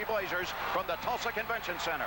Lady Blazers from the Tulsa Convention Center.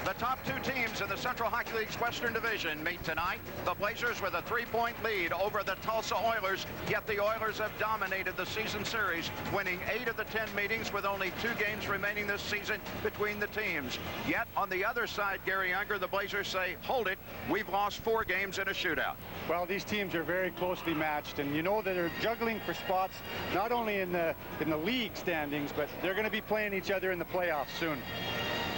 The top two teams in the Central Hockey League's Western Division meet tonight. The Blazers with a 3-point lead over the Tulsa Oilers, yet the Oilers have dominated the season series, winning 8 of the 10 meetings with only 2 games remaining this season between the teams. Yet on the other side, Gary Unger, the Blazers say, hold it, we've lost 4 games in a shootout. Well, these teams are very closely matched, and you know that they're juggling for spots not only in the league standings, but they're going to be playing each other in the playoffs soon.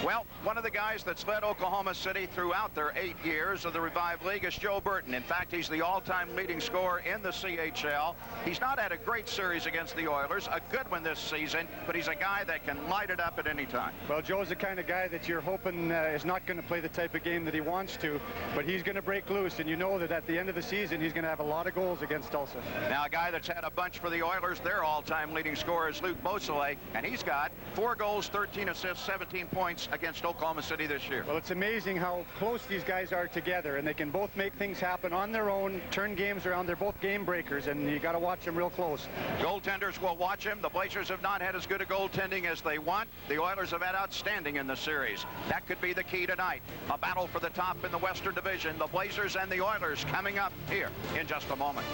Well, one of the guys that's led Oklahoma City throughout their 8 years of the Revive League is Joe Burton. In fact, he's the all-time leading scorer in the CHL. He's not had a great series against the Oilers, a good one this season, but he's a guy that can light it up at any time. Well, Joe's the kind of guy that you're hoping is not going to play the type of game that he wants to, but he's going to break loose, and you know that at the end of the season, he's going to have a lot of goals against Tulsa. Now, a guy that's had a bunch for the Oilers, their all-time leading scorer is Luke Beausoleil, and he's got 4 goals, 13 assists, 17 points against Oklahoma City this year. Well, it's amazing how close these guys are together, and they can both make things happen on their own, turn games around. They're both game breakers, and you got to watch them real close. Goaltenders will watch him. The Blazers have not had as good a goaltending as they want. The Oilers have had outstanding in the series. That could be the key tonight. A battle for the top in the Western Division. The Blazers and the Oilers coming up here in just a moment.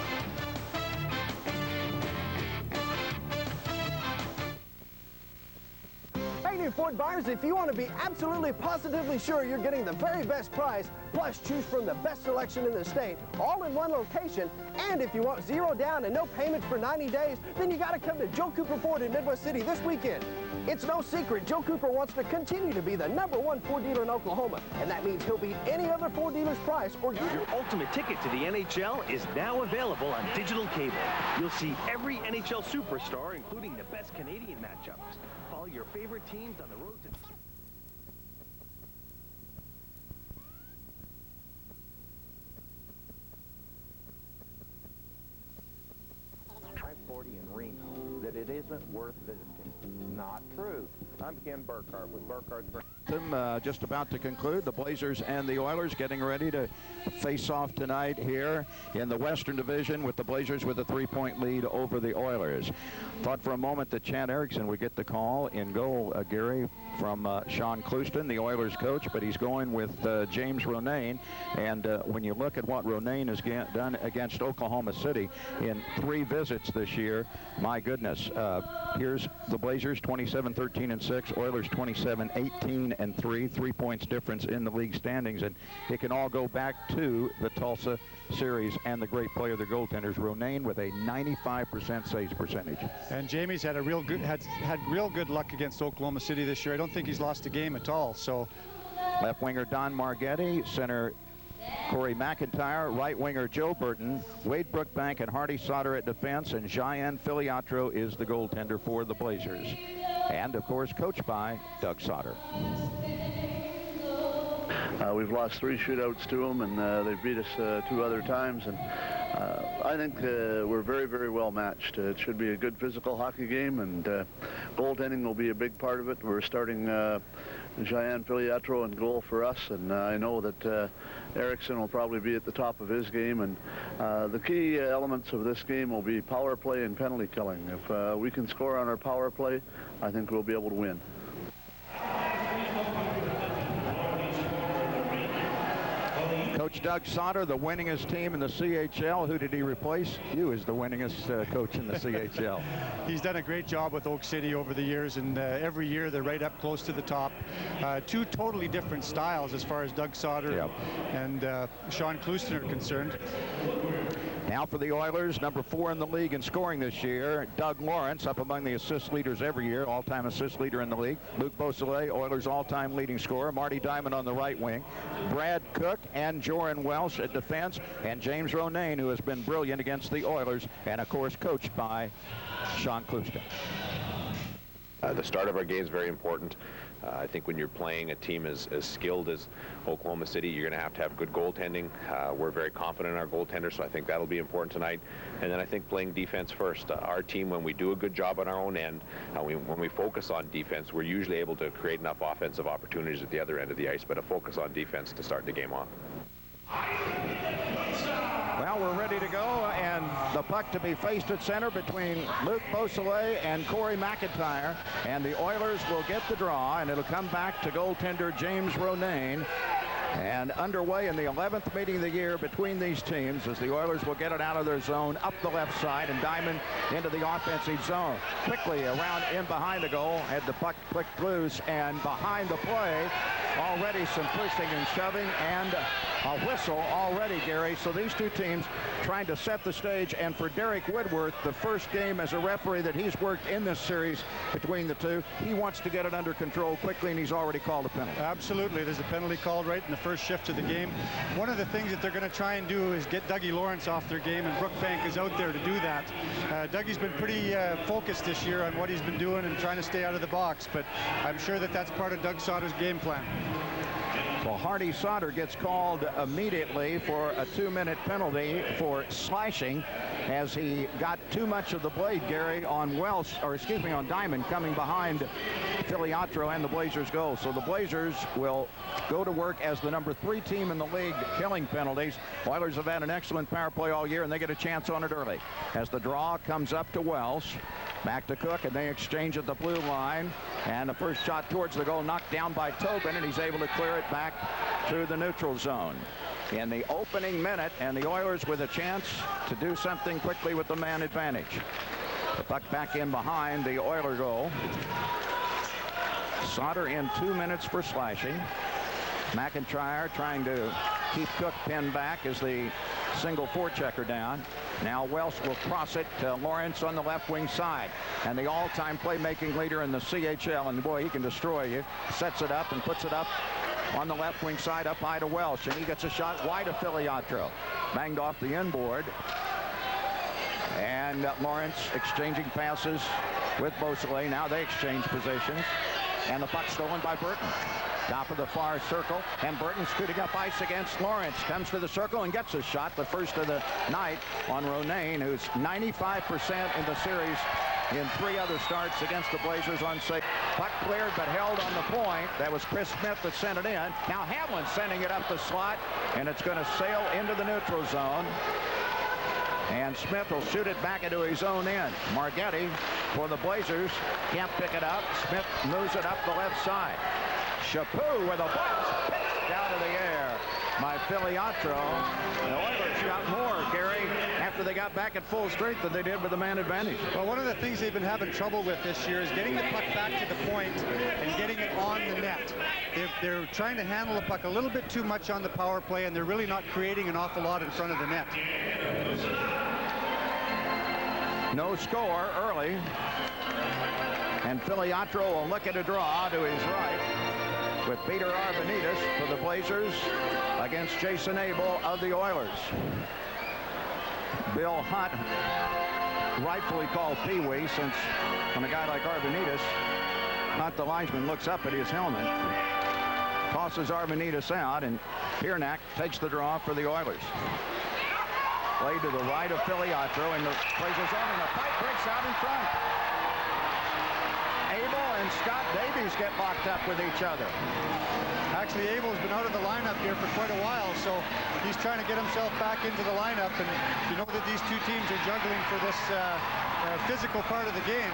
Hey, new Ford buyers, if you want to be absolutely positively sure you're getting the very best price, plus choose from the best selection in the state, all in one location, and if you want 0 down and no payment for 90 days, then you got to come to Joe Cooper Ford in Midwest City this weekend. It's no secret, Joe Cooper wants to continue to be the #1 Ford dealer in Oklahoma, and that means he'll beat any other Ford dealer's price or Your ultimate ticket to the NHL is now available on digital cable. You'll see every NHL superstar, including the best Canadian matchups. Follow your favorite teams on the road to... 540 in Reno, that it isn't worth visiting. Not true. I'm Ken Burkhardt with Burkhardt's... Just about to conclude. The Blazers and the Oilers getting ready to face off tonight here in the Western Division with the Blazers with a 3-point lead over the Oilers. Thought for a moment that Chad Erickson would get the call in goal, Gary, from Sean Clouston, the Oilers coach, but he's going with James Ronayne. And when you look at what Ronayne has done against Oklahoma City in 3 visits this year, my goodness. Here's the Blazers 27-13-6, Oilers 27-18-3, 3 points difference in the league standings, and it can all go back to the Tulsa series and the great play of their goaltenders. Ronayne with a 95% saves percentage. And Jamie's had a real good had real good luck against Oklahoma City this year. I don't think he's lost a game at all. So left winger Don Margetti, center Corey McIntyre, right winger Joe Burton, Wade Brookbank and Hardy Sauter at defense, and Cheyenne Filiatro is the goaltender for the Blazers. And, of course, coached by Doug Sauter. We've lost 3 shootouts to them, and they've beat us 2 other times. And I think we're very, very well matched. It should be a good physical hockey game, and goaltending will be a big part of it. We're starting Cheyenne Filiatro in goal for us, and I know that Erickson will probably be at the top of his game, and the key elements of this game will be power play and penalty killing. If we can score on our power play, I think we'll be able to win. Coach Doug Sauter, the winningest team in the CHL. Who did he replace? You as the winningest coach in the CHL. He's done a great job with Oak City over the years, and every year they're right up close to the top. 2 totally different styles as far as Doug Sauter and Sean Clouston are concerned. Now for the Oilers, number 4 in the league in scoring this year, Doug Lawrence, up among the assist leaders every year, all-time assist leader in the league. Luke Beausoleil, Oilers all-time leading scorer. Marty Diamond on the right wing. Brad Cook and Joran Welsh at defense, and James Ronayne, who has been brilliant against the Oilers, and of course coached by Sean Clouston. The start of our game is very important. I think when you're playing a team as skilled as Oklahoma City, you're going to have good goaltending. We're very confident in our goaltender, so I think that'll be important tonight. And then I think playing defense first. Our team, when we do a good job on our own end, when we focus on defense, we're usually able to create enough offensive opportunities at the other end of the ice, but a focus on defense to start the game off. Well, we're ready to go, and the puck to be faced at center between Luc Beausoleil and Corey McIntyre, and the Oilers will get the draw, and it'll come back to goaltender James Ronayne. And underway in the 11th meeting of the year between these teams as the Oilers will get it out of their zone up the left side and Diamond into the offensive zone. Quickly around in behind the goal, had the puck clicked loose, and behind the play already some pushing and shoving and a whistle already, Gary. So these two teams trying to set the stage, and for Derek Woodworth, the first game as a referee that he's worked in this series between the two, he wants to get it under control quickly, and he's already called a penalty. Absolutely. There's a penalty called right in the first shift of the game. One of the things that they're going to try and do is get Dougie Lawrence off their game, and Brookbank is out there to do that. Dougie's been pretty focused this year on what he's been doing and trying to stay out of the box, but I'm sure that that's part of Doug Sauter's game plan. Well, Hardy Sauter gets called immediately for a 2-minute penalty for slashing as he got too much of the blade, Gary, on Welsh, or excuse me, on Diamond coming behind Filiatro and the Blazers goal. So the Blazers will go to work as the number 3 team in the league killing penalties. Oilers have had an excellent power play all year, and they get a chance on it early. As the draw comes up to Welsh, back to Cook, and they exchange at the blue line. And the first shot towards the goal knocked down by Tobin, and he's able to clear it back to the neutral zone in the opening minute, and the Oilers with a chance to do something quickly with the man advantage. The puck back in behind the Oiler goal. Sauter in 2 minutes for slashing. McIntyre trying to keep Cook pinned back as the single forechecker down. Now Welsh will cross it to Lawrence on the left wing side, and the all-time playmaking leader in the CHL, and boy, he can destroy you. Sets it up and puts it up on the left wing side up high to Welsh, and he gets a shot wide of Filiatro. Banged off the inboard, and Lawrence exchanging passes with Beausoleil. Now they exchange positions, and the puck stolen by Burton. Top of the far circle, and Burton scooting up ice against Lawrence. Comes to the circle and gets a shot, the first of the night, on Ronayne, who's 95% in the series in 3 other starts against the Blazers on save. Puck cleared but held on the point. That was Chris Smith that sent it in. Now Hamlin sending it up the slot, and it's going to sail into the neutral zone. And Smith will shoot it back into his own end. Margetti for the Blazers can't pick it up. Smith moves it up the left side. Chaput with a bounce pitched out of the air by Filiatro. The Oilers got more, Gary, after they got back at full strength than they did with the man advantage. Well, one of the things they've been having trouble with this year is getting the puck back to the point and getting it on the net. They're trying to handle the puck a little bit too much on the power play, and they're really not creating an awful lot in front of the net. No score early, and Filiatro will look at a draw to his right with Peter Arvanitis for the Blazers against Jason Abel of the Oilers. Bill Hunt, rightfully called Pee-wee, since when a guy like Arvanitis, Hunt the linesman, looks up at his helmet, tosses Arvanitis out, and Piernak takes the draw for the Oilers. Played to the right of Filiatro in the Blazers zone, and the fight breaks out in front. Abel and Scott Davies get locked up with each other. Actually, Abel's been out of the lineup here for quite a while, so he's trying to get himself back into the lineup, and you know that these two teams are juggling for this physical part of the game.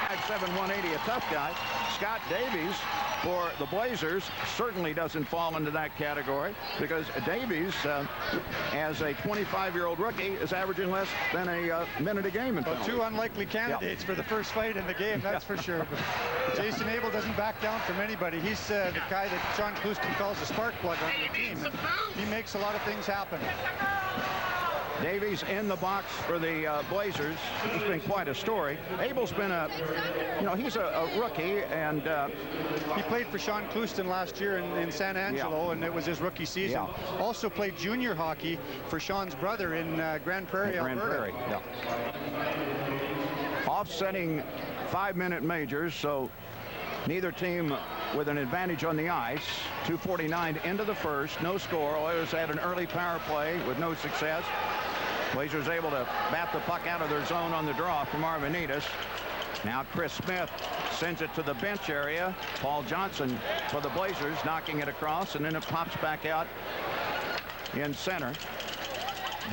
5'7", 180, a tough guy. Scott Davies for the Blazers certainly doesn't fall into that category, because Davies, as a 25-year-old rookie, is averaging less than a minute a game. Well, 2 unlikely candidates for the first fight in the game, that's for sure. But Jason Abel doesn't back down from anybody. He's the guy that Sean Clouston calls the spark plug on the team. He makes a lot of things happen. Davies in the box for the Blazers. He's been quite a story. Abel's been he's a rookie, and he played for Sean Clouston last year in San Angelo, and it was his rookie season. Also played junior hockey for Sean's brother in Grand Prairie, Alberta. Offsetting 5-minute majors, so neither team with an advantage on the ice. 2:49 into the first, no score. Oilers had an early power play with no success. Blazers able to bat the puck out of their zone on the draw from Arvanitis. Now Chris Smith sends it to the bench area. Paul Johnson for the Blazers, knocking it across, and then it pops back out in center.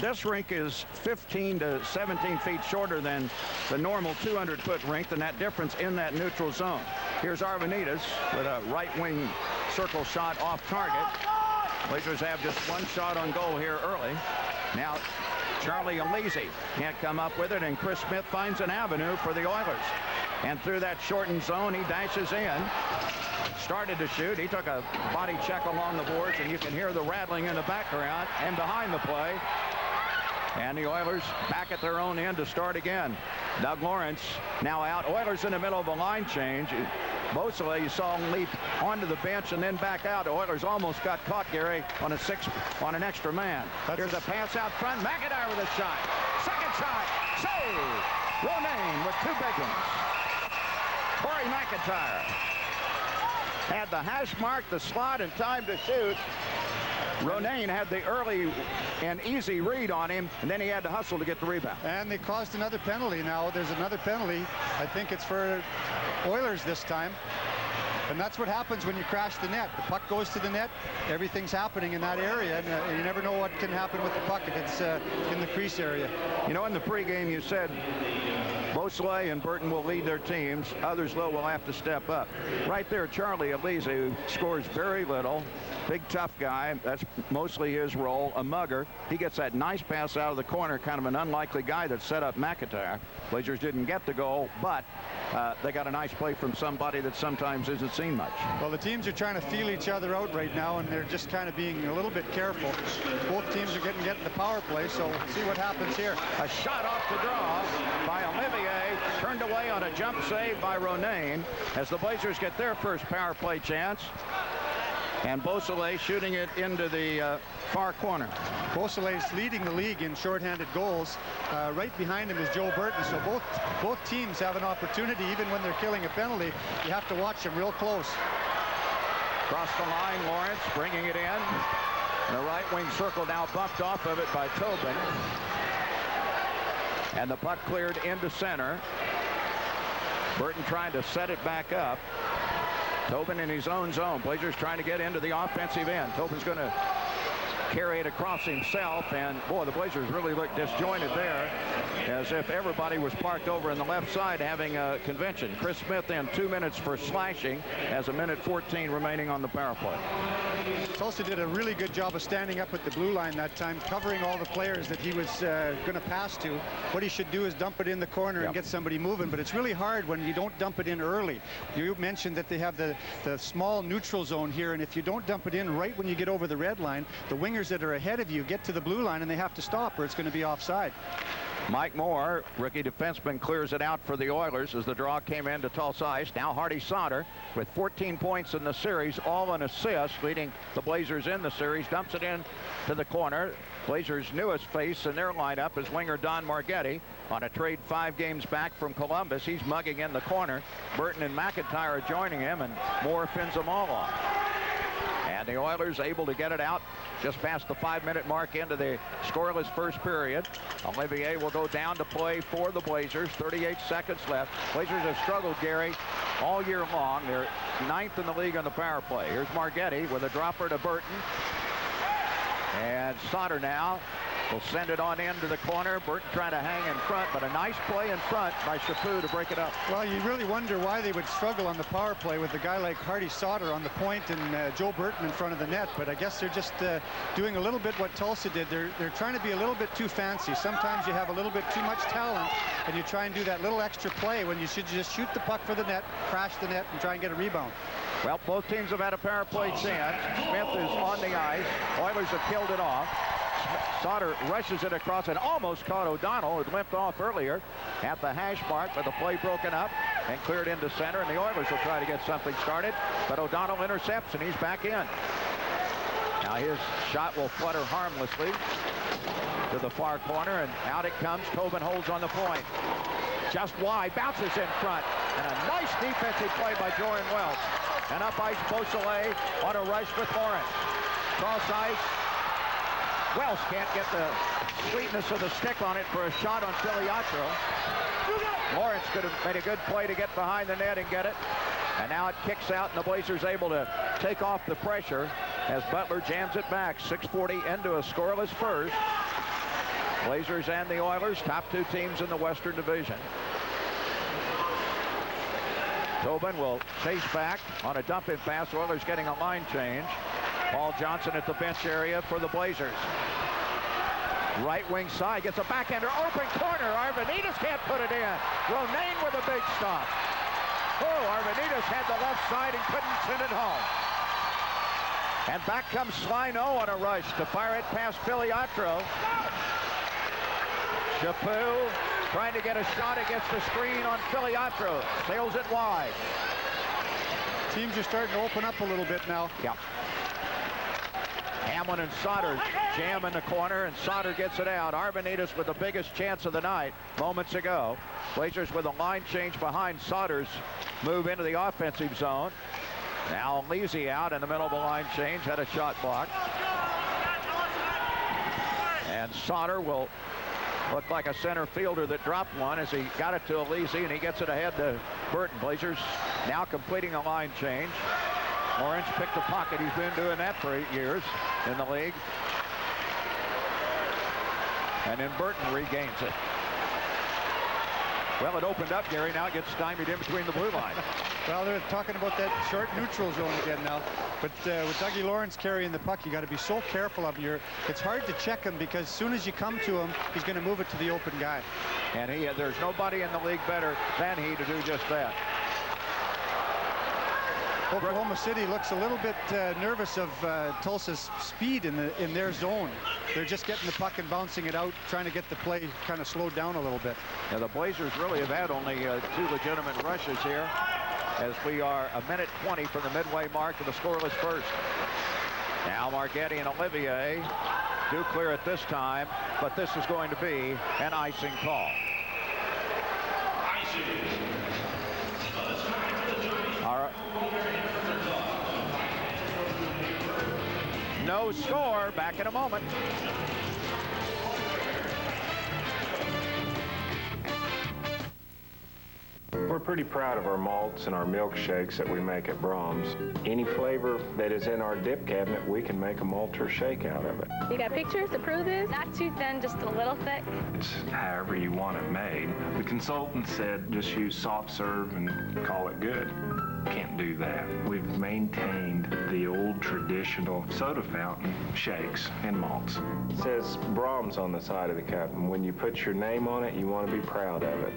This rink is 15 to 17 feet shorter than the normal 200-foot rink, and that difference in that neutral zone. Here's Arvanitis with a right wing circle shot off target. Blazers have just one shot on goal here early. Now Charlie Elise can't come up with it, and Chris Smith finds an avenue for the Oilers. And through that shortened zone, he dashes in. Started to shoot. He took a body check along the boards, and you can hear the rattling in the background and behind the play. And the Oilers back at their own end to start again. Doug Lawrence now out. Oilers in the middle of a line change. Beausoleil, you saw him leap onto the bench and then back out. The Oilers almost got caught, Gary, on an extra man. Here's a pass out front. McIntyre with a shot. Second shot. Save. Romaine with two big ones. Corey McIntyre had the hash mark, the slot, and time to shoot. Romaine had the early and easy read on him, and then he had to hustle to get the rebound. And they caused another penalty now. There's another penalty. I think it's for Oilers this time. And that's what happens when you crash the net. The puck goes to the net. Everything's happening in that area, and you never know what can happen with the puck if it's in the crease area. You know, in the pregame you said Beausoleil and Burton will lead their teams. Others, though, will have to step up. Right there, Charlie Elise, who scores very little. Big, tough guy. That's mostly his role. A mugger. He gets that nice pass out of the corner. Kind of an unlikely guy that set up McIntyre. Blazers didn't get the goal, but they got a nice play from somebody that sometimes isn't seen much. Well, the teams are trying to feel each other out right now, and they're just kind of being a little bit careful. Both teams are getting the power play, so we'll see what happens here. A shot off the draw by Olivier, turned away on a jump save by Romaine as the Blazers get their first power play chance. And Beausoleil shooting it into the far corner. Beausoleil's leading the league in shorthanded goals. Right behind him is Joe Burton. So both teams have an opportunity. Even when they're killing a penalty, you have to watch them real close. Across the line, Lawrence bringing it in. The right wing circle now bumped off of it by Tobin. And the puck cleared into center. Burton trying to set it back up. Tobin in his own zone. Blazers trying to get into the offensive end. Tobin's going to carry it across himself, and boy, the Blazers really look disjointed there, as if everybody was parked over in the left side having a convention. Chris Smith in 2 minutes for slashing, as a minute 14 remaining on the power play. Tulsa did a really good job of standing up with the blue line that time, covering all the players that he was going to pass to. What he should do is dump it in the corner and get somebody moving, but it's really hard when you don't dump it in early. You mentioned that they have the small neutral zone here, and if you don't dump it in right when you get over the red line, the wingers that are ahead of you get to the blue line and they have to stop or it's going to be offside. Mike Moore, rookie defenseman, clears it out for the Oilers as the draw came into Tulsa ice. Now Hardy Sauter with 14 points in the series, all an assist, leading the Blazers in the series. Dumps it in to the corner. Blazers' newest face in their lineup is winger Don Margetti on a trade 5 games back from Columbus. He's mugging in the corner. Burton and McIntyre are joining him, and Moore fins them all off. And the Oilers able to get it out just past the 5-minute mark into the scoreless first period. Olivier will go down to play for the Blazers. 38 seconds left. Blazers have struggled, Gary, all year long. They're 9th in the league on the power play. Here's Margetti with a dropper to Burton. And Sauter now will send it on into the corner. Burton trying to hang in front, but a nice play in front by Chaput to break it up. Well, you really wonder why they would struggle on the power play with a guy like Hardy Sauter on the point and Joe Burton in front of the net, but I guess they're just doing a little bit what Tulsa did. They're trying to be a little bit too fancy. Sometimes you have a little bit too much talent and you try and do that little extra play when you should just shoot the puck for the net, crash the net, and try and get a rebound. Well, both teams have had a power play chance. Smith is on the ice. Oilers have killed it off. Sauter rushes it across and almost caught O'Donnell, who limped off earlier at the hash mark, but the play broken up and cleared into center, and the Oilers will try to get something started, but O'Donnell intercepts and he's back in. Now his shot will flutter harmlessly to the far corner, and out it comes. Tobin holds on the point. Just wide, bounces in front, And a nice defensive play by Jordan Welch. And up ice, Beausoleil on a rush with Lawrence. Cross ice. Welch can't get the sweetness of the stick on it for a shot on Filiatro. Lawrence could have made a good play to get behind the net and get it. And now it kicks out, and the Blazers able to take off the pressure as Butler jams it back. 6:40 into a scoreless first. Blazers and the Oilers, top two teams in the Western Division. Tobin will chase back on a dump-in pass. Oilers getting a line change. Paul Johnson at the bench area for the Blazers. Right wing side gets a backhander, open corner. Arvanitis can't put it in. Romaine with a big stop. Oh, Arvanitis had the left side and couldn't send it home. And back comes Slino on a rush to fire it past Filiatro. Chaput trying to get a shot against the screen on Filiatro. Sails it wide. Teams are starting to open up a little bit now. Yep. Hamlin and Sauter jam in the corner, and Sauter gets it out. Arvanitis with the biggest chance of the night moments ago. Blazers with a line change behind Sauter's move into the offensive zone. Now Lisi out in the middle of the line change, had a shot blocked. And Sauter will look like a center fielder that dropped one as he got it to Lisi, and he gets it ahead to Burton. Blazers now completing a line change. Lawrence picked the pocket. He's been doing that for 8 years in the league. And then Burton regains it. Well, it opened up, Gary. Now it gets stymied in between the blue line. Well, they're talking about that short neutral zone again now. But with Dougie Lawrence carrying the puck, you got to be so careful of him. It's hard to check him because as soon as you come to him, he's going to move it to the open guy. And there's nobody in the league better than he to do just that. Oklahoma City looks a little bit nervous of Tulsa's speed in their zone. They're just getting the puck and bouncing it out, trying to get the play kind of slowed down a little bit. Yeah, the Blazers really have had only 2 legitimate rushes here, as we are a minute 20 from the midway mark of the scoreless first. Now Margetti and Olivier do clear it this time, but this is going to be an icing call. All right. No score. Back in a moment. We're pretty proud of our malts and our milkshakes that we make at Brahms. Any flavor that is in our dip cabinet, we can make a malt or shake out of it. You got pictures to prove this? Not too thin, just a little thick. It's however you want it made. The consultant said just use soft serve and call it good. Can't do that. We've maintained the old traditional soda fountain shakes and malts. It says Brahms on the side of the cup, and when you put your name on it, you want to be proud of it.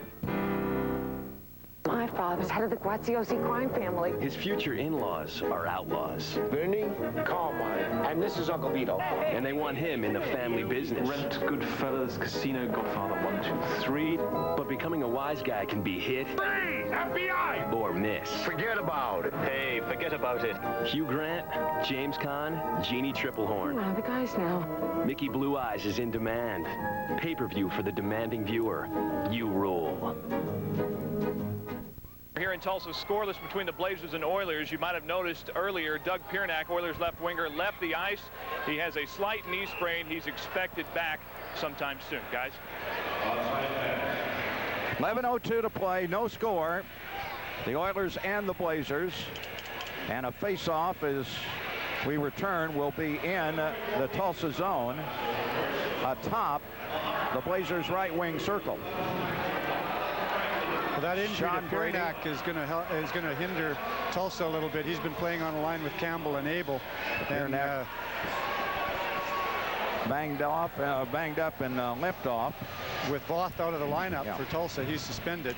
My father's head of the Graziosi crime family. His future in-laws are outlaws. Bernie, Carmine, and this is Uncle Vito. And they want him in the family business. Rent, Goodfellas, Casino, Godfather 1, 2, 3. But becoming a wise guy can be hit. Freeze! FBI! Or miss. Forget about it. Hey, forget about it. Hugh Grant, James Caan, Jeannie Triplehorn. One of the guys now. Mickey Blue Eyes is in demand. Pay-per-view for the demanding viewer. You rule. Here in Tulsa, scoreless between the Blazers and Oilers. You might have noticed earlier, Doug Piernak, Oilers left winger, left the ice. He has a slight knee sprain. He's expected back sometime soon, guys. 11:02 to play, no score. The Oilers and the Blazers. And a face-off as we return will be in the Tulsa zone atop the Blazers' right wing circle. Well, that injury to Piernak is going to hinder Tulsa a little bit. He's been playing on a line with Campbell and Abel. And banged up and limped off. With Voth out of the lineup for Tulsa, he's suspended.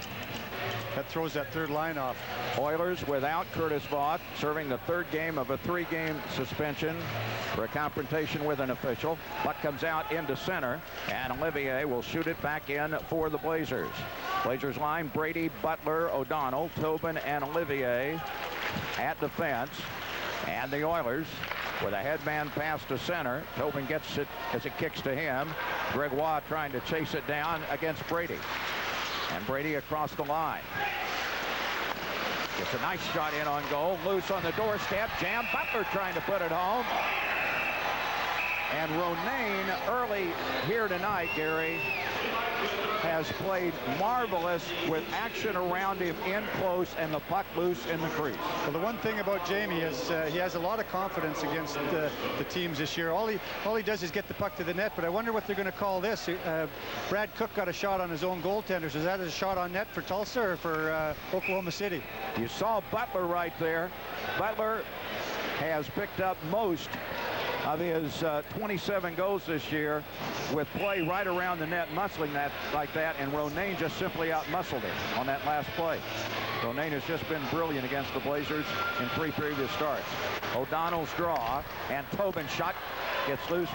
That throws that third line off. Oilers without Curtis Voth, serving the third game of a 3-game suspension for a confrontation with an official. Puck comes out into center, and Olivier will shoot it back in for the Blazers. Blazers line, Brady, Butler, O'Donnell, Tobin, and Olivier at defense. And the Oilers with a headman pass to center. Tobin gets it as it kicks to him. Gregoire trying to chase it down against Brady. And Brady across the line. It's a nice shot in on goal. Loose on the doorstep. Jam. Butler trying to put it home. And Ronayne early here tonight, Gary, has played marvelous with action around him in close and the puck loose in the crease. Well, the one thing about Jamie is he has a lot of confidence against the teams this year. All he does is get the puck to the net, but I wonder what they're going to call this. Brad Cook got a shot on his own goaltenders. Is that a shot on net for Tulsa or for Oklahoma City? You saw Butler right there. Butler has picked up most of his 27 goals this year with play right around the net, muscling that like that, and Ronayne just simply out-muscled him on that last play. Ronayne has just been brilliant against the Blazers in 3 previous starts. O'Donnell's draw, and Tobin's shot gets loose,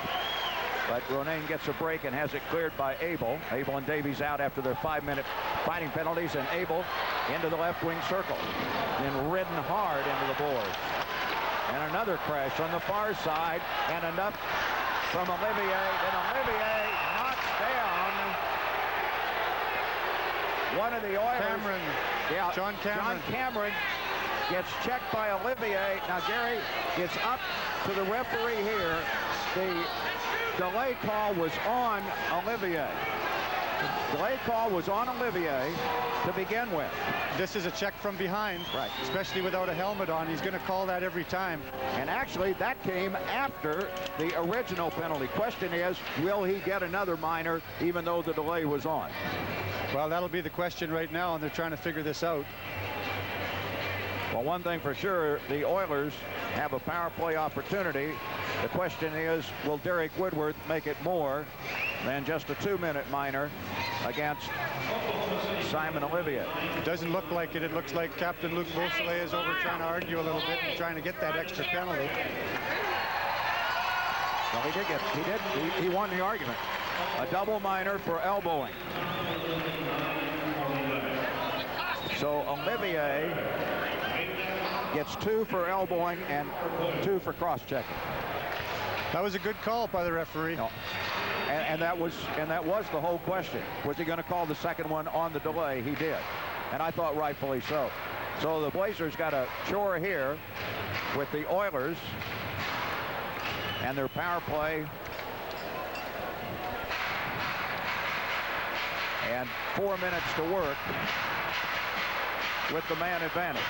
but Ronayne gets a break and has it cleared by Abel. Abel and Davies out after their 5-minute fighting penalties, and Abel into the left wing circle, and ridden hard into the boards. And another crash on the far side, and enough from Olivier. Then Olivier knocks down one of the Oilers. Cameron. Yeah, John Cameron. John Cameron gets checked by Olivier. Now, Gary, it's up to the referee here. The delay call was on Olivier. The delay call was on Olivier to begin with. This is a check from behind, right? Especially without a helmet on. He's going to call that every time. And actually, that came after the original penalty. Question is, will he get another minor even though the delay was on? Well, that'll be the question right now, and they're trying to figure this out. Well, one thing for sure, the Oilers have a power play opportunity. The question is, will Derek Woodworth make it more than just a 2-minute minor against Simon Olivier? It doesn't look like it. It looks like Captain Luc Beausoleil is over trying to argue a little bit and trying to get that extra penalty. Well, he won the argument. A double minor for elbowing. So Olivier gets 2 for elbowing and 2 for cross-checking. That was a good call by the referee. No. And that was the whole question. Was he going to call the second one on the delay? He did. And I thought rightfully so. So the Blazers got a chore here with the Oilers and their power play. And 4 minutes to work with the man advantage.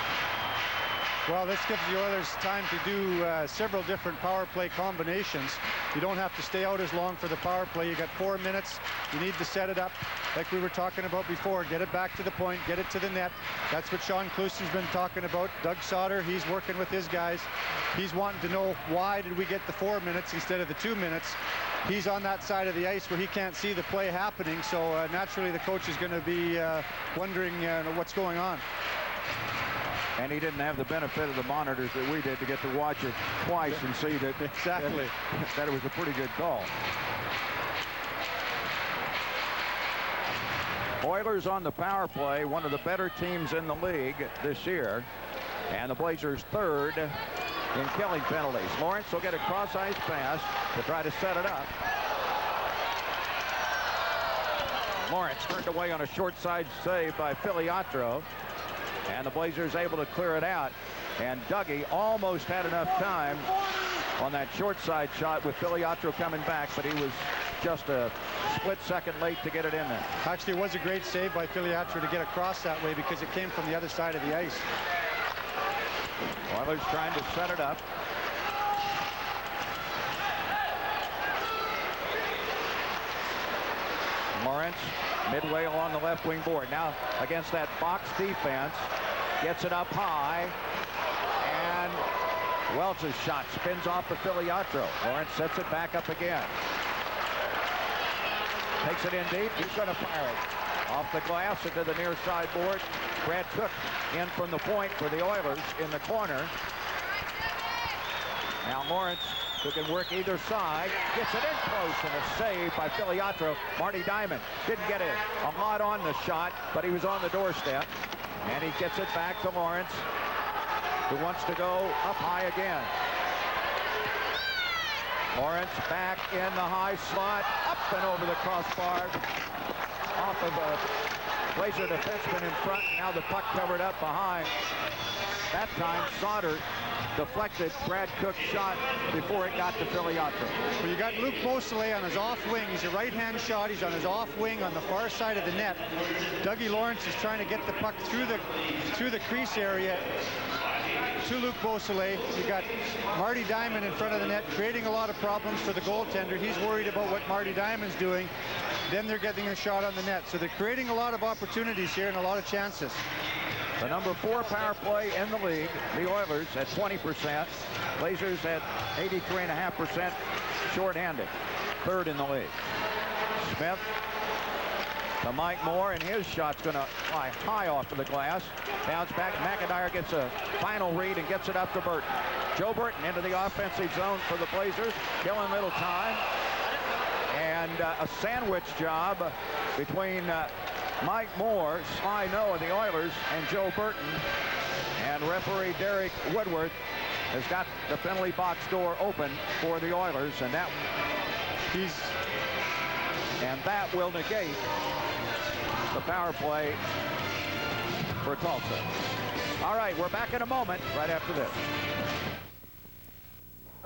Well, this gives the Oilers time to do several different power play combinations. You don't have to stay out as long for the power play. You got 4 minutes. You need to set it up like we were talking about before. Get it back to the point, get it to the net. That's what Sean Clousey's been talking about. Doug Sauter, he's working with his guys. He's wanting to know, why did we get the 4 minutes instead of the 2 minutes? He's on that side of the ice where he can't see the play happening, so naturally the coach is going to be wondering what's going on. And he didn't have the benefit of the monitors that we did to get to watch it twice and see that exactly that it was a pretty good call. Oilers on the power play, one of the better teams in the league this year, and the Blazers third in killing penalties. Lawrence will get a cross-ice pass to try to set it up. Lawrence turned away on a short side save by Filiatro. And the Blazers able to clear it out. And Dougie almost had enough time on that short side shot with Filiatro coming back, but he was just a split second late to get it in there. Actually, it was a great save by Filiatro to get across that way because it came from the other side of the ice. Oilers trying to set it up. Lawrence midway along the left wing board. Now against that box defense, gets it up high, and Welch's shot spins off the Filiatro. Lawrence sets it back up again. Takes it in deep. He's going to fire it off the glass into the near side board. Brad Cook in from the point for the Oilers in the corner. Now Lawrence, who can work either side, gets it in close, and a save by Filiatro. Marty Diamond didn't get it a lot on the shot, but he was on the doorstep. And he gets it back to Lawrence, who wants to go up high again. Lawrence back in the high slot, up and over the crossbar, off of a Blazer defenseman in front. Now the puck covered up behind. That time, Sauter deflected Brad Cook's shot before it got to Filiatro. Well, you got Luke Beausoleil on his off wing. He's a right-hand shot. He's on his off wing on the far side of the net. Dougie Lawrence is trying to get the puck through the crease area to Luke Beausoleil. You got Marty Diamond in front of the net, creating a lot of problems for the goaltender. He's worried about what Marty Diamond's doing. Then they're getting a shot on the net. So they're creating a lot of opportunities here and a lot of chances. The number 4 power play in the league, the Oilers at 20%. Blazers at 83.5% shorthanded. 3rd in the league. Smith to Mike Moore, and his shot's going to fly high off of the glass. Bounce back. McIntyre gets a final read and gets it up to Burton. Joe Burton into the offensive zone for the Blazers, killing little time. And a sandwich job between Mike Moore, Sly Noah, the Oilers, and Joe Burton. And referee Derek Woodworth has got the penalty box door open for the Oilers, and that will negate the power play for Tulsa. All right, we're back in a moment right after this.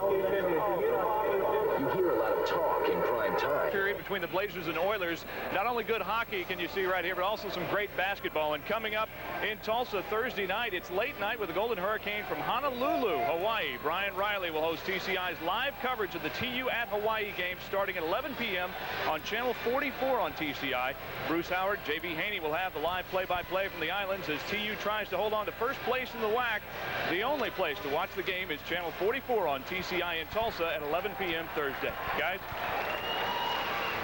You hear a lot of talk in prime time. Period between the Blazers and Oilers. Not only good hockey, can you see right here, but also some great basketball. And coming up in Tulsa Thursday night, it's late night with the Golden Hurricane from Honolulu, Hawaii. Brian Riley will host TCI's live coverage of the TU at Hawaii game starting at 11 p.m. on Channel 44 on TCI. Bruce Howard, J.B. Haney will have the live play-by-play from the islands as TU tries to hold on to first place in the WAC. The only place to watch the game is Channel 44 on TCI in Tulsa at 11 p.m. Thursday. Guys?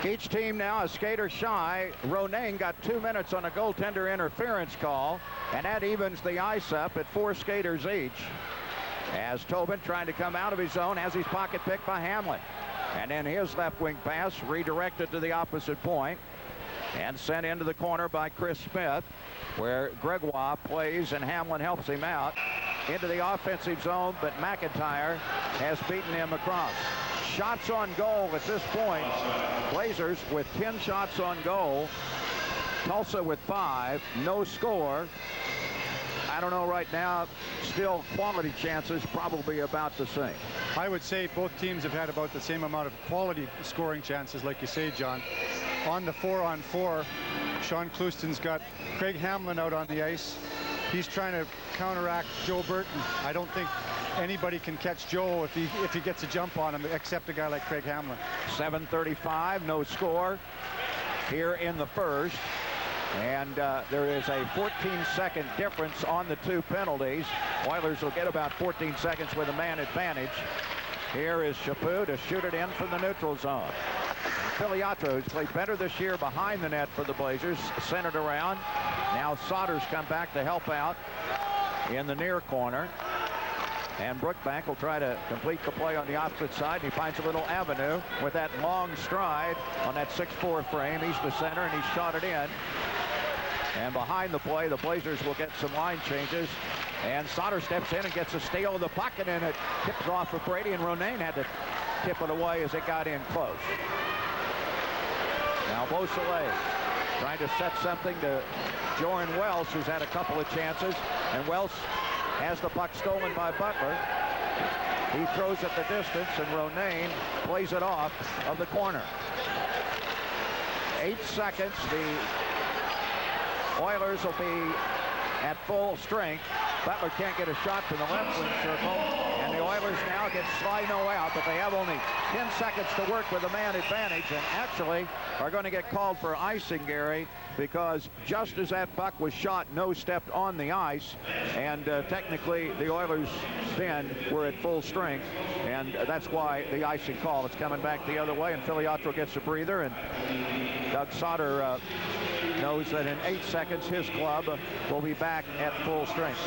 Each team now a skater shy. Ronayne got 2 minutes on a goaltender interference call, and that evens the ice up at 4 skaters each. As Tobin trying to come out of his zone, has his pocket picked by Hamlin. And then his left wing pass redirected to the opposite point and sent into the corner by Chris Smith, where Gregoire plays and Hamlin helps him out into the offensive zone, but McIntyre has beaten him across. Shots on goal at this point. Blazers with 10 shots on goal. Tulsa with 5. No score. I don't know right now. Still quality chances probably about the same. I would say both teams have had about the same amount of quality scoring chances, like you say, John. On the 4-on-4, Sean Clouston's got Craig Hamlin out on the ice. He's trying to counteract Joe Burton. I don't think anybody can catch Joe if he gets a jump on him, except a guy like Craig Hamlin. 7:35, no score here in the first. And there is a 14-second difference on the 2 penalties. Oilers will get about 14 seconds with a man advantage. Here is Chaput to shoot it in from the neutral zone. Filiatro, who's played better this year behind the net for the Blazers, centered around. Now Sauter's come back to help out in the near corner. And Brookbank will try to complete the play on the opposite side. He finds a little avenue with that long stride on that 6'4" frame. He's the center, and he's shot it in. And behind the play, the Blazers will get some line changes. And Sauter steps in and gets a steal of the puck, and then it tips off of Brady, and Ronayne had to tip it away as it got in close. Now Beausoleil trying to set something to Joran Welsh, who's had a couple of chances. And Welsh has the puck stolen by Butler. He throws it the distance, and Ronayne plays it off of the corner. 8 seconds. The Oilers will be at full strength. Butler can't get a shot from the left wing circle, and the Oilers now get Slino out, but they have only 10 seconds to work with a man advantage, and actually are going to get called for icing, Gary, because just as that puck was shot, no stepped on the ice, and technically the Oilers then were at full strength, and that's why the icing call is coming back the other way, and Filiatro gets a breather, and Doug Sauter knows that in 8 seconds his club will be back at full strength.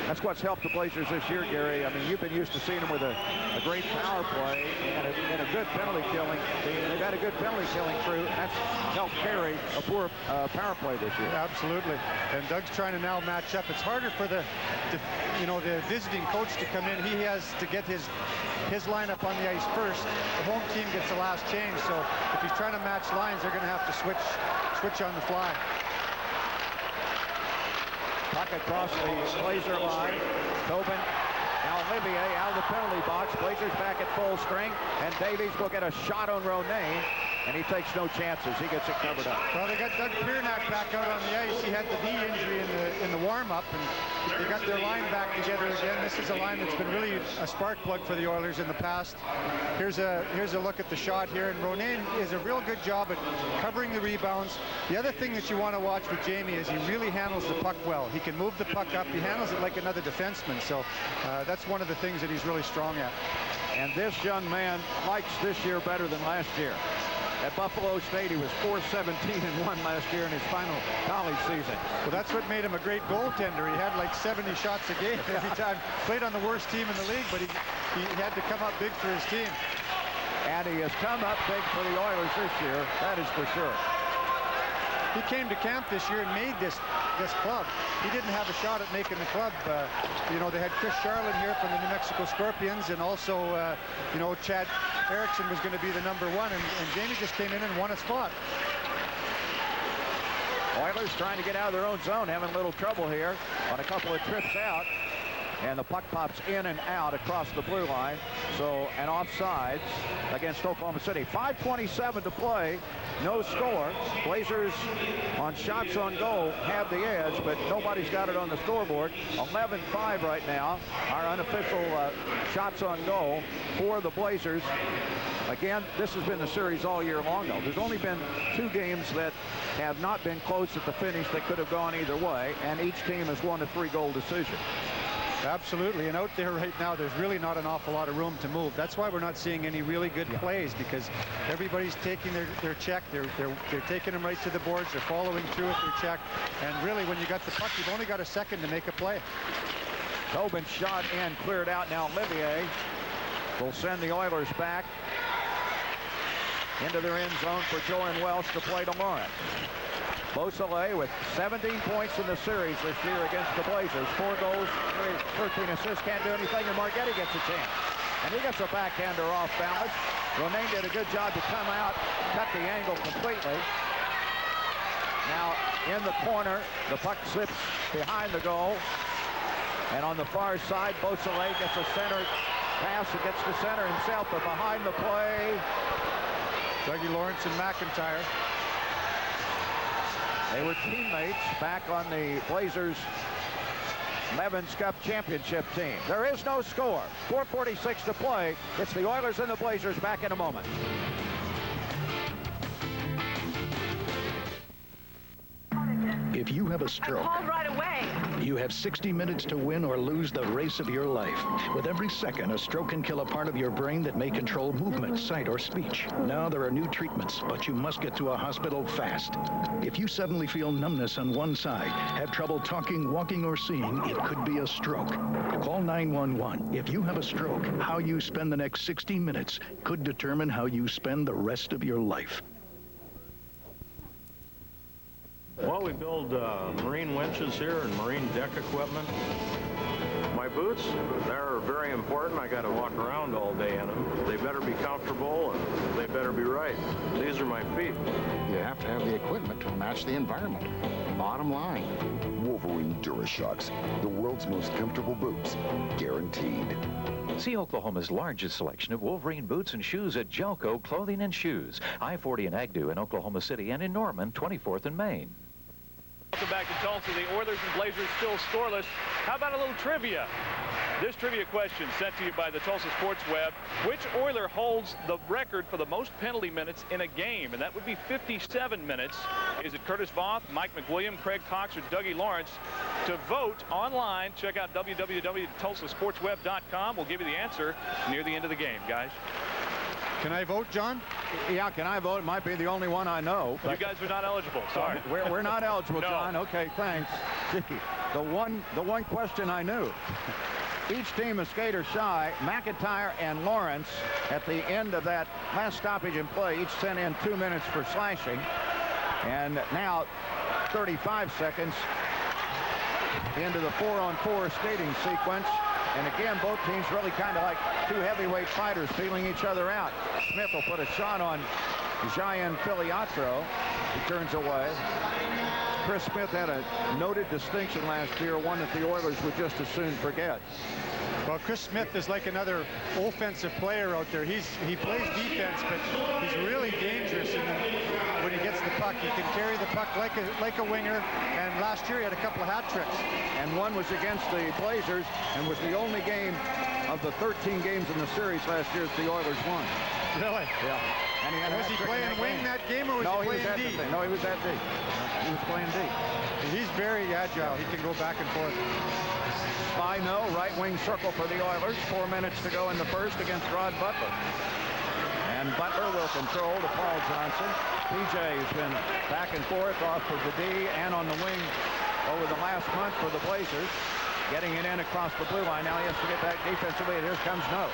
That's what's helped the Blazers this year, Gary. I mean, you've been used to seeing them with a great power play and a good penalty killing. They've had a good penalty killing crew. That's helped carry a poor power play this year. Absolutely. And Doug's trying to now match up. It's harder for the visiting coach to come in. He has to get his lineup on the ice first. The home team gets the last change. So if he's trying to match lines, they're going to have to switch on the fly. Puck across the Blazer line. Tobin. Now Olivier out of the penalty box. Blazers back at full strength. And Davies will get a shot on Romain. And he takes no chances. He gets it covered up. Well, they got Doug Piernak back out on the ice. He had the knee injury in the warm-up, and they got their line back together again. This is a line that's been really a spark plug for the Oilers in the past. Here's a look at the shot here, and Romain is a real good job at covering the rebounds. The other thing that you want to watch with Jamie is he really handles the puck well. He can move the puck up. He handles it like another defenseman. So that's one of the things that he's really strong at. And this young man likes this year better than last year. At Buffalo State, he was .417-1 last year in his final college season. Well, that's what made him a great goaltender. He had like 70 shots a game every time. Played on the worst team in the league, but he had to come up big for his team. And he has come up big for the Oilers this year, that is for sure. He came to camp this year and made this club. He didn't have a shot at making the club. You know, they had Chris Charlin here from the New Mexico Scorpions, and also, you know, Chad Erickson was going to be the #1, and Jamie just came in and won a spot. Oilers trying to get out of their own zone, having a little trouble here on a couple of trips out. And the puck pops in and out across the blue line. So an offsides against Oklahoma City. 5:27 to play. No score. Blazers on shots on goal have the edge, but nobody's got it on the scoreboard. 11-5 right now. Our unofficial shots on goal for the Blazers. Again, this has been the series all year long, though. There's only been 2 games that have not been close at the finish that could have gone either way, and each team has won a 3-goal decision. Absolutely, and out there right now, there's really not an awful lot of room to move. That's why we're not seeing any really good plays, because everybody's taking their check. They're taking them right to the boards. They're following through with their check. And really, when you got the puck, you've only got a second to make a play. Tobin shot and cleared out. Now Olivier will send the Oilers back into their end zone for Joran Welsh to play to Lawrence. Beausoleil with 17 points in the series this year against the Blazers. 4 goals, 13 assists, can't do anything, and Margetti gets a chance. And he gets a backhander off balance. Romain did a good job to come out, cut the angle completely. Now in the corner, the puck slips behind the goal. And on the far side, Beausoleil gets a center pass and gets to center himself, but behind the play, Dougie Lawrence and McIntyre. They were teammates back on the Blazers' Levens Cup championship team. There is no score. 4:46 to play. It's the Oilers and the Blazers. Back in a moment. If you have a stroke, I called right away. you have 60 minutes to win or lose the race of your life. With every second, a stroke can kill a part of your brain that may control movement, sight, or speech. Now there are new treatments, but you must get to a hospital fast. If you suddenly feel numbness on one side, have trouble talking, walking, or seeing, it could be a stroke. Call 911. If you have a stroke, how you spend the next 60 minutes could determine how you spend the rest of your life. Well, we build marine winches here and marine deck equipment. My boots, they're very important. I got to walk around all day in them. They better be comfortable and they better be right. These are my feet. You have to have the equipment to match the environment. Bottom line. Wolverine DuraShocks, the world's most comfortable boots, guaranteed. See Oklahoma's largest selection of Wolverine boots and shoes at Jelco Clothing and Shoes, I-40 and Agnew in Oklahoma City, and in Norman, 24th and Main. Welcome back to Tulsa. The Oilers and Blazers still scoreless. How about a little trivia? This trivia question sent to you by the Tulsa Sports Web. Which Oiler holds the record for the most penalty minutes in a game? And that would be 57 minutes. Is it Curtis Voth, Mike McWilliam, Craig Cox, or Dougie Lawrence? To vote online, check out www.tulsasportsweb.com. We'll give you the answer near the end of the game, guys. Can I vote, John? Yeah, can I vote? It might be the only one I know. You guys are not eligible. Sorry. We're not eligible, No. John. Okay, thanks. Gee, the one question I knew. Each team is skater shy. McIntyre and Lawrence, at the end of that last stoppage in play, each sent in 2 minutes for slashing. And now 35 seconds into the 4-on-4 skating sequence. And again, both teams really kind of like 2 heavyweight fighters feeling each other out. Smith will put a shot on Gian Filiatro. He turns away. Chris Smith had a noted distinction last year, one that the Oilers would just as soon forget. Well, Chris Smith is like another offensive player out there. He plays defense, but he's really dangerous when he gets the puck. He can carry the puck like a winger, and last year he had a couple of hat tricks. And one was against the Blazers, and was the only game of the 13 games in the series last year that the Oilers won. Really? Yeah. And was he playing wing that game, or was he playing D? No, he was at D. He was playing D. He's very agile. He can go back and forth. Spino, right wing circle for the Oilers. 4 minutes to go in the first against Rod Butler. And Butler will control to Paul Johnson. PJ has been back and forth off of the D and on the wing over the last month for the Blazers. Getting it in across the blue line. Now he has to get back defensively, and here comes No.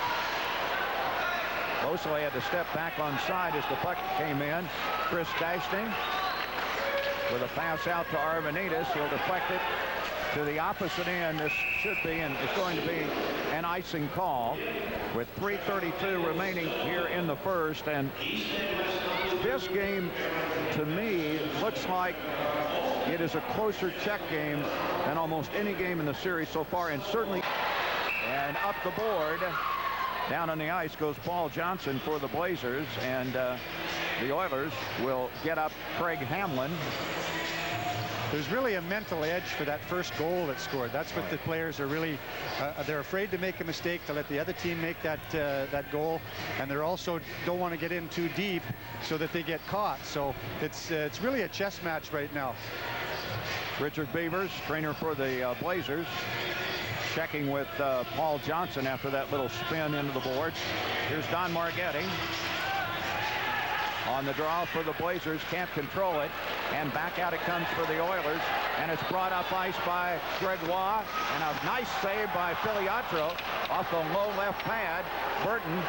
Beausoleil had to step back on side as the puck came in. Chris Dashting with a pass out to Arvanitis. He'll deflect it to the opposite end. This should be and is going to be an icing call with 3:32 remaining here in the first. And this game, to me, looks like it is a closer check game than almost any game in the series so far, and certainly. And up the board, down on the ice goes Paul Johnson for the Blazers, and the Oilers will get up Craig Hamlin. There's really a mental edge for that first goal that's scored. That's what the players are really, they're afraid to make a mistake, to let the other team make that goal, and they're also don't want to get in too deep so that they get caught. So it's really a chess match right now. Richard Beavers, trainer for the Blazers, checking with Paul Johnson after that little spin into the boards. Here's Don Margetti on the draw for the Blazers, can't control it, and back out it comes for the Oilers, and it's brought up ice by Gregoire, and a nice save by Filiatro off the low left pad. Burton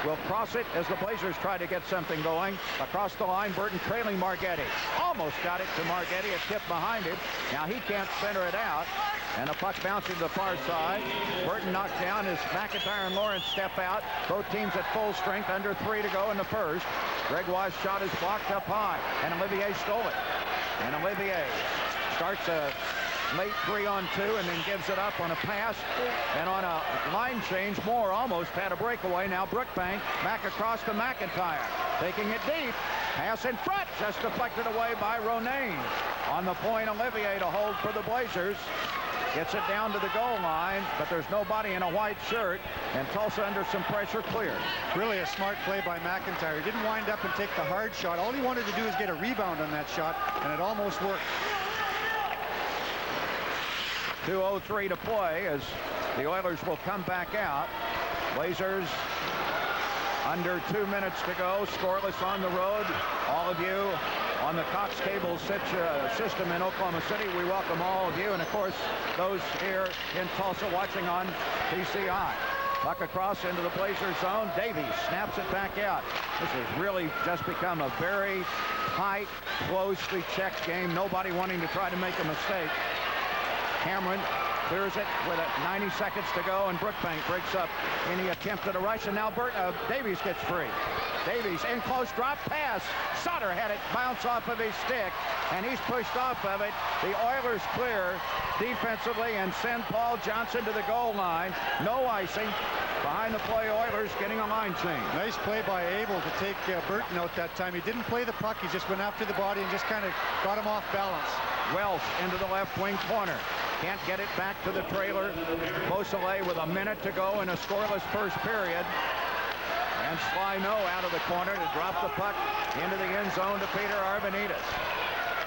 will cross it as the Blazers try to get something going. Across the line, Burton trailing Margetti. Almost got it to Margetti, a tip behind it. Now he can't center it out, and a puck bouncing to the far side. Burton knocked down as McIntyre and Lawrence step out. Both teams at full strength, under 3 to go in the first. Gregoire's shot is blocked up high, and Olivier stole it. And Olivier starts a late 3-on-2 and then gives it up on a pass, and on a line change, Moore almost had a breakaway. Now Brookbank back across to McIntyre, taking it deep, pass in front, just deflected away by Ronayne. On the point, Olivier to hold for the Blazers. Gets it down to the goal line, but there's nobody in a white shirt, and Tulsa under some pressure cleared. Really a smart play by McIntyre. He didn't wind up and take the hard shot. All he wanted to do is get a rebound on that shot, and it almost worked. 2:03 to play as the Oilers will come back out. Blazers under 2 minutes to go, scoreless on the road. All of you on the Cox Cable system in Oklahoma City, we welcome all of you, and of course those here in Tulsa watching on PCI. Puck across into the Blazer zone. Davies snaps it back out. This has really just become a very tight, closely checked game. Nobody wanting to try to make a mistake. Cameron clears it with 90 seconds to go, and Brookbank breaks up any attempt at a rush, and now Davies gets free. Davies in close, drop pass. Sutter had it bounce off of his stick, and he's pushed off of it. The Oilers clear defensively and send Paul Johnson to the goal line. No icing. Behind the play, Oilers getting a line change. Nice play by Abel to take Burton out that time. He didn't play the puck. He just went after the body and just kind of got him off balance. Welsh into the left wing corner. Can't get it back to the trailer. Beausoleil with a minute to go in a scoreless first period. And Spino out of the corner to drop the puck into the end zone to Peter Arvanitis.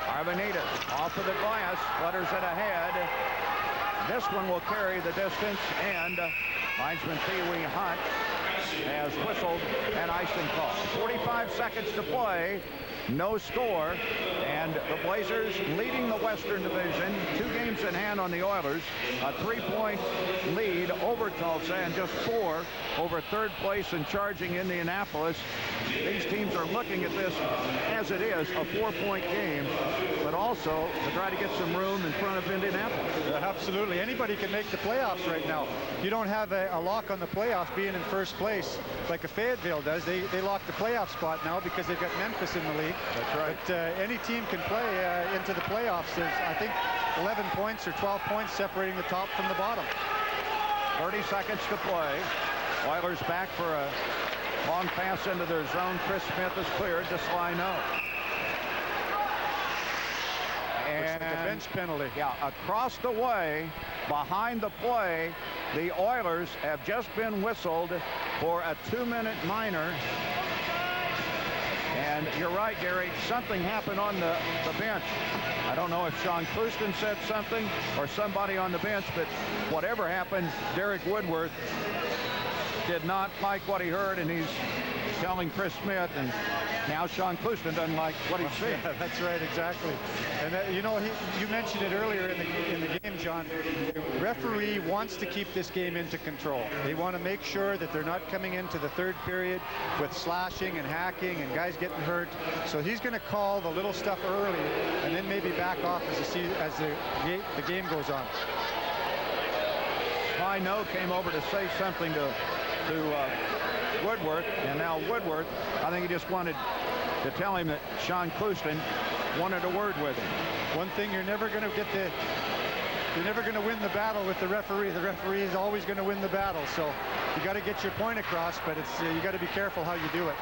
Arvanitis off of the glass, flutters it ahead. This one will carry the distance, and linesman Pee Wee Hunt has whistled an icing call. 45 seconds to play. No score, and the Blazers leading the Western Division, 2 games in hand on the Oilers, a 3-point lead over Tulsa, and just 4 over third place and charging Indianapolis these teams are looking at this as it is, a 4-point game, but also to try to get some room in front of Indianapolis. Absolutely. Anybody can make the playoffs right now. You don't have a lock on the playoffs being in first place like a Fayetteville does. They lock the playoff spot now because they've got Memphis in the league. That's right. But any team can play into the playoffs. There's, I think, 11 points or 12 points separating the top from the bottom. 30 seconds to play. Oilers back for a long pass into their zone. Chris Smith is cleared to Slino. And like a bench penalty. Yeah, across the way, behind the play, the Oilers have just been whistled for a 2-minute minor. And you're right, Gary, something happened on the bench. I don't know if Sean Clouston said something or somebody on the bench, but whatever happened, Derek Woodworth did not like what he heard, and he's telling Chris Smith, and now Sean Clouston doesn't like what he's seeing. Yeah, that's right, exactly. And you know, you mentioned it earlier in the game, John. The referee wants to keep this game into control. They want to make sure that they're not coming into the third period with slashing and hacking and guys getting hurt. So he's going to call the little stuff early and then maybe back off as the game goes on. Slino came over to say something to Woodworth, and now Woodworth, I think he just wanted to tell him that Sean Clouston wanted a word with him. One thing, you're never going to win the battle with the referee. The referee is always going to win the battle. So you got to get your point across, but it's you got to be careful how you do it.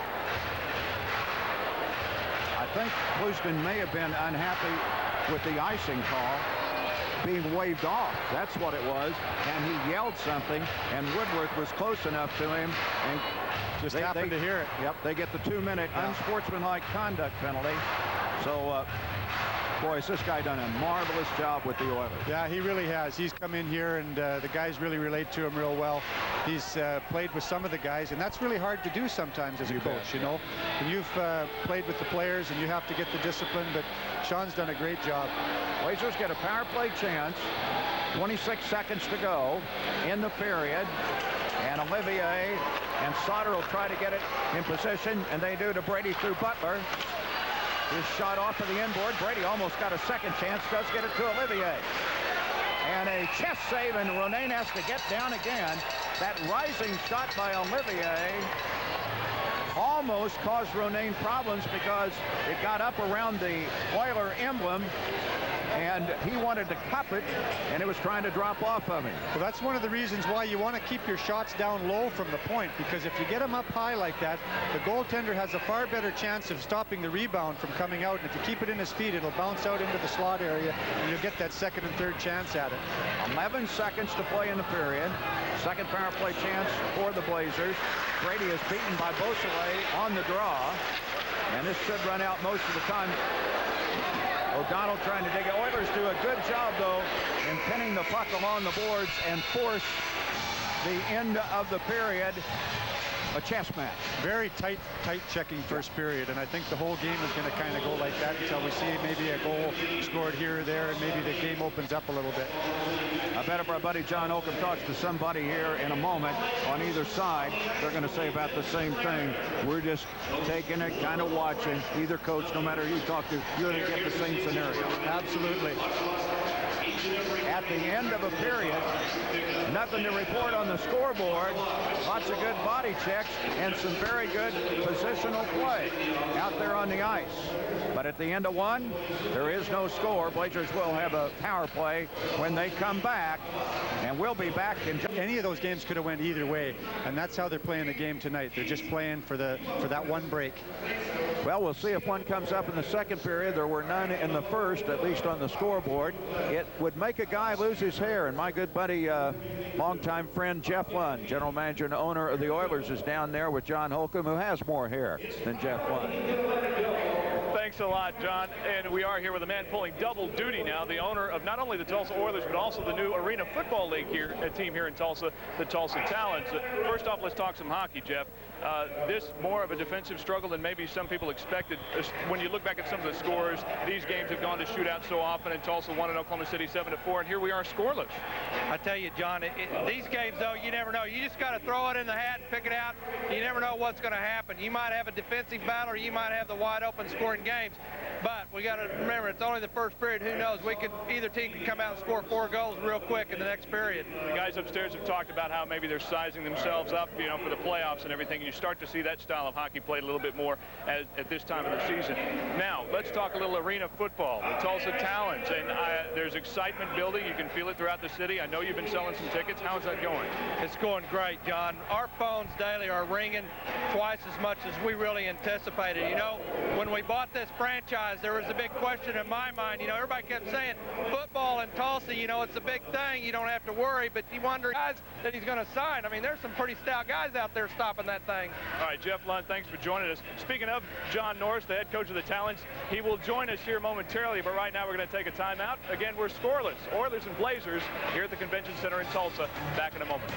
I think Clouston may have been unhappy with the icing call being waved off. That's what it was. And he yelled something, and Woodworth was close enough to him and just happened to hear it. Yep, they get the 2-minute unsportsmanlike conduct penalty. So, boys, this guy done a marvelous job with the Oilers. Yeah, he really has. He's come in here, and the guys really relate to him real well. He's played with some of the guys, and that's really hard to do sometimes as a coach, you know. And you've played with the players, and you have to get the discipline, but Sean's done a great job. Blazers get a power play chance. 26 seconds to go in the period. And Olivier and Sauter will try to get it in position, and they do to Brady through Butler. His shot off of the inboard. Brady almost got a second chance, does get it to Olivier. And a chest save, and Ronayne has to get down again. That rising shot by Olivier almost caused Ronayne problems because it got up around the Oiler emblem, and he wanted to cup it, and it was trying to drop off of him. Well, that's one of the reasons why you want to keep your shots down low from the point, because if you get them up high like that, the goaltender has a far better chance of stopping the rebound from coming out, and if you keep it in his feet, it'll bounce out into the slot area, and you'll get that second and third chance at it. 11 seconds to play in the period. Second power play chance for the Blazers. Brady is beaten by Beausoleil on the draw, and this should run out most of the time. O'Donnell trying to dig it. Oilers do a good job, though, in pinning the puck along the boards and force the end of the period a chess match. Very tight checking first period, and I think the whole game is going to kind of go like that until we see maybe a goal scored here or there, and maybe the game opens up a little bit. I bet if our buddy John Oakham talks to somebody here in a moment on either side, they're going to say about the same thing. We're just taking it, kind of watching. Either coach, no matter who you talk to, you're going to get the same scenario. Absolutely. At the end of a period, nothing to report on the scoreboard. Lots of good body checks and some very good positional play out there on the ice. But at the end of one, there is no score. Blazers will have a power play when they come back, and we'll be back in. Any of those games could have went either way, and that's how they're playing the game tonight. They're just playing for that one break. Well, we'll see if one comes up in the second period. There were none in the first, at least on the scoreboard. It would make a guy lose his hair, and my good buddy, longtime friend Jeff Lund, general manager and owner of the Oilers, is down there with John Holcomb, who has more hair than Jeff Lund. Thanks Thanks a lot, John. And we are here with a man pulling double duty now, the owner of not only the Tulsa Oilers, but also the new Arena Football League here, a team here in Tulsa, the Tulsa Talons. First off, let's talk some hockey, Jeff. This more of a defensive struggle than maybe some people expected. When you look back at some of the scores, these games have gone to shootouts so often, and Tulsa won in Oklahoma City 7-4, and here we are scoreless. I tell you, John, these games, though, you never know. You just got to throw it in the hat and pick it out. You never know what's going to happen. You might have a defensive battle, or you might have the wide open scoring games. But we got to remember, it's only the first period. Who knows? Either team can come out and score 4 goals real quick in the next period. The guys upstairs have talked about how maybe they're sizing themselves up, you know, for the playoffs and everything. You start to see that style of hockey played a little bit more at this time of the season. Now, let's talk a little arena football. The Tulsa Talons, and there's excitement building. You can feel it throughout the city. I know you've been selling some tickets. How's that going? It's going great, John. Our phones daily are ringing twice as much as we really anticipated. You know, when we bought this franchise, there was a big question in my mind. You know, everybody kept saying, football in Tulsa, you know, it's a big thing. You don't have to worry, but you wonder guys that he's going to sign. I mean, there's some pretty stout guys out there stopping that thing. All right, Jeff Lund, thanks for joining us. Speaking of John Norris, the head coach of the Talons, he will join us here momentarily, but right now we're going to take a timeout. Again, we're scoreless. Oilers and Blazers here at the Convention Center in Tulsa. Back in a moment.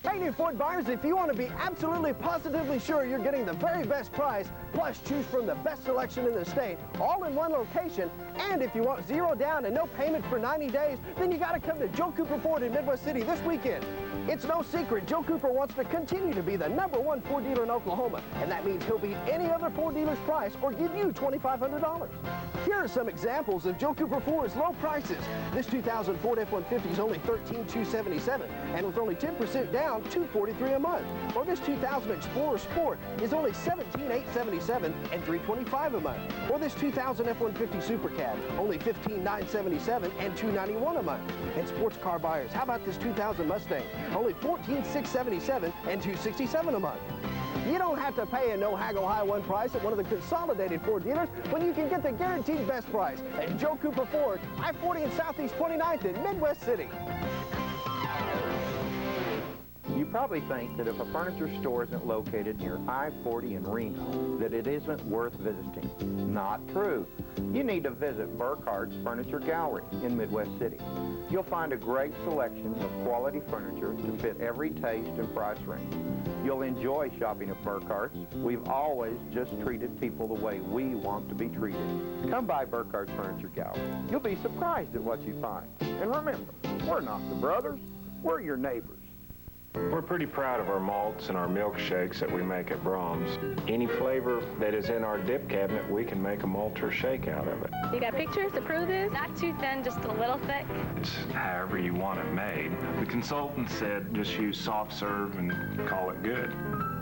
Hey, new Ford buyers, if you want to be absolutely positively sure you're getting the very best price, plus choose from the best selection in the state, all in one location, and if you want 0 down and no payment for 90 days, then you got to come to Joe Cooper Ford in Midwest City this weekend. It's no secret, Joe Cooper wants to continue to be the #1 Ford dealer in Oklahoma, and that means he'll beat any other Ford dealer's price or give you $2,500. Here are some examples of Joe Cooper Ford's low prices. This 2000 Ford F-150 is only $13,277, and with only 10% down, $243 a month. Or this 2000 Explorer Sport is only $17,877 and $325 a month. Or this 2000 F-150 Super Cab, only $15,977 and $291 a month. And sports car buyers, how about this 2000 Mustang? Only $14,677 and $267 a month. You don't have to pay a no-haggle high-one price at one of the consolidated Ford dealers when you can get the guaranteed best price at Joe Cooper Ford, I-40 and Southeast 29th in Midwest City. You probably think that if a furniture store isn't located near I-40 in Reno, that it isn't worth visiting. Not true. You need to visit Burkhardt's Furniture Gallery in Midwest City. You'll find a great selection of quality furniture to fit every taste and price range. You'll enjoy shopping at Burkhardt's. We've always just treated people the way we want to be treated. Come by Burkhardt's Furniture Gallery. You'll be surprised at what you find. And remember, we're not the brothers, we're your neighbors. We're pretty proud of our malts and our milkshakes that we make at Brahms. Any flavor that is in our dip cabinet, we can make a malt or shake out of it. You got pictures to prove this? Not too thin, just a little thick. It's however you want it made. The consultant said just use soft serve and call it good.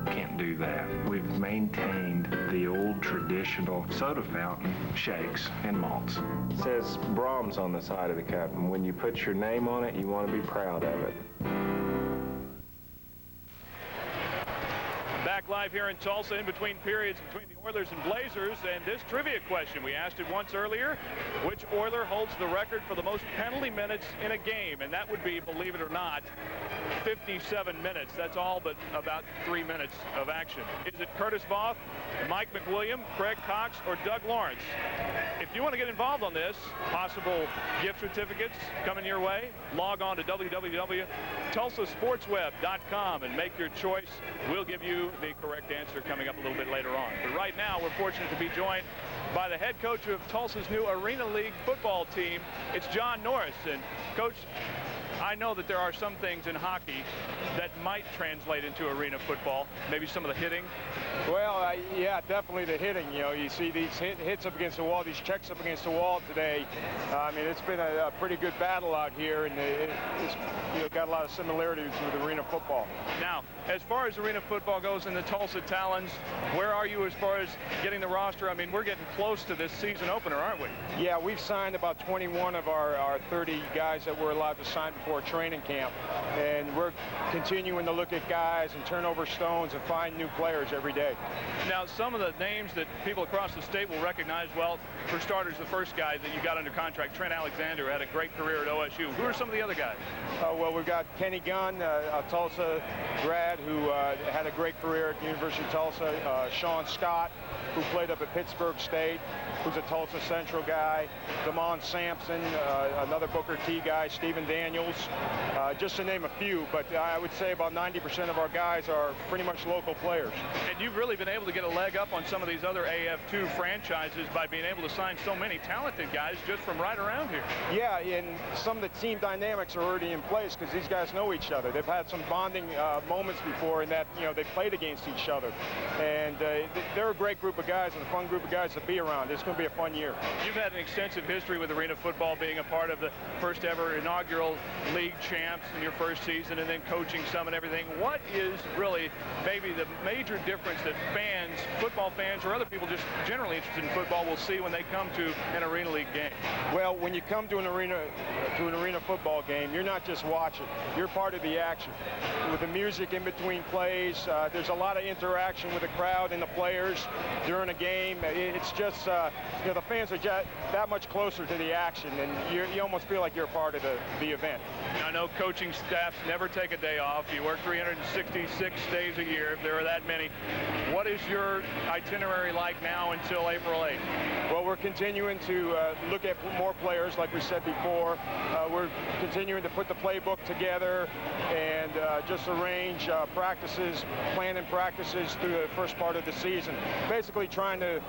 Can't do that. We've maintained the old traditional soda fountain shakes and malts. It says Brahms on the side of the cup, and when you put your name on it, you want to be proud of it. Back live here in Tulsa in between periods between the Oilers and Blazers, and this trivia question, we asked it once earlier, which Oiler holds the record for the most penalty minutes in a game? And that would be, believe it or not, 57 minutes. That's all but about 3 minutes of action. Is it Curtis Voth, Mike McWilliam, Craig Cox, or Doug Lawrence? If you want to get involved on this, possible gift certificates coming your way, log on to www.tulsasportsweb.com and make your choice. We'll give you the correct answer coming up a little bit later on. But right now, we're fortunate to be joined by the head coach of Tulsa's new Arena League football team. It's John Norris. And Coach, I know that there are some things in hockey that might translate into arena football, maybe some of the hitting. Well, yeah, definitely the hitting. You know, you see these hits up against the wall, these checks up against the wall today. I mean, it's been a pretty good battle out here, and it's got a lot of similarities with arena football. Now, as far as arena football goes in the Tulsa Talons, where are you as far as getting the roster? I mean, we're getting close to this season opener, aren't we? Yeah, we've signed about 21 of our 30 guys that we're allowed to sign before before training camp. And we're continuing to look at guys and turn over stones and find new players every day. Now, some of the names that people across the state will recognize, well, for starters, the first guy that you got under contract, Trent Alexander, had a great career at OSU. Who are some of the other guys? Well, we've got Kenny Gunn, a Tulsa grad who had a great career at the University of Tulsa. Sean Scott, who played up at Pittsburgh State, who's a Tulsa Central guy. Damon Sampson, another Booker T guy. Stephen Daniels, just to name a few. But I would say about 90% of our guys are pretty much local players. And you've really been able to get a leg up on some of these other AF2 franchises by being able to sign so many talented guys just from right around here. Yeah, and some of the team dynamics are already in place because these guys know each other. They've had some bonding moments before in that, you know, they played against each other. And they're a great group of guys and a fun group of guys to be around. It's going to be a fun year. You've had an extensive history with arena football, being a part of the first ever inaugural league champs in your first season and then coaching some and everything. What is really maybe the major difference that fans, football fans or other people just generally interested in football will see when they come to an arena league game? Well, when you come to an arena football game, you're not just watching. You're part of the action. With the music in between plays, there's a lot of interaction with the crowd and the players during a game. It's just, you know, the fans are just that much closer to the action, and you almost feel like you're a part of the event. I know coaching staffs never take a day off. You work 366 days a year, if there are that many. What is your itinerary like now until April 8th? Well, we're continuing to look at more players, like we said before. We're continuing to put the playbook together and just arrange practices, planning practices through the first part of the season. Basically trying to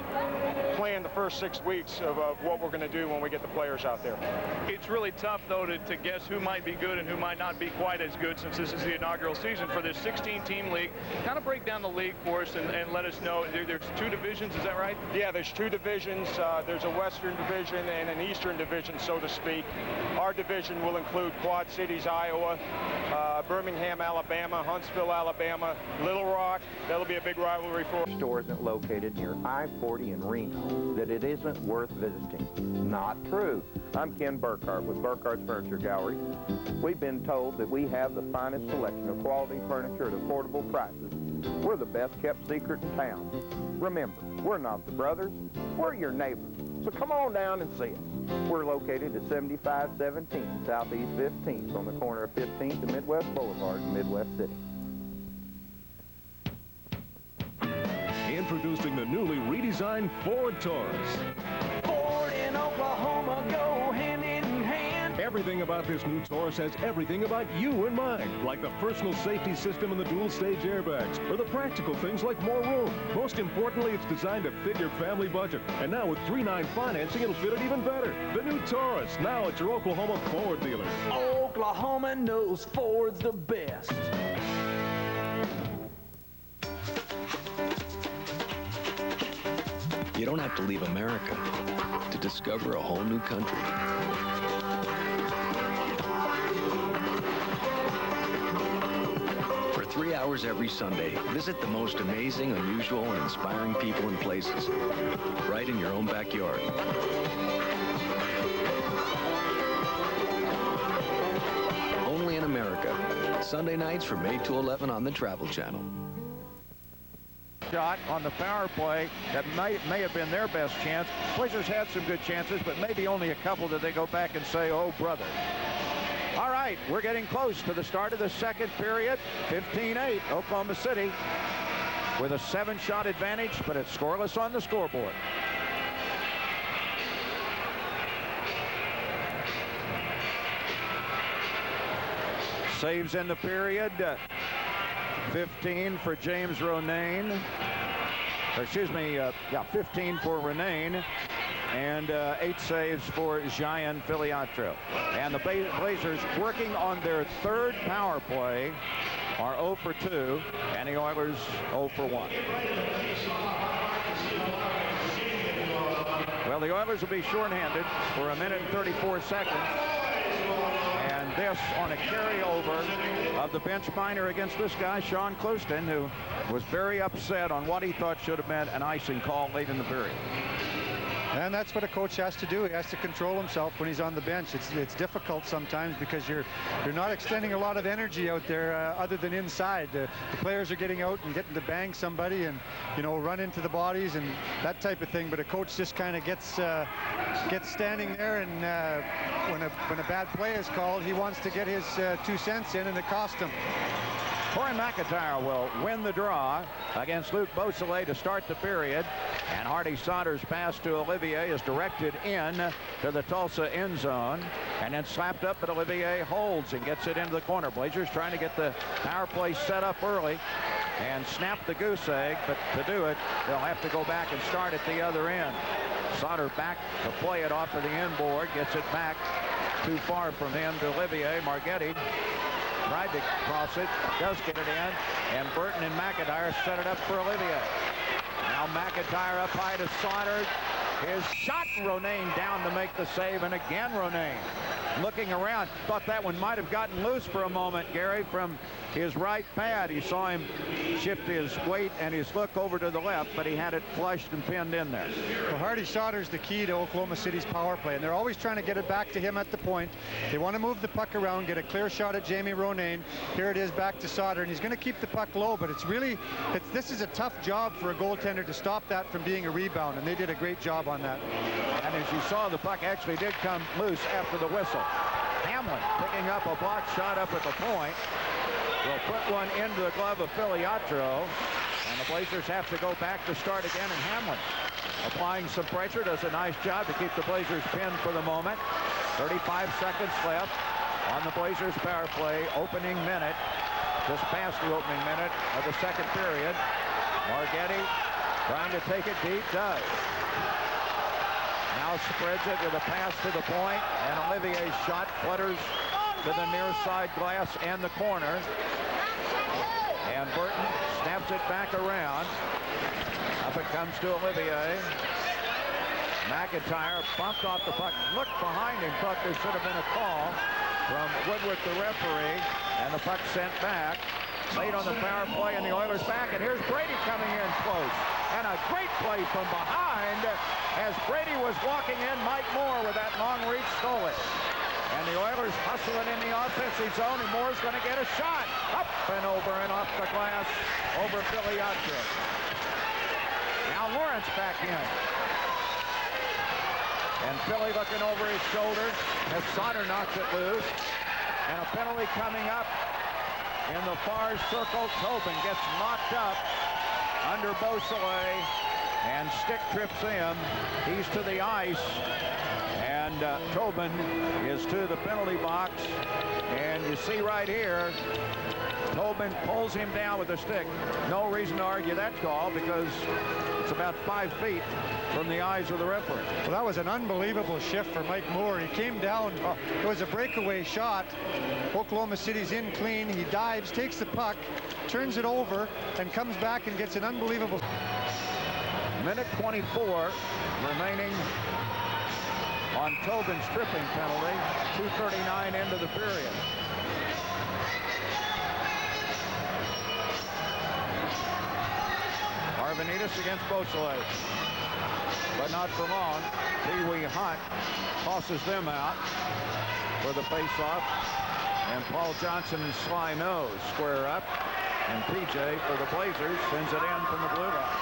plan the first 6 weeks of what we're going to do when we get the players out there. It's really tough, though, to guess who might be good and who might not be quite as good since this is the inaugural season for this 16-team league. Kind of break down the league for us and let us know. There's 2 divisions, is that right? Yeah, there's 2 divisions. There's a Western division and an Eastern division, so to speak. Our division will include Quad Cities, Iowa, Birmingham, Alabama, Huntsville, Alabama, Little Rock. That'll be a big rivalry for us. Store isn't located near I-40 in Reno, that it isn't worth visiting. Not true. I'm Ken Burkhart with Burkhart's Furniture Gallery. We've been told that we have the finest selection of quality furniture at affordable prices. We're the best kept secret in town. Remember, we're not the brothers, we're your neighbors. So come on down and see us. We're located at 7517 Southeast 15th on the corner of 15th and Midwest Boulevard in Midwest City. Introducing the newly redesigned Ford Taurus. Ford and Oklahoma go hand in hand. Everything about this new Taurus has everything about you in mind, like the personal safety system and the dual-stage airbags, or the practical things like more room. Most importantly, it's designed to fit your family budget. And now with 3.9 financing, it'll fit it even better. The new Taurus, now at your Oklahoma Ford dealer. Oklahoma knows Ford's the best. You don't have to leave America to discover a whole new country. For 3 hours every Sunday, visit the most amazing, unusual, and inspiring people and places right in your own backyard. Only in America. Sunday nights from 8 to 11 on the Travel Channel. Shot on the power play that may have been their best chance. Blazers had some good chances, but maybe only a couple that they go back and say, oh, brother. All right, we're getting close to the start of the second period. 15-8, Oklahoma City with a 7-shot advantage, but it's scoreless on the scoreboard. Saves in the period. 15 for James Ronayne. Excuse me, 15 for Ronayne. And 8 saves for Gian Filiatro. And the Blazers, working on their 3rd power play, are 0 for 2, and the Oilers 0 for 1. Well, the Oilers will be shorthanded for 1 minute and 34 seconds. And this on a carryover of the bench minor against this guy, Sean Clouston, who was very upset on what he thought should have been an icing call late in the period. And that's what a coach has to do. He has to control himself when he's on the bench. It's difficult sometimes because you're not extending a lot of energy out there other than inside. The players are getting out and getting to bang somebody and, you know, run into the bodies and that type of thing. But a coach just kind of gets standing there, and when a bad play is called, he wants to get his 2 cents in, and it cost him. Corey McIntyre will win the draw against Luke Beausoleil to start the period. And Hardy Sauter's pass to Olivier is directed in to the Tulsa end zone and then slapped up, but Olivier holds and gets it into the corner. Blazers trying to get the power play set up early and snap the goose egg, but to do it, they'll have to go back and start at the other end. Sauter back to play it off of the inboard, gets it back too far from him to Olivier. Margetti tried to cross it, does get it in, and Burton and McIntyre set it up for Olivier. Now McIntyre up high to Sauter. His shot, Ronayne down to make the save, and again Ronayne looking around. Thought that one might have gotten loose for a moment, Gary, from his right pad. He saw him shift his weight and his look over to the left, but he had it flushed and pinned in there. Well, Hardy Sauter's the key to Oklahoma City's power play, and they're always trying to get it back to him at the point. They want to move the puck around, get a clear shot at Jamie Ronayne. Here it is back to Sauter, and he's going to keep the puck low, but this is a tough job for a goaltender to stop that from being a rebound, and they did a great job on that. And as you saw, the puck actually did come loose after the whistle. Hamlin picking up a block shot up at the point. Will put one into the glove of Filiatro, and the Blazers have to go back to start again, and Hamlin applying some pressure, does a nice job to keep the Blazers pinned for the moment. 35 seconds left on the Blazers power play opening minute, just past the opening minute of the second period. Margetti trying to take it deep, does. Now spreads it with a pass to the point, and Olivier's shot flutters to the near side glass and the corner. And Burton snaps it back around. Up it comes to Olivier. McIntyre bumped off the puck. Looked behind him, thought there should have been a call from Woodward, the referee, and the puck sent back. Late on the power play, and the Oilers back, and here's Brady coming in close. And a great play from behind as Brady was walking in. Mike Moore with that long reach stole it. And the Oilers hustle it in the offensive zone, and Moore's going to get a shot. Up and over and off the glass over Filiatro. Now Lawrence back in. And Philly looking over his shoulder as Sauter knocks it loose. And a penalty coming up in the far circle. Tobin gets knocked up under Beausoleil, and stick trips him. He's to the ice. And Tobin is to the penalty box, and you see right here, Tobin pulls him down with a stick. No reason to argue that call because it's about 5 feet from the eyes of the referee. Well, that was an unbelievable shift for Mike Moore. He came down. It was a breakaway shot. Oklahoma City's in clean. He dives, takes the puck, turns it over, and comes back and gets an unbelievable. Minute 24 remaining on Tobin's tripping penalty. 2:39 into the period. Arvanitis against Beausoleil, but not for long. Pee Wee Hunt tosses them out for the face-off, and Paul Johnson and Sly Nose square up, and PJ for the Blazers sends it in from the blue line.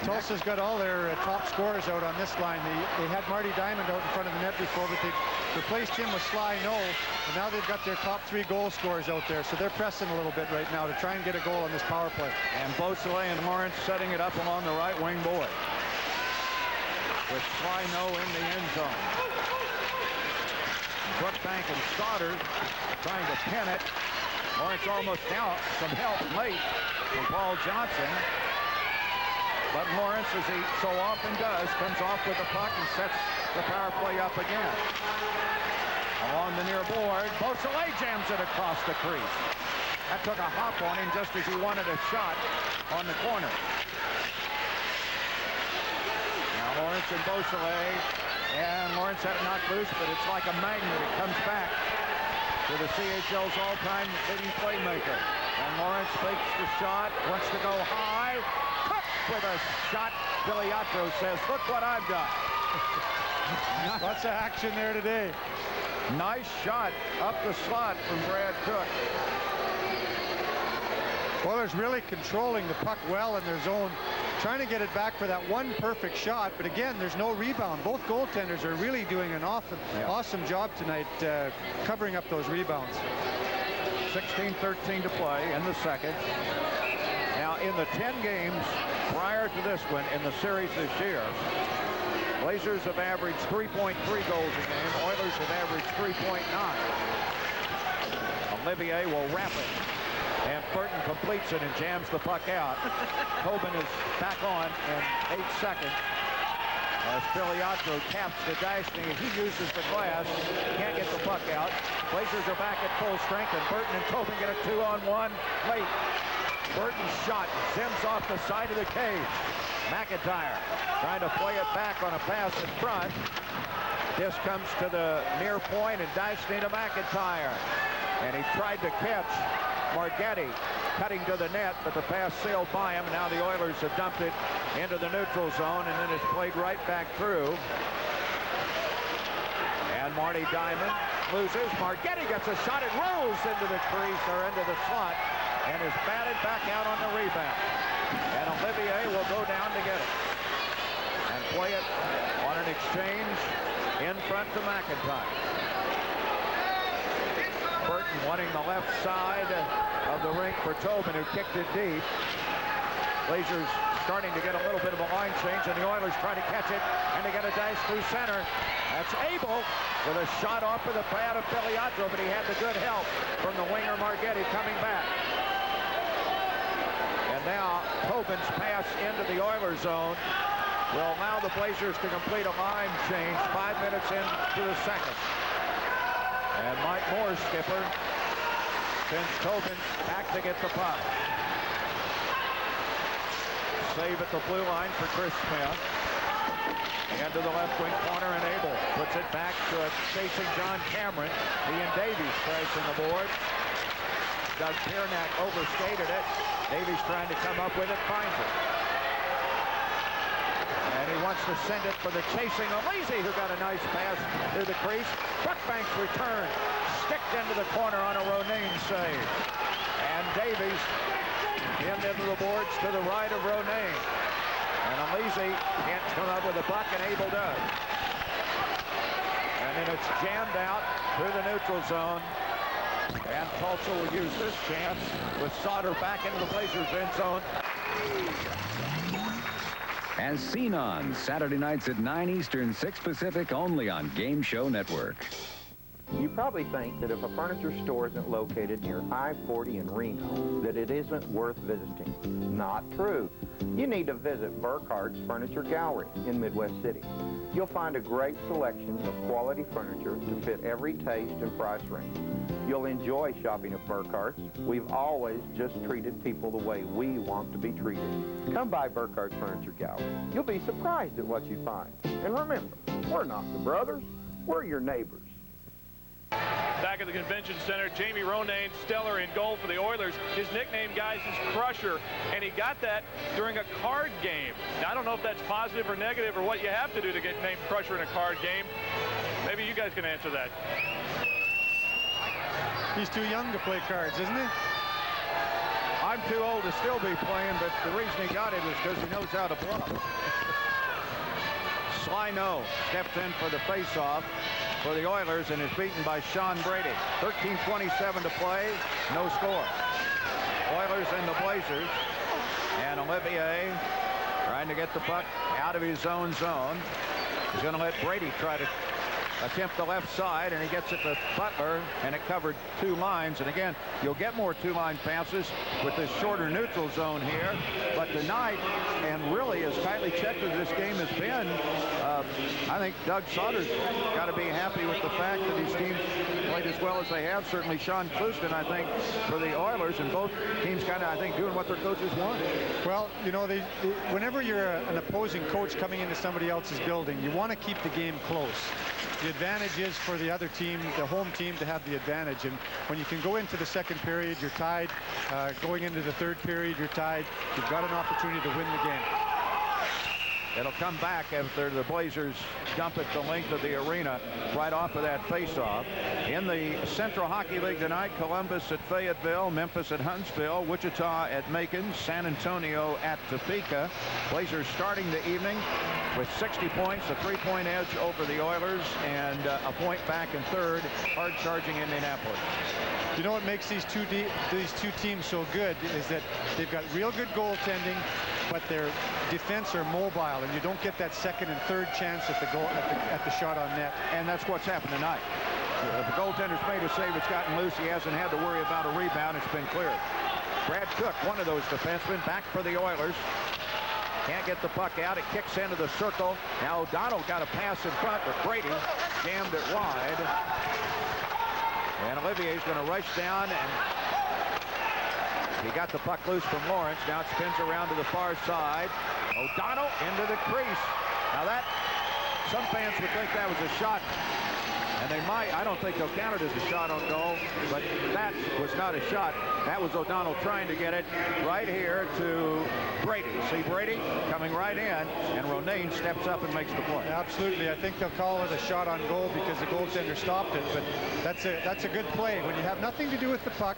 Tulsa's got all their top scorers out on this line. They had Marty Diamond out in front of the net before, but they replaced him with Sly Noel, and now they've got their top 3 goal scorers out there, so they're pressing a little bit right now to try and get a goal on this power play. And Beausoleil and Lawrence setting it up along the right wing board with Sly Noel in the end zone. Brookbank and Sauter trying to pin it. Lawrence almost now some help late from Paul Johnson. But Lawrence, as he so often does, comes off with the puck and sets the power play up again. Along the near board, Beausoleil jams it across the crease. That took a hop on him just as he wanted a shot on the corner. Now Lawrence and Beausoleil, and Lawrence had it knocked loose, but it's like a magnet. It comes back to the CHL's all-time leading playmaker. And Lawrence fakes the shot, wants to go high. with a shot. Filiatro says, look what I've done. Lots of action there today. Nice shot up the slot from Brad Cook. Oilers really controlling the puck well in their zone, trying to get it back for that one perfect shot. But again, there's no rebound. Both goaltenders are really doing an awesome job tonight covering up those rebounds. 16:13 to play in the second. Now, in the 10 games prior to this one in the series this year, Blazers have averaged 3.3 goals a game. Oilers have averaged 3.9. Olivier will wrap it. And Burton completes it and jams the puck out. Tobin is back on in 8 seconds. As Filiatro taps the dashing, he uses the glass. Can't get the puck out. Blazers are back at full strength, and Burton and Tobin get a 2-on-1 late. Burton's shot zims off the side of the cage. McIntyre trying to play it back on a pass in front. This comes to the near point, and Dashny to McIntyre. And he tried to catch Margetti cutting to the net, but the pass sailed by him. Now the Oilers have dumped it into the neutral zone, and then it's played right back through. And Marty Diamond loses. Margetti gets a shot. It rolls into the crease or into the slot and is batted back out on the rebound. And Olivier will go down to get it and play it on an exchange in front to McIntyre. Burton wanting the left side of the rink for Tobin, who kicked it deep. Blazers starting to get a little bit of a line change, and the Oilers try to catch it, and they get a dash through center. That's Abel with a shot off of the pad of Filiatro, but he had the good help from the winger Margetti coming back. And now Tobin's pass into the Oilers zone will allow the Blazers to complete a line change 5 minutes into the second. And Mike Moore, skipper, sends Tobin back to get the puck. Save at the blue line for Chris Smith. And to the left wing corner, and Abel puts it back to a chasing John Cameron. He and Davies pricing the board. Doug Piernak overskated it. Davies trying to come up with it, finds it. And he wants to send it for the chasing Elise, who got a nice pass through the crease. Brookbank's return, sticked into the corner on a Ronayne save. And Davies pinned into the boards to the right of Ronayne. And Elise can't come up with a buck, and Abel does. And then it's jammed out through the neutral zone. And Tulsa will use this chance with Sauter back into the Blazers end zone. As seen on Saturday nights at 9 Eastern, 6 Pacific, only on Game Show Network. You probably think that if a furniture store isn't located near I-40 in Reno, that it isn't worth visiting. Not true. You need to visit Burkhardt's Furniture Gallery in Midwest City. You'll find a great selection of quality furniture to fit every taste and price range. You'll enjoy shopping at Burkhardt's. We've always just treated people the way we want to be treated. Come by Burkhardt's Furniture Gallery. You'll be surprised at what you find. And remember, we're not the brothers, we're your neighbors. Back at the convention center, Jamie Ronayne, stellar in goal for the Oilers. His nickname, guys, is Crusher, and he got that during a card game. Now, I don't know if that's positive or negative or what you have to do to get named Crusher in a card game. Maybe you guys can answer that. He's too young to play cards, isn't he? I'm too old to still be playing, but the reason he got it is because he knows how to bluff. Slino steps in for the face-off for the Oilers and is beaten by Sean Brady. 13:27 to play, no score. Oilers and the Blazers. And Olivier trying to get the puck out of his own zone. He's going to let Brady try to attempt the left side, and he gets it to Butler, and it covered 2 lines. And again, you'll get more 2-line passes with this shorter neutral zone here. But tonight, and really as tightly checked as this game has been, I think Doug Sauter's got to be happy with the fact that these teams played as well as they have. Certainly Sean Clouston, I think, for the Oilers, and both teams kind of, I think, doing what their coaches want. Well, you know, whenever you're an opposing coach coming into somebody else's building, you want to keep the game close. the advantage is for the other team, the home team, to have the advantage. And when you can go into the second period, you're tied. Going into the third period, you're tied. You've got an opportunity to win the game. It'll come back after the Blazers dump it the length of the arena right off of that faceoff. In the Central Hockey League tonight, Columbus at Fayetteville, Memphis at Huntsville, Wichita at Macon, San Antonio at Topeka. Blazers starting the evening with 60 points, a 3-point edge over the Oilers, and a point back in third, hard-charging Indianapolis. You know what makes these two teams so good is that they've got real good goaltending, but their defense are mobile, and you don't get that second and third chance at the goal at the shot on net. And that's what's happened tonight. The goaltender's made a save. It's gotten loose. He hasn't had to worry about a rebound. It's been cleared. Brad Cook, one of those defensemen, back for the Oilers. Can't get the puck out. It kicks into the circle. Now O'Donnell got a pass in front, but Brady jammed it wide. And Olivier's going to rush down, and he got the puck loose from Lawrence. Now it spins around to the far side. O'Donnell into the crease. Now that, some fans would think that was a shot, and they might. I don't think they'll count it as a shot on goal, but that was not a shot. That was O'Donnell trying to get it right here to Brady. See Brady coming right in, and Ronayne steps up and makes the play. Absolutely. I think they'll call it a shot on goal because the goaltender stopped it, but that's a good play. When you have nothing to do with the puck,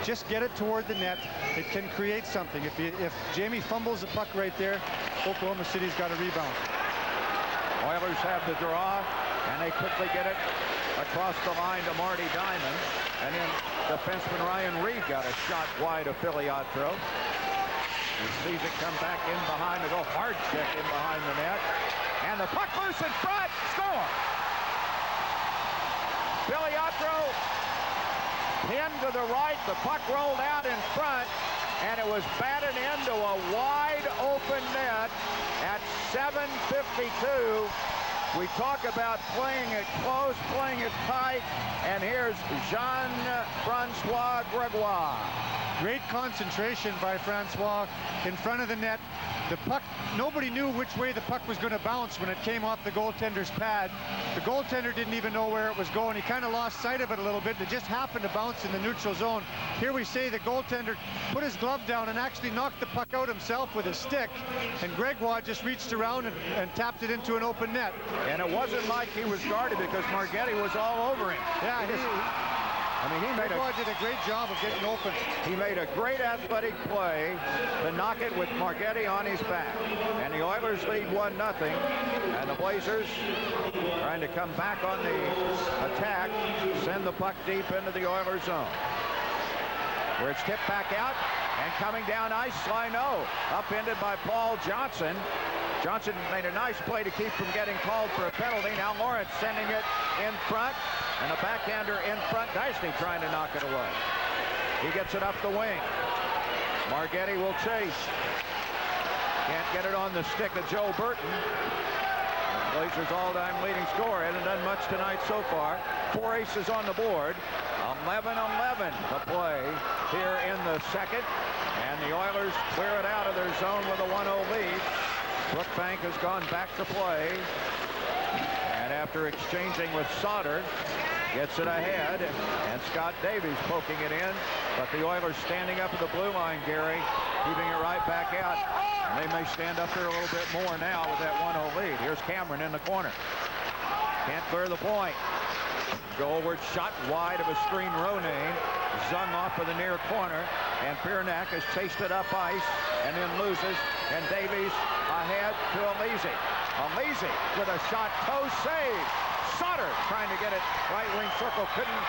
just get it toward the net. It can create something. If Jamie fumbles the puck right there, Oklahoma City's got a rebound. Oilers have the draw, and they quickly get it across the line to Marty Diamond. And then defenseman Ryan Reed got a shot wide of Filiatro. He sees it come back in behind the goal. Hard check in behind the net. And the puck loose in front. Score! Filiatro pinned to the right. The puck rolled out in front, and it was batted into a wide open net at 7:52. We talk about playing it close, playing it tight, and here's Jean-Francois Gregoire. Great concentration by Francois in front of the net. The puck, nobody knew which way the puck was going to bounce when it came off the goaltender's pad. The goaltender didn't even know where it was going. He kind of lost sight of it a little bit. It just happened to bounce in the neutral zone. Here we say the goaltender put his glove down and actually knocked the puck out himself with his stick. And Gregoire just reached around and tapped it into an open net. And it wasn't like he was guarded because Margetti was all over him. Yeah, Gregoire did a great job of getting open. He made a great athletic play to knock it with Margetti on his back. And the Oilers lead 1-0. And the Blazers trying to come back on the attack, send the puck deep into the Oilers zone. Where it's tipped back out, and coming down ice, Slino, upended by Paul Johnson. Johnson made a nice play to keep from getting called for a penalty. Now Lawrence sending it in front, and a backhander in front. Dicey trying to knock it away. He gets it up the wing. Margetti will chase. Can't get it on the stick of Joe Burton. The Blazers' all-time leading scorer. Hasn't done much tonight so far. 4 aces on the board. 11-11 to play here in the second. And the Oilers clear it out of their zone with a 1-0 lead. Brookbank has gone back to play. And after exchanging with Sauter, gets it ahead. And Scott Davies poking it in. But the Oilers standing up at the blue line, Gary, keeping it right back out. And they may stand up there a little bit more now with that 1-0 lead. Here's Cameron in the corner. Can't clear the point. Goalward shot wide of a screen. Ronayne zung off of the near corner, and Piernak has chased it up ice and then loses, and Davies ahead to Alize. Alize with a shot, toe save. Sauter trying to get it right wing circle, couldn't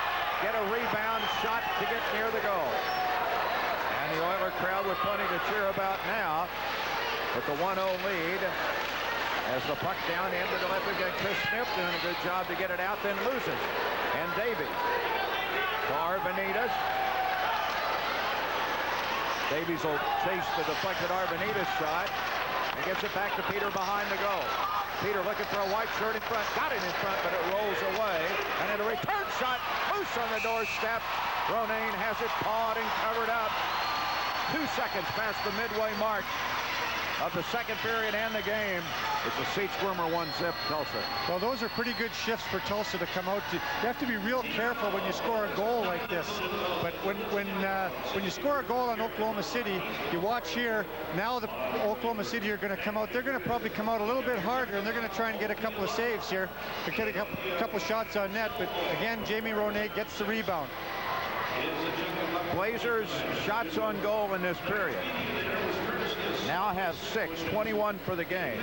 get a rebound shot to get near the goal. And the Oiler crowd with plenty to cheer about now with the 1-0 lead. As the puck down into the left again, Chris Smith doing a good job to get it out, then loses. And Davies to Arvanitas. Davies will chase the deflected Arvanitas shot and gets it back to Peter behind the goal. Peter looking for a white shirt in front, got it in front, but it rolls away. And in a return shot, loose on the doorstep. Ronayne has it pawed and covered up. 2 seconds past the midway mark. of the second period and the game. It's a seat squirmer, 1-zip Tulsa. Well, those are pretty good shifts for Tulsa to come out to. You have to be real careful when you score a goal like this. But when you score a goal on Oklahoma City, you watch here. Now the Oklahoma City are going to come out. They're going to probably come out a little bit harder, and they're going to try and get a couple of saves here, to get a couple shots on net. But again, Jamie Ronay gets the rebound. Blazers shots on goal in this period. Now have 6, 21 for the game.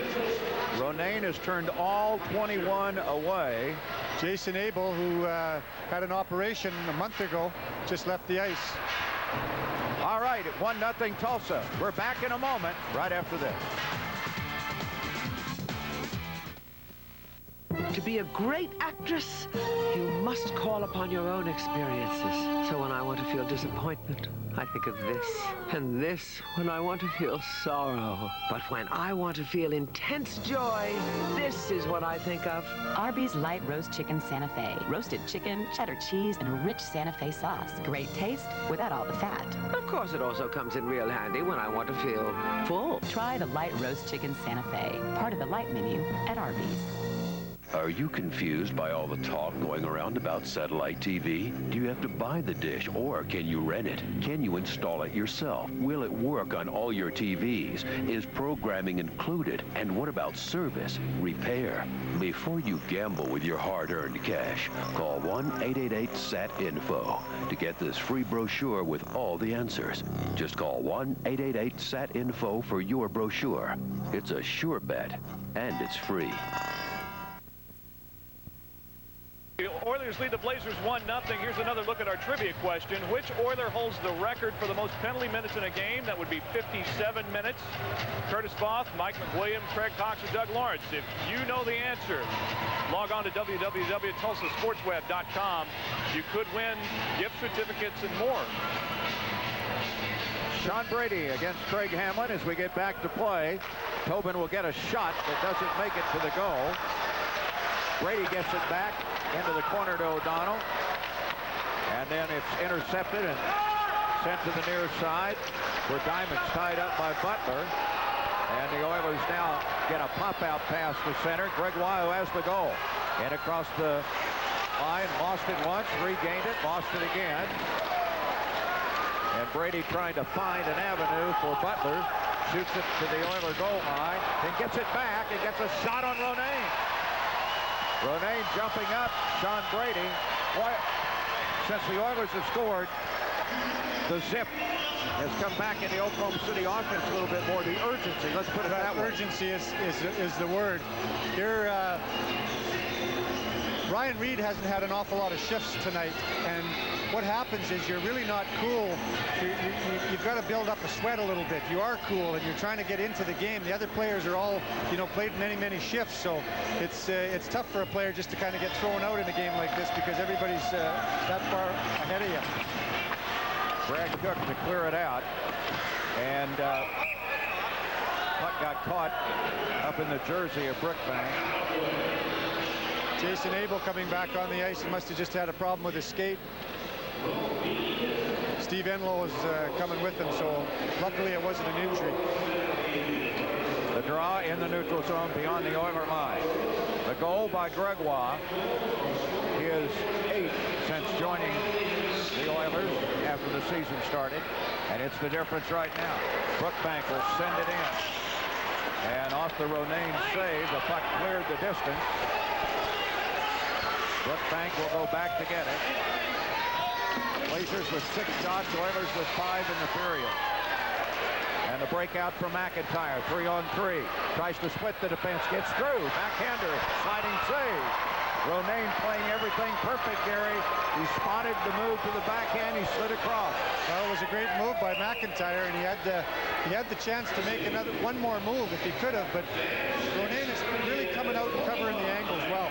Ronayne has turned all 21 away. Jason Abel, who had an operation a month ago, just left the ice. All right, 1-0 Tulsa. We're back in a moment, right after this. To be a great actress, you must call upon your own experiences. So when I want to feel disappointment, I think of this. And this when I want to feel sorrow. But when I want to feel intense joy, this is what I think of. Arby's Light Roast Chicken Santa Fe. Roasted chicken, cheddar cheese, and a rich Santa Fe sauce. Great taste without all the fat. Of course, it also comes in real handy when I want to feel full. Try the Light Roast Chicken Santa Fe, part of the Light menu at Arby's. Are you confused by all the talk going around about satellite TV? Do you have to buy the dish, or can you rent it? Can you install it yourself? Will it work on all your TVs? Is programming included? And what about service, repair? Before you gamble with your hard-earned cash, call 1-888-SAT-INFO to get this free brochure with all the answers. Just call 1-888-SAT-INFO for your brochure. It's a sure bet, and it's free. The Oilers lead the Blazers 1-0. Here's another look at our trivia question. Which Oiler holds the record for the most penalty minutes in a game? That would be 57 minutes. Curtis Voth, Mike McWilliam, Craig Cox, and Doug Lawrence. If you know the answer, log on to www.tulsasportsweb.com. You could win gift certificates and more. Sean Brady against Craig Hamlin as we get back to play. Tobin will get a shot that doesn't make it to the goal. Brady gets it back into the corner to O'Donnell. And then it's intercepted and sent to the near side where Diamond's tied up by Butler. And the Oilers now get a pop-out pass to center. Gregoire, who has the goal. And across the line, lost it once, regained it, lost it again. And Brady trying to find an avenue for Butler. Shoots it to the Oiler goal line. Then gets it back and gets a shot on Ronayne. Ronayne jumping up. Sean Brady. Boy, since the Oilers have scored, the zip has come back in the Oklahoma City offense a little bit more. The urgency, let's put it that way. Urgency is the word. Here, Ryan Reed hasn't had an awful lot of shifts tonight, and what happens is you're really not cool. You've got to build up a sweat a little bit. You are cool, and you're trying to get into the game. The other players are all, played many shifts, so it's tough for a player just to kind of get thrown out in a game like this because everybody's that far ahead of you. Brad Cook to clear it out, and puck got caught up in the jersey of Brookbank. Jason Abel coming back on the ice. He must have just had a problem with his skate. Steve Enlow was coming with him, so luckily it wasn't an injury. The draw in the neutral zone beyond the Oiler line. The goal by Gregoire, his 8th since joining the Oilers after the season started, and it's the difference right now. Brookbank will send it in, and off the Ronayne save, the puck cleared the distance. Brookbank will go back to get it. Blazers with 6 shots, Oilers with 5 in the period. And the breakout from McIntyre, 3-on-3. Tries to split the defense, gets through. Backhander, sliding save. Ronayne playing everything perfect, Gary. He spotted the move to the backhand, he slid across. Well, it was a great move by McIntyre, and he had the chance to make one more move if he could have, but Ronayne is really coming out and covering the angles well.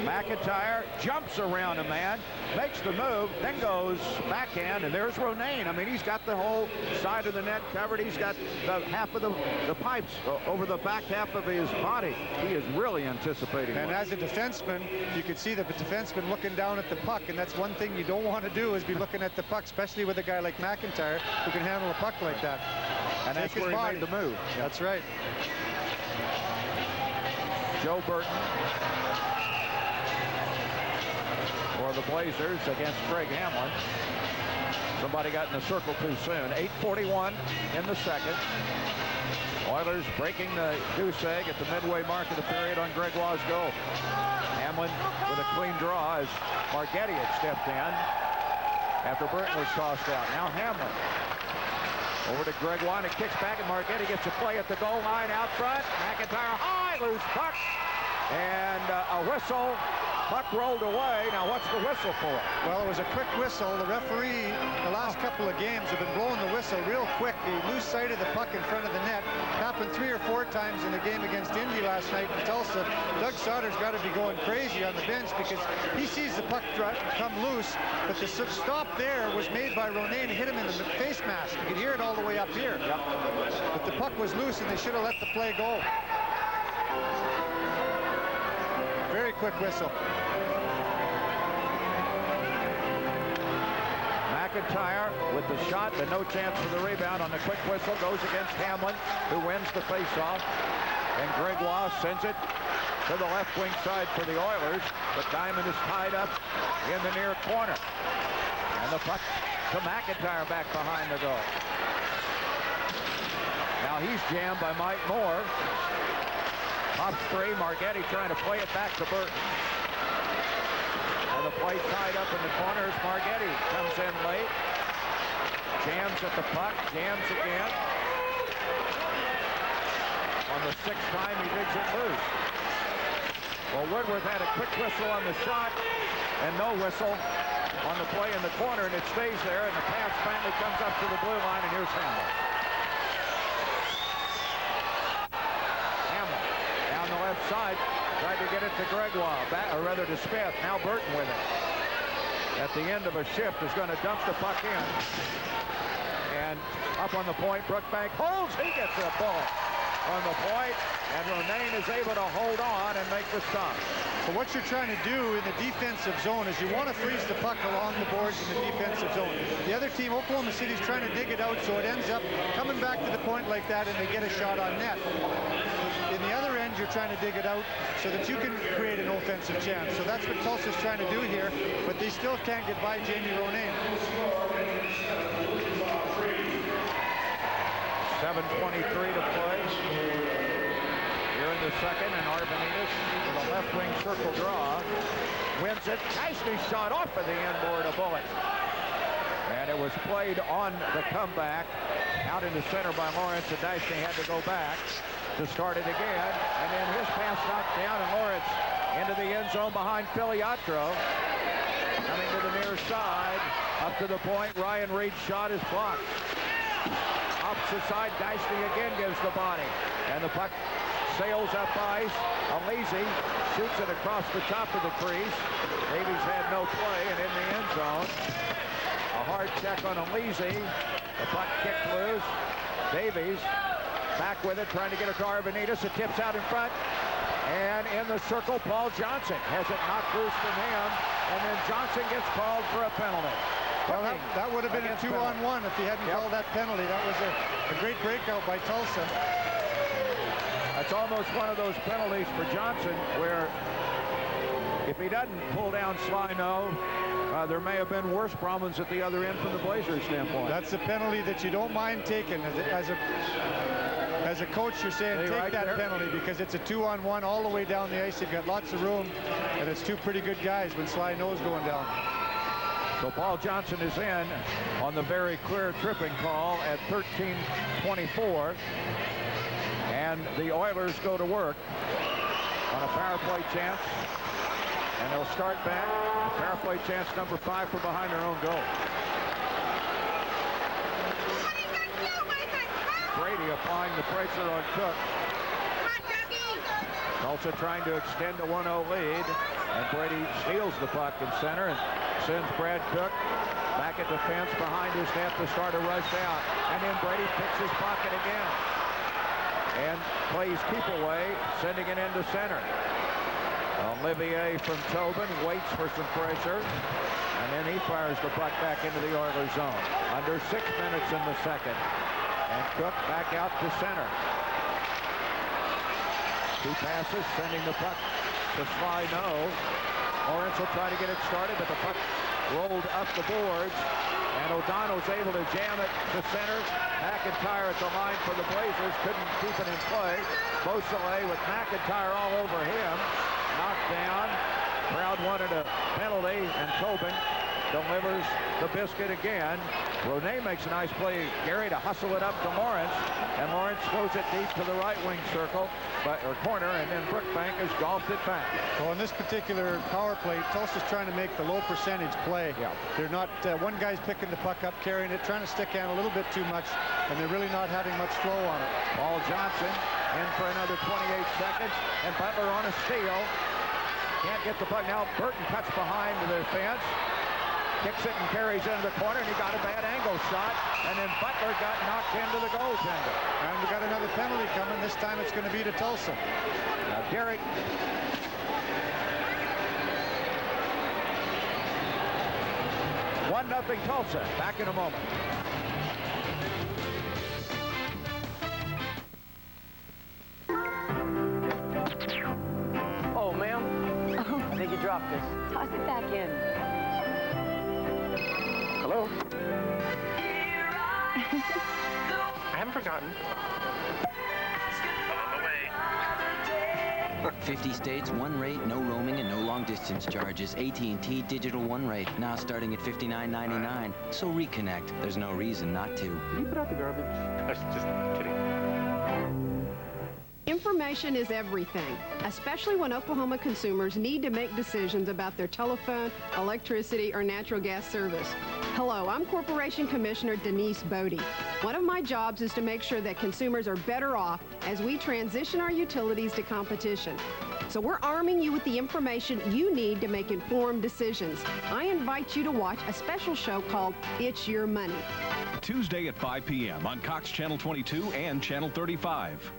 McIntyre jumps around a man, makes the move, then goes backhand, and there's Ronayne. I mean, he's got the whole side of the net covered. He's got the half of the pipes over the back half of his body. He is really anticipating. And as a defenseman, you could see the defenseman looking down at the puck, and that's one thing you don't want to do is be looking at the puck, especially with a guy like McIntyre who can handle a puck like that. And that's where he made the move. That's right. Joe Burton for the Blazers against Craig Hamlin. Somebody got in the circle too soon. 8:41 in the second. Oilers breaking the goose egg at the midway mark of the period on Gregoire's goal. Hamlin with a clean draw as Margetti had stepped in after Burton was tossed out. Now Hamlin over to Gregoire, and it kicks back, and Margetti gets a play at the goal line out front. McIntyre high, loose puck, and a whistle. Puck rolled away. Now what's the whistle for? Well, it was a quick whistle. The referee the last couple of games have been blowing the whistle real quick. He lose sight of the puck in front of the net. Happened 3 or 4 times in the game against Indy last night in Tulsa. Doug Sauter's got to be going crazy on the bench because he sees the puck come loose, but the stop there was made by Ronayne to hit him in the face mask. You could hear it all the way up here. Yep. But the puck was loose and they should have let the play go. Very quick whistle. McIntyre with the shot, but no chance for the rebound on the quick whistle. Goes against Hamlin, who wins the faceoff. And Gregoire sends it to the left wing side for the Oilers, but Diamond is tied up in the near corner. And the puck to McIntyre back behind the goal. Now he's jammed by Mike Moore. Pops free, Margetti trying to play it back to Burton. And the play tied up in the corners. Margetti comes in late. Jams at the puck, jams again. On the 6th time, he digs it loose. Well, Woodworth had a quick whistle on the shot and no whistle on the play in the corner, and it stays there, and the pass finally comes up to the blue line, and here's Hamlin. Hamlin down the left side, tried to get it to Gregoire, or rather to Smith. Now Burton with it. At the end of a shift is going to dump the puck in. And up on the point, Brookbank holds. He gets a bullet on the point, and Ronayne is able to hold on and make the stop. But what you're trying to do in the defensive zone is you want to freeze the puck along the boards in the defensive zone. The other team, Oklahoma City, is trying to dig it out, so it ends up coming back to the point like that, and they get a shot on net. In the other end, you're trying to dig it out so that you can create an offensive chance. So that's what Tulsa's trying to do here, but they still can't get by Jamie Ronayne. 7:23 to play here in the second, and Arvanitis with a left wing circle draw wins it. Nicely shot off of the inboard, a bullet, and it was played on the comeback out into center by Lawrence, and Dicey had to go back to start it again, and then his pass knocked down, and Lawrence into the end zone behind Filiatro. Coming to the near side, up to the point. Ryan Reed's shot is blocked. Opposite side, Dicey again gives the body, and the puck sails up ice. Alizi shoots it across the top of the crease. Davies had no play, and in the end zone, a hard check on Alizi. The puck kicked loose. Davies back with it, trying to get it to Arvanitis. It tips out in front, and in the circle, Paul Johnson has it knocked loose from him, and then Johnson gets called for a penalty. Well, that would have been a 2-on-1 if he hadn't called that penalty. That was a great breakout by Tulsa. That's almost one of those penalties for Johnson where if he doesn't pull down Slino, there may have been worse problems at the other end from the Blazers standpoint. That's a penalty that you don't mind taking. As a coach, you're saying take that penalty because it's a 2-on-1 all the way down the ice. You've got lots of room, and it's two pretty good guys when Slino's going down. So Paul Johnson is in on the very clear tripping call at 13:24. And the Oilers go to work on a power play chance. And they'll start back. Power play chance number 5 from behind their own goal. Brady applying the pressure on Cook. Tulsa trying to extend a 1-0 lead. And Brady steals the puck in center and sends Brad Cook back at defense behind his net to start a rush out. And then Brady picks his pocket again and plays keep away, sending it into center. Olivier from Tobin waits for some pressure, and then he fires the puck back into the Oilers zone. Under 6 minutes in the second. And Cook back out to center. 2 passes, sending the puck to Slino. Lawrence will try to get it started, but the puck rolled up the boards. And O'Donnell's able to jam it to center. McIntyre at the line for the Blazers. Couldn't keep it in play. Beausoleil with McIntyre all over him. Knocked down. Crowd wanted a penalty, and Tobin delivers the biscuit again. Ronay makes a nice play, Gary, to hustle it up to Lawrence, and Lawrence throws it deep to the right wing circle, or corner, and then Brookbank has golfed it back. Well, in this particular power play, Tulsa's trying to make the low percentage play. Yeah. They're not, one guy's picking the puck up, carrying it, trying to stick in a little bit too much, and they're really not having much flow on it. Paul Johnson in for another 28 seconds, and Butler on a steal. Can't get the puck now. Burton cuts behind the fence. Kicks it and carries into the corner, and he got a bad angle shot, and then Butler got knocked into the goaltender. And we got another penalty coming. This time it's going to be to Tulsa. Now Derek. 1-0 Tulsa. Back in a moment. Oh, ma'am. I think you dropped this. Toss it back in. Hello? I haven't forgotten. On the way. 50 states, one rate, no roaming, and no long-distance charges. AT&T Digital One Rate, now starting at $59.99. So reconnect. There's no reason not to. Did you put out the garbage? I was just kidding. Information is everything, especially when Oklahoma consumers need to make decisions about their telephone, electricity, or natural gas service. Hello, I'm Corporation Commissioner Denise Bodie. One of my jobs is to make sure that consumers are better off as we transition our utilities to competition. So we're arming you with the information you need to make informed decisions. I invite you to watch a special show called It's Your Money. Tuesday at 5 p.m. on Cox Channel 22 and Channel 35.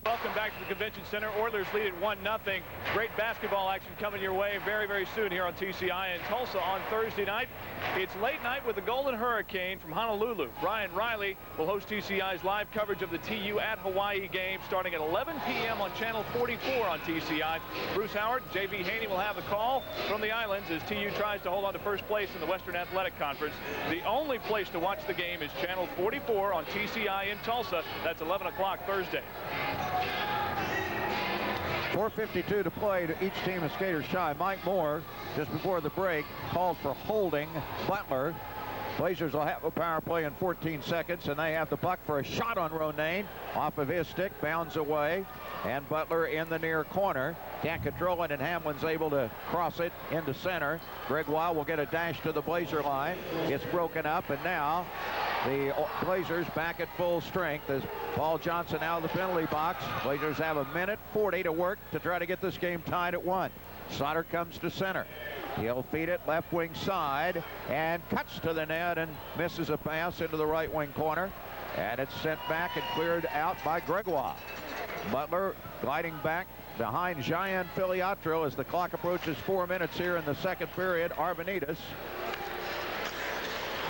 Welcome back to the Convention Center. Oilers lead at 1-0. Great basketball action coming your way very, very soon here on TCI in Tulsa on Thursday night. It's late night with the Golden Hurricane from Honolulu. Brian Riley will host TCI's live coverage of the TU at Hawaii game starting at 11 p.m. on Channel 44 on TCI. Bruce Howard, J.V. Haney will have the call from the islands as TU tries to hold on to first place in the Western Athletic Conference. The only place to watch the game is Channel 44 on TCI in Tulsa. That's 11 o'clock Thursday. 4:52 to play. To each team is skaters shy. Mike Moore, just before the break, called for holding Butler. Blazers will have a power play in 14 seconds, and they have the puck for a shot on Ronayne. Off of his stick, bounds away, and Butler in the near corner. Can't control it, and Hamlin's able to cross it into center. Gregoire will get a dash to the Blazer line. It's broken up, and now the Blazers back at full strength as Paul Johnson out of the penalty box. Blazers have a minute 40 to work to try to get this game tied at 1. Sauter comes to center. He'll feed it left wing side and cuts to the net and misses a pass into the right wing corner. And it's sent back and cleared out by Gregoire. Butler gliding back behind Gian Filiatro as the clock approaches 4 minutes here in the second period. Arvanitis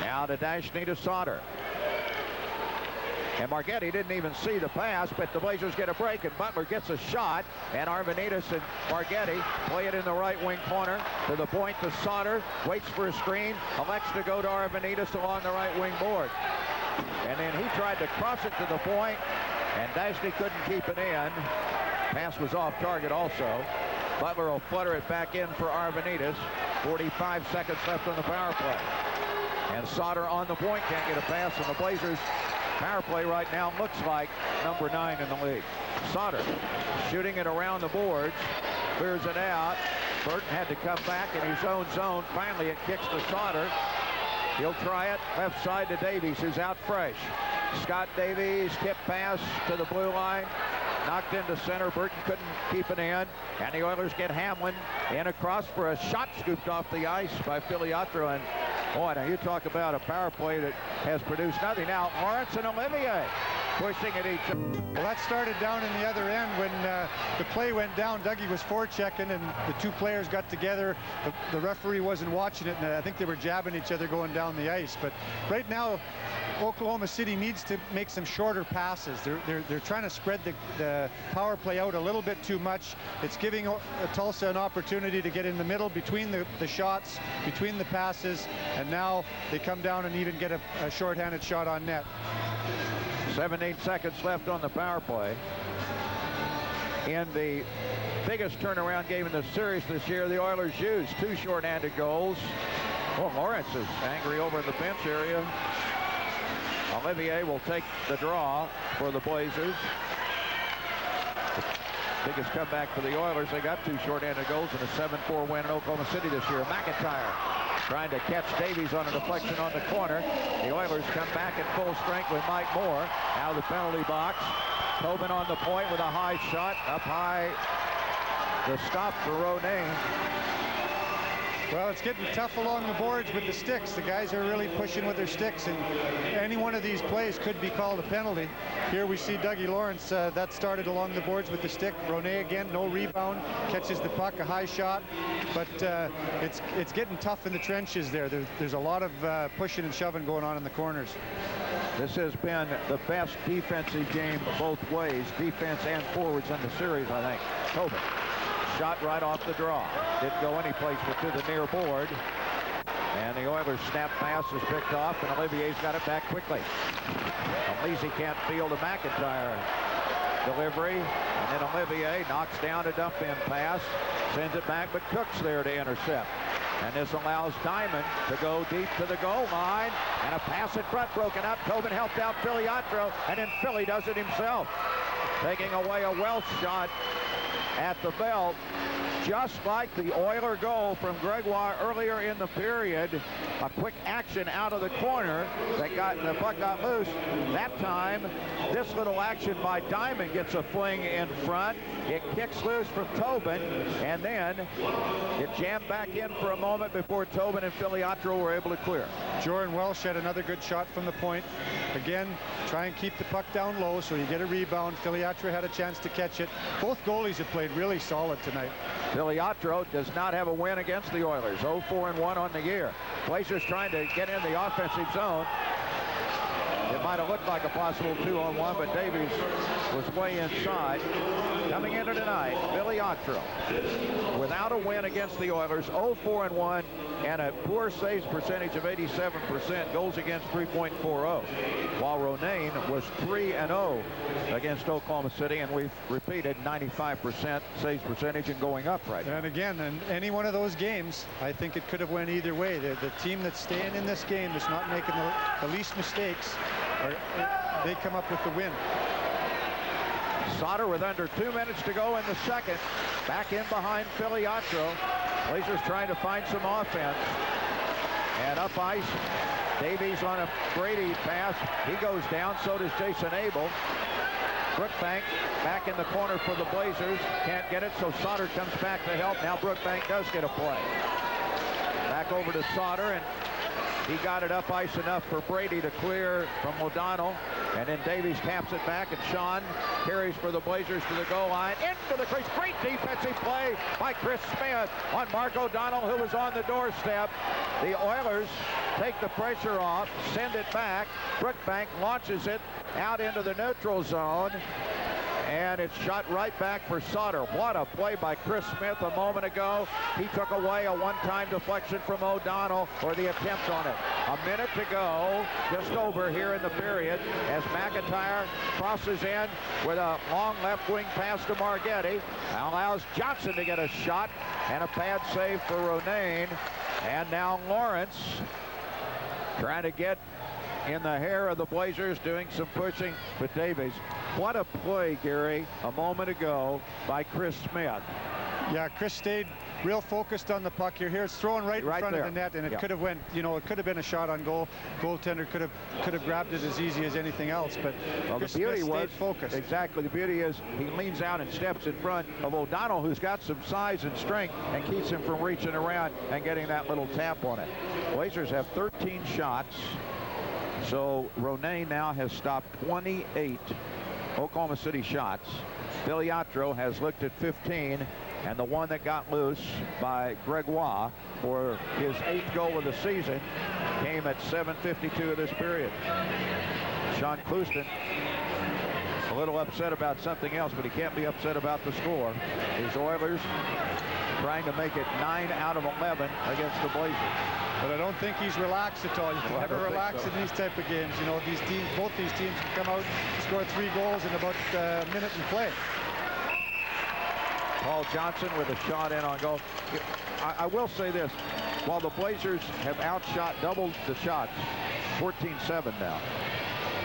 now to Dashnita Sauter. And Margetti didn't even see the pass, but the Blazers get a break, and Butler gets a shot, and Arvanitis and Margetti play it in the right wing corner to the point to Sauter, waits for a screen, elects to go to Arvanitis along the right wing board. And then he tried to cross it to the point, and Dashney couldn't keep it in. Pass was off target also. Butler will flutter it back in for Arvanitis. 45 seconds left on the power play. And Sauter on the point can't get a pass, and the Blazers power play right now looks like number 9 in the league. Sauter shooting it around the boards, clears it out. Burton had to come back in his own zone. Finally, it kicks to Sauter. He'll try it left side to Davies, who's out fresh. Scott Davies, tip pass to the blue line. Knocked into center. Burton couldn't keep it in. And the Oilers get Hamlin in across for a shot scooped off the ice by Filiatro. And boy, now you talk about a power play that has produced nothing. Now Lawrence and Olivier pushing at each other. Well, that started down in the other end when the play went down. Dougie was forechecking, and the two players got together. The referee wasn't watching it, and I think they were jabbing each other going down the ice. But right now, Oklahoma City needs to make some shorter passes. They're trying to spread the power play out a little bit too much. It's giving Tulsa an opportunity to get in the middle between the shots, between the passes, and now they come down and even get a shorthanded shot on net. 17 seconds left on the power play. In the biggest turnaround game in the series this year, the Oilers used 2 shorthanded goals. Well, Lawrence is angry over in the bench area. Olivier will take the draw for the Blazers. Biggest comeback for the Oilers. They got 2 shorthanded goals in a 7-4 win in Oklahoma City this year. McIntyre trying to catch Davies on a deflection on the corner. The Oilers come back at full strength with Mike Moore. Now the penalty box. Tobin on the point with a high shot. Up high. The stop for Roné. Well, it's getting tough along the boards with the sticks. The guys are really pushing with their sticks, and any one of these plays could be called a penalty. Here we see Dougie Lawrence, that started along the boards with the stick. Roné again, no rebound, catches the puck, a high shot, but it's getting tough in the trenches there. There's a lot of pushing and shoving going on in the corners. This has been the best defensive game both ways, defense and forwards in the series, I think. Tobin. Shot right off the draw. Didn't go any place but to the near board. And the Oilers' snap pass is picked off, and Olivier's got it back quickly. Elise can't field a McIntyre delivery. And then Olivier knocks down a dump-in pass, sends it back, but Cook's there to intercept. And this allows Diamond to go deep to the goal line. And a pass in front broken up. Tobin helped out Filiatro, and then Philly does it himself. Taking away a Welsh shot at the belt, just like the Oiler goal from Gregoire earlier in the period. A quick action out of the corner that the puck got loose. That time, this little action by Diamond gets a fling in front. It kicks loose from Tobin, and then it jammed back in for a moment before Tobin and Filiatro were able to clear. Jordan Welsh had another good shot from the point. Again, try and keep the puck down low so you get a rebound. Filiatro had a chance to catch it. Both goalies have played really solid tonight. Filiatro does not have a win against the Oilers. 0-4-1 on the year. Blazers trying to get in the offensive zone. It might have looked like a possible 2-on-1, but Davies was way inside. Coming into tonight, Filiatro, without a win against the Oilers, 0-4-1, and a poor saves percentage of 87%, goals against 3.40, while Roné was 3-0 against Oklahoma City, and we've repeated 95% saves percentage and going up right now. And again, in any one of those games, I think it could have went either way. The team that's staying in this game, that's not making the least mistakes, they come up with the win. Sauter with under 2 minutes to go in the second. Back in behind Filiatro. Blazers trying to find some offense. And up ice, Davies on a Brady pass. He goes down, so does Jason Abel. Brookbank back in the corner for the Blazers. Can't get it, so Sauter comes back to help. Now Brookbank does get a play. Back over to Sauter, and he got it up ice enough for Brady to clear from O'Donnell. And then Davies taps it back, and Sean carries for the Blazers to the goal line. Into the crease. Great defensive play by Chris Smith on Mark O'Donnell, who was on the doorstep. The Oilers take the pressure off, send it back. Brookbank launches it out into the neutral zone. And it's shot right back for Sauter. What a play by Chris Smith a moment ago. He took away a one-time deflection from O'Donnell, or the attempt on it. A minute to go, just over here in the period, as McIntyre crosses in with a long left wing pass to Margetti. Allows Johnson to get a shot, and a bad save for Roné. And now Lawrence trying to get in the hair of the Blazers, doing some pushing with Davies. What a play, Gary, a moment ago by Chris Smith. Yeah, Chris stayed real focused on the puck. Here it's thrown right in front there of the net, and it Yep. could have went, it could have been a shot on goal. Goaltender could have grabbed it as easy as anything else, but Chris the beauty Smith was stayed focused. Exactly. The beauty is he leans out and steps in front of O'Donnell, who's got some size and strength, and keeps him from reaching around and getting that little tap on it. Blazers have 13 shots. So Roné now has stopped 28 Oklahoma City shots. Filiatro has looked at 15, and the one that got loose by Gregoire for his 8th goal of the season came at 7:52 of this period. Sean Clouston a little upset about something else, but he can't be upset about the score. His Oilers trying to make it 9 out of 11 against the Blazers. But I don't think he's relaxed at all. You can never relax in these type of games. You know, these teams, both these teams can come out and score 3 goals in about a minute and play. Paul Johnson with a shot in on goal. I will say this, while the Blazers have doubled the shots, 14-7 now,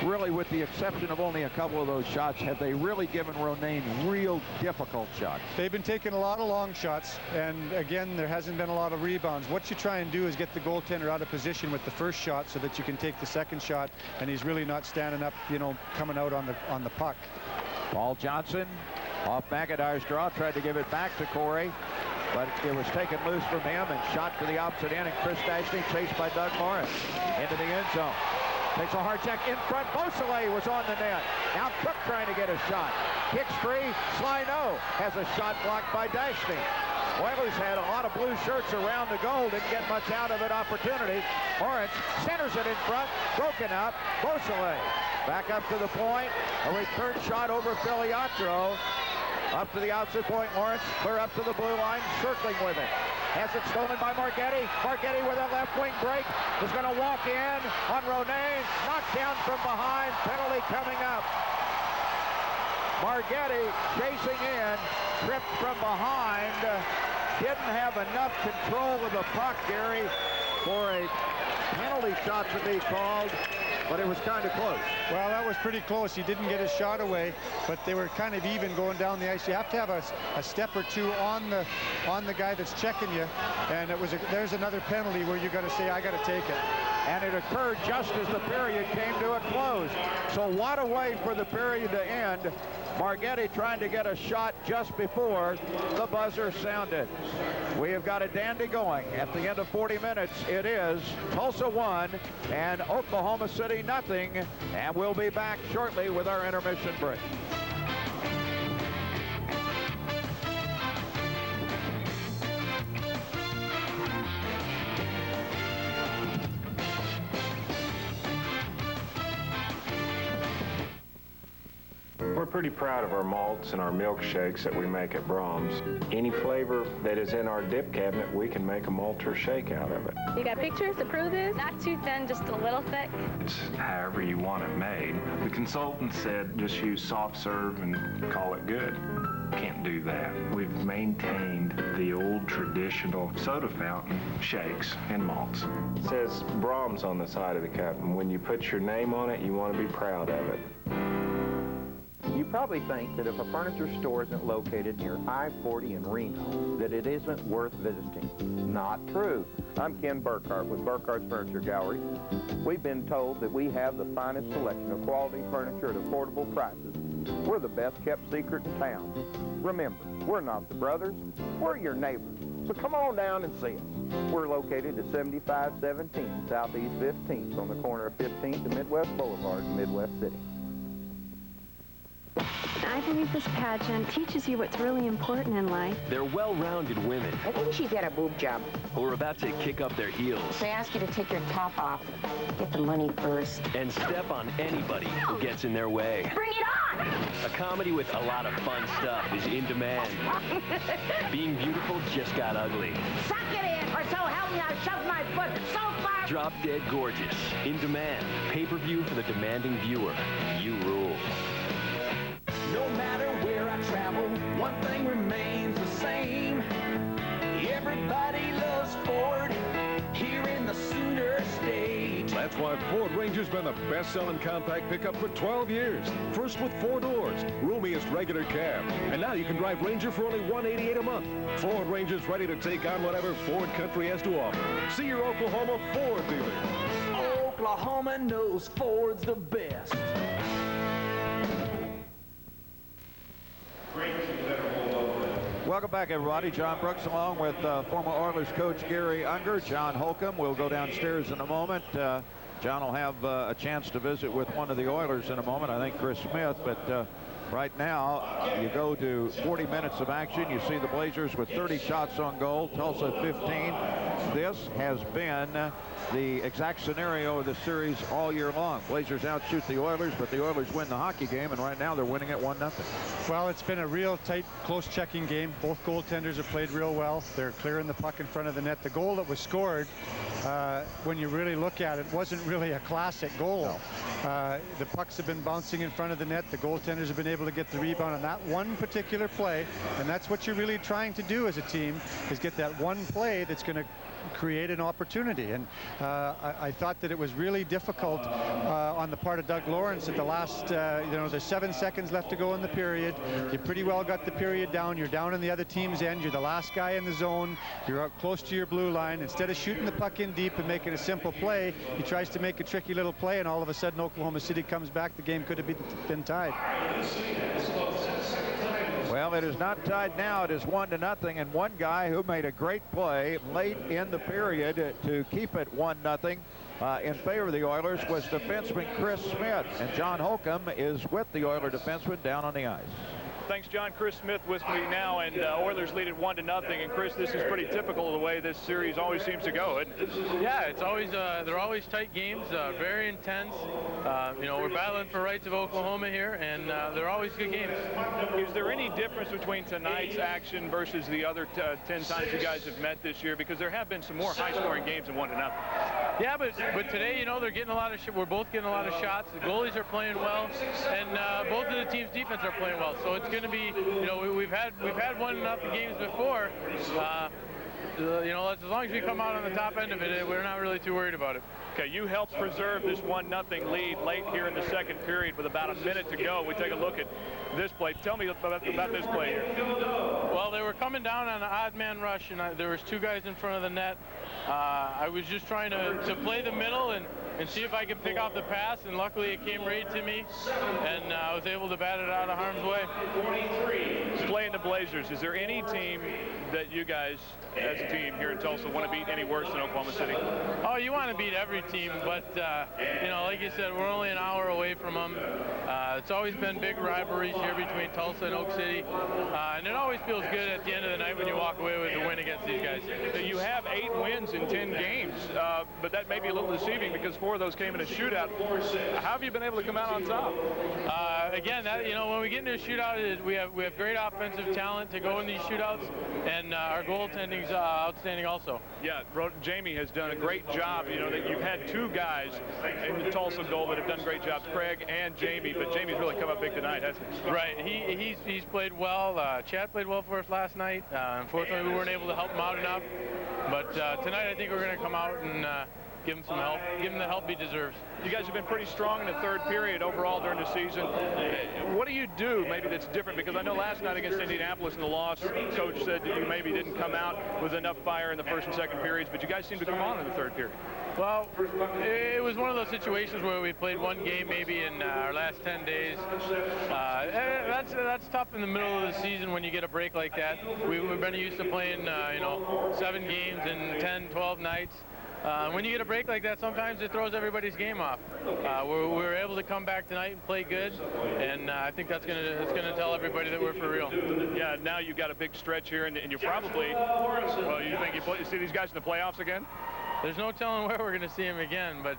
really with the exception of only a couple of those shots, have they really given Romaine real difficult shots? They've been taking a lot of long shots, and again, there hasn't been a lot of rebounds. What you try and do is get the goaltender out of position with the first shot so that you can take the second shot, and he's really not standing up, you know, coming out on the puck. Paul Johnson off McIntyre's draw, tried to give it back to Corey, but it was taken loose from him and shot to the opposite end, and Chris Dashny chased by Doug Lawrence into the end zone. Takes a hard check in front. Beausoleil was on the net. Now Cook trying to get a shot. Kicks free. Slino has a shot blocked by Dashny. Oilers had a lot of blue shirts around the goal. Didn't get much out of it opportunity. Lawrence centers it in front. Broken up. Beausoleil back up to the point. A return shot over Filiatro. Up to the outside point. Lawrence clear up to the blue line. Circling with it. Has it stolen by Margetti. Margetti with a left wing break. Is going to walk in on Romaine. Knocked down from behind. Penalty coming up. Margetti chasing in. Tripped from behind. Didn't have enough control of the puck, Gary, for a penalty shot to be called. But it was kind of close. Well, that was pretty close. He didn't get his shot away, but they were kind of even going down the ice. You have to have a step or two on the guy that's checking you, and there's another penalty where you got to say, I got to take it. And it occurred just as the period came to a close. So what a way for the period to end. Margetti trying to get a shot just before the buzzer sounded. We have got a dandy going. At the end of 40 minutes, it is Tulsa 1 and Oklahoma City nothing. And we'll be back shortly with our intermission break. We're pretty proud of our malts and our milkshakes that we make at Brahms. Any flavor that is in our dip cabinet, we can make a malt or shake out of it. You got pictures to prove this? Not too thin, just a little thick. It's however you want it made. The consultant said just use soft serve and call it good. Can't do that. We've maintained the old traditional soda fountain shakes and malts. It says Brahms on the side of the cup, and when you put your name on it, you want to be proud of it. You probably think that if a furniture store isn't located near I-40 in Reno, that it isn't worth visiting. Not true. I'm Ken Burkhart with Burkhart's Furniture Gallery. We've been told that we have the finest selection of quality furniture at affordable prices. We're the best kept secret in town. Remember, we're not the brothers, we're your neighbors. So come on down and see us. We're located at 7517 Southeast 15th on the corner of 15th and Midwest Boulevard in Midwest City. I believe this pageant teaches you what's really important in life. They're well-rounded women. I think she's got a boob job. Who are about to kick up their heels. They ask you to take your top off. Get the money first. And step on anybody who gets in their way. Bring it on! A comedy with a lot of fun stuff is in demand. Being beautiful just got ugly. Suck it in, or so help me, I'll shove my foot so far. Drop Dead Gorgeous. In demand. Pay-per-view for the demanding viewer. You rule. No matter where I travel, one thing remains the same. Everybody loves Ford here in the Sooner State. That's why Ford Ranger's been the best-selling compact pickup for 12 years. First with 4 doors, roomiest regular cab. And now you can drive Ranger for only $188 a month. Ford Ranger's ready to take on whatever Ford Country has to offer. See your Oklahoma Ford dealer. Oklahoma knows Ford's the best. Welcome back, everybody. John Brooks along with former Oilers coach Gary Unger. John Holcomb will go downstairs in a moment. John will have a chance to visit with one of the Oilers in a moment, I think Chris Smith. But Right now, you go to 40 minutes of action. You see the Blazers with 30 shots on goal, Tulsa 15. This has been the exact scenario of the series all year long. Blazers outshoot the Oilers, but the Oilers win the hockey game, and right now they're winning it 1-0. Well, it's been a real tight, close checking game. Both goaltenders have played real well. They're clearing the puck in front of the net. The goal that was scored, when you really look at it, wasn't really a classic goal. No. The pucks have been bouncing in front of the net. The goaltenders have been able to get the rebound on that one particular play, and that's what you're really trying to do as a team, is get that one play that's going to create an opportunity. And I thought that it was really difficult on the part of Doug Lawrence at the last, there's 7 seconds left to go in the period. You pretty well got the period down. You're down in the other team's end. You're the last guy in the zone. You're out close to your blue line. Instead of shooting the puck in deep and making a simple play, he tries to make a tricky little play, and all of a sudden Oklahoma City comes back. The game could have been tied. Well, it is not tied now. It is 1-0, and one guy who made a great play late in the period to keep it 1-0 in favor of the Oilers was defenseman Chris Smith, and John Holcomb is with the Oiler defenseman down on the ice. Thanks, John. Chris Smith with me now, and Oilers lead it 1-0. And Chris, this is pretty typical of the way this series always seems to go, isn't it? Yeah, it's always they're always tight games, very intense. We're battling for rights of Oklahoma here, and they're always good games. Is there any difference between tonight's action versus the other 10 times you guys have met this year? Because there have been some more high-scoring games than 1-0. Yeah, but today, they're getting a lot of. We're both getting a lot of shots. The goalies are playing well, and both of the teams' defense are playing well. So it's going to be, we've had 1-0 games before. As long as we come out on the top end of it, we're not really too worried about it. Okay, you helped preserve this 1-0 lead late here in the second period with about a minute to go. We take a look at this play. Tell me about this play here. Well, they were coming down on an odd man rush, and there was 2 guys in front of the net. I was just trying to play the middle and see if I could pick off the pass, and luckily it came right to me, and I was able to bat it out of harm's way. Playing the Blazers, is there any team that you guys, as a team here in Tulsa, want to beat any worse than Oklahoma City? Oh, you want to beat every team, but, like you said, we're only an hour away from them. It's always been big rivalries here between Tulsa and Oak City, and it always feels good at the end of the night when you walk away with a win against these guys. You have 8 wins in 10 games, but that may be a little deceiving because 4 of those came in a shootout. How have you been able to come out on top? Again, when we get into a shootout, we have great offensive talent to go in these shootouts, and our goaltending's outstanding also. Yeah, Jamie has done a great job. That you've had 2 guys in the Tulsa goal that have done great jobs, Craig and Jamie, but Jamie's really come up big tonight, hasn't he? Right, he's played well. Chad played well for us last night. Unfortunately, we weren't able to help him out enough, but tonight I think we're going to come out and give him some help, give him the help he deserves. You guys have been pretty strong in the third period overall during the season. What do you do maybe that's different? Because I know last night against Indianapolis in the loss, Coach said that you maybe didn't come out with enough fire in the first and second periods, but you guys seem to come on in the third period. Well, it was one of those situations where we played one game maybe in our last 10 days. That's tough in the middle of the season when you get a break like that. We've been used to playing, 7 games in 10, 12 nights. When you get a break like that, sometimes it throws everybody's game off. We were able to come back tonight and play good, and I think it's gonna tell everybody that we're for real. Yeah, now you've got a big stretch here, and you're probably, well, you think you see these guys in the playoffs again? There's no telling where we're going to see them again, but,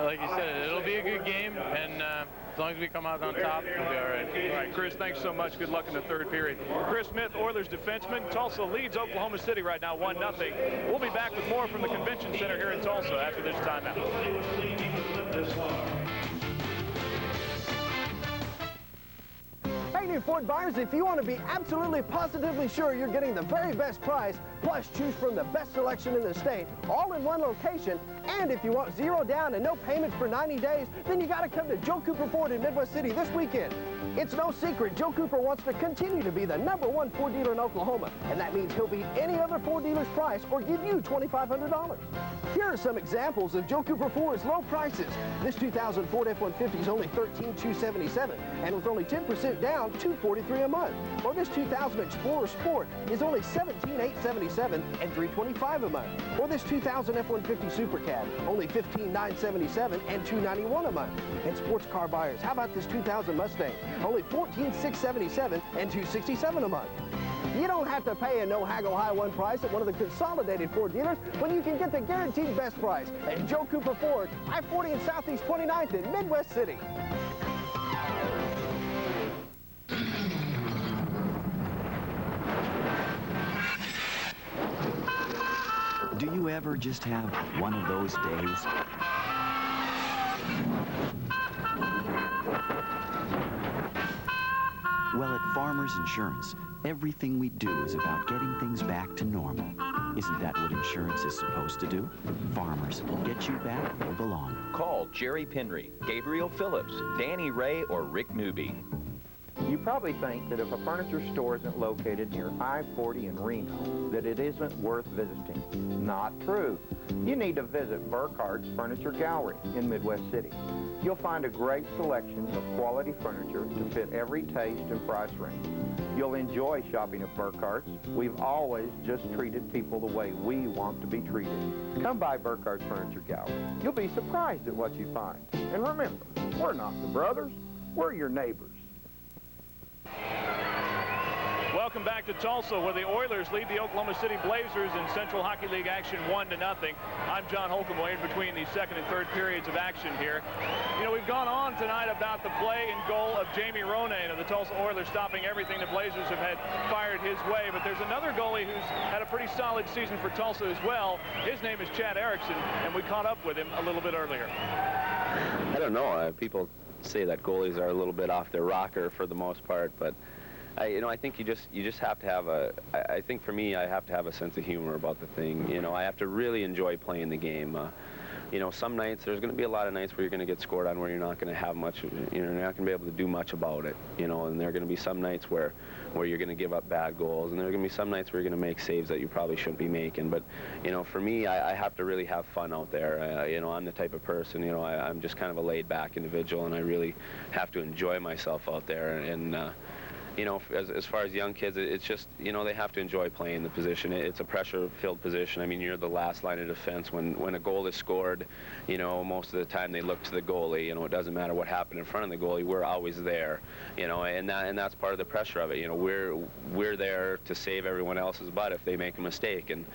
like you said, it'll be a good game, and as long as we come out on top, we'll be all right. All right, Chris, thanks so much. Good luck in the third period. Chris Smith, Oilers defenseman. Tulsa leads Oklahoma City right now, 1-0. We'll be back with more from the Convention Center here in Tulsa after this timeout. Hey, new Ford buyers, if you want to be absolutely positively sure you're getting the very best price, plus choose from the best selection in the state, all in one location, and if you want 0 down and no payments for 90 days, then you got to come to Joe Cooper Ford in Midwest City this weekend. It's no secret, Joe Cooper wants to continue to be the #1 Ford dealer in Oklahoma, and that means he'll beat any other Ford dealer's price or give you $2,500. Here are some examples of Joe Cooper Ford's low prices. This 2000 Ford F-150 is only $13,277, and with only 10% down, $243 a month. Or this 2000 Explorer Sport is only $17,877 and $325 a month. Or this 2000 F-150 Super Cab, only $15,977 and $291 a month. And sports car buyers, how about this 2000 Mustang? Only $14,677 and $267 a month. You don't have to pay a no-haggle high one price at one of the consolidated Ford dealers when you can get the guaranteed best price at Joe Cooper Ford, I-40 and Southeast 29th in Midwest City. Do you ever just have one of those days? Well, at Farmers Insurance, everything we do is about getting things back to normal. Isn't that what insurance is supposed to do? Farmers, get you back where you belong. Call Jerry Penry, Gabriel Phillips, Danny Ray, or Rick Newby. You probably think that if a furniture store isn't located near I-40 in Reno, that it isn't worth visiting. Not true. You need to visit Burkhardt's Furniture Gallery in Midwest City. You'll find a great selection of quality furniture to fit every taste and price range. You'll enjoy shopping at Burkhardt's. We've always just treated people the way we want to be treated. Come by Burkhardt's Furniture Gallery. You'll be surprised at what you find. And remember, we're not the brothers, we're your neighbors. Welcome back to Tulsa, where the Oilers lead the Oklahoma City Blazers in Central Hockey League action 1-0. I'm John Holcomb, in between the second and third periods of action here. You know, we've gone on tonight about the play and goal of Jamie Ronan of the Tulsa Oilers, stopping everything the Blazers have had fired his way. But there's another goalie who's had a pretty solid season for Tulsa as well. His name is Chad Erickson, and we caught up with him a little bit earlier. I don't know. People say that goalies are a little bit off their rocker for the most part, but I think you just have to have I think for me, I have to have a sense of humor about the thing. You know, I have to really enjoy playing the game. You know, some nights, there's going to be a lot of nights where you're going to get scored on where you're not going to have much, you're not going to be able to do much about it, you know, and there are going to be some nights where you're going to give up bad goals, and there are going to be some nights where you're going to make saves that you probably shouldn't be making. But, you know, for me, I have to really have fun out there. You know, I'm the type of person, you know, I'm just kind of a laid-back individual, and I really have to enjoy myself out there. And you know, as far as young kids, it's just, you know, they have to enjoy playing the position. It's a pressure-filled position. I mean, you're the last line of defense. When a goal is scored, you know, most of the time they look to the goalie. You know, it doesn't matter what happened in front of the goalie. We're always there, you know, and that's part of the pressure of it. You know, we're there to save everyone else's butt if they make a mistake. And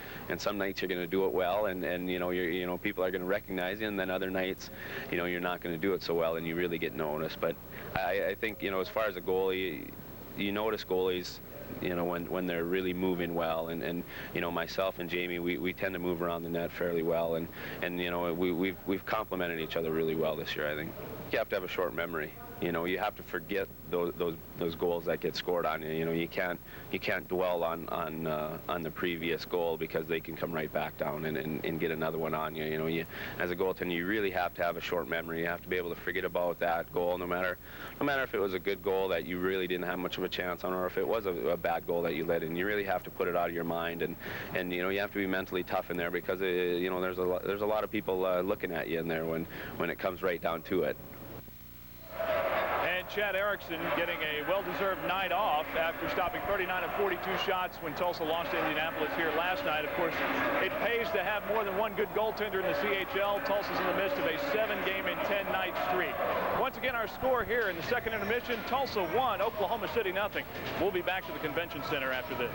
some nights you're going to do it well, and you know, people are going to recognize you, and then other nights, you know, you're not going to do it so well, and you really get noticed. But I think, you know, as far as a goalie, you notice goalies, you know, when they're really moving well, and you know, myself and Jamie, we tend to move around the net fairly well, and you know, we've complemented each other really well this year. I think you have to have a short memory. You know, you have to forget those goals that get scored on you. You know, you can't dwell on the previous goal, because they can come right back down and get another one on you. You know, as a goaltender, you really have to have a short memory. You have to be able to forget about that goal, no matter if it was a good goal that you really didn't have much of a chance on, or if it was a bad goal that you let in. You really have to put it out of your mind, and you know, you have to be mentally tough in there, because you know, there's a lot of people looking at you in there when it comes right down to it. And Chad Erickson getting a well-deserved night off after stopping 39 of 42 shots when Tulsa lost to Indianapolis here last night. Of course, it pays to have more than one good goaltender in the CHL. Tulsa's in the midst of a 7-game and 10-night streak. Once again, our score here in the second intermission, Tulsa 1, Oklahoma City 0. We'll be back to the Convention Center after this.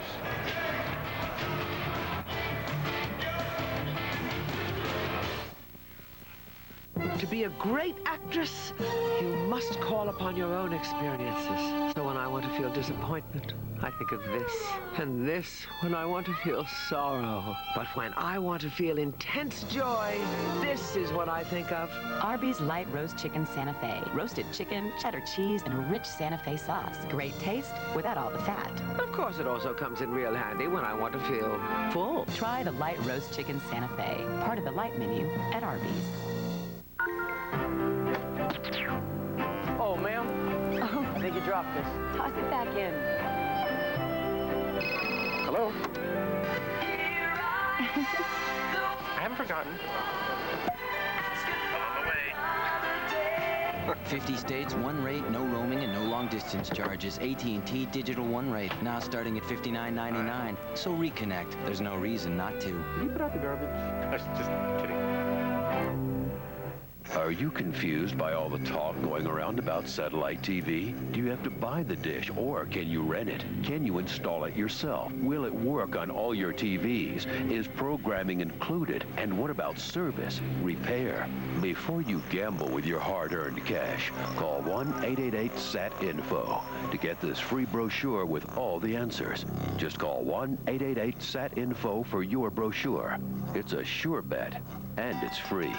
To be a great actress, you must call upon your own experiences. So when I want to feel disappointment, I think of this. And this when I want to feel sorrow. But when I want to feel intense joy, this is what I think of. Arby's Light Roast Chicken Santa Fe. Roasted chicken, cheddar cheese, and a rich Santa Fe sauce. Great taste without all the fat. Of course, it also comes in real handy when I want to feel full. Try the Light Roast Chicken Santa Fe, part of the light menu at Arby's. Oh, ma'am. Oh. I think you dropped this. Toss it back in. Hello? I haven't forgotten. 50 states, one rate, no roaming, and no long-distance charges. AT&T Digital One Rate, now starting at $59.99. So reconnect. There's no reason not to. Can you put out the garbage? I was just kidding. Are you confused by all the talk going around about satellite TV? Do you have to buy the dish, or can you rent it? Can you install it yourself? Will it work on all your TVs? Is programming included? And what about service, repair? Before you gamble with your hard-earned cash, call 1-888-SAT-INFO to get this free brochure with all the answers. Just call 1-888-SAT-INFO for your brochure. It's a sure bet, and it's free.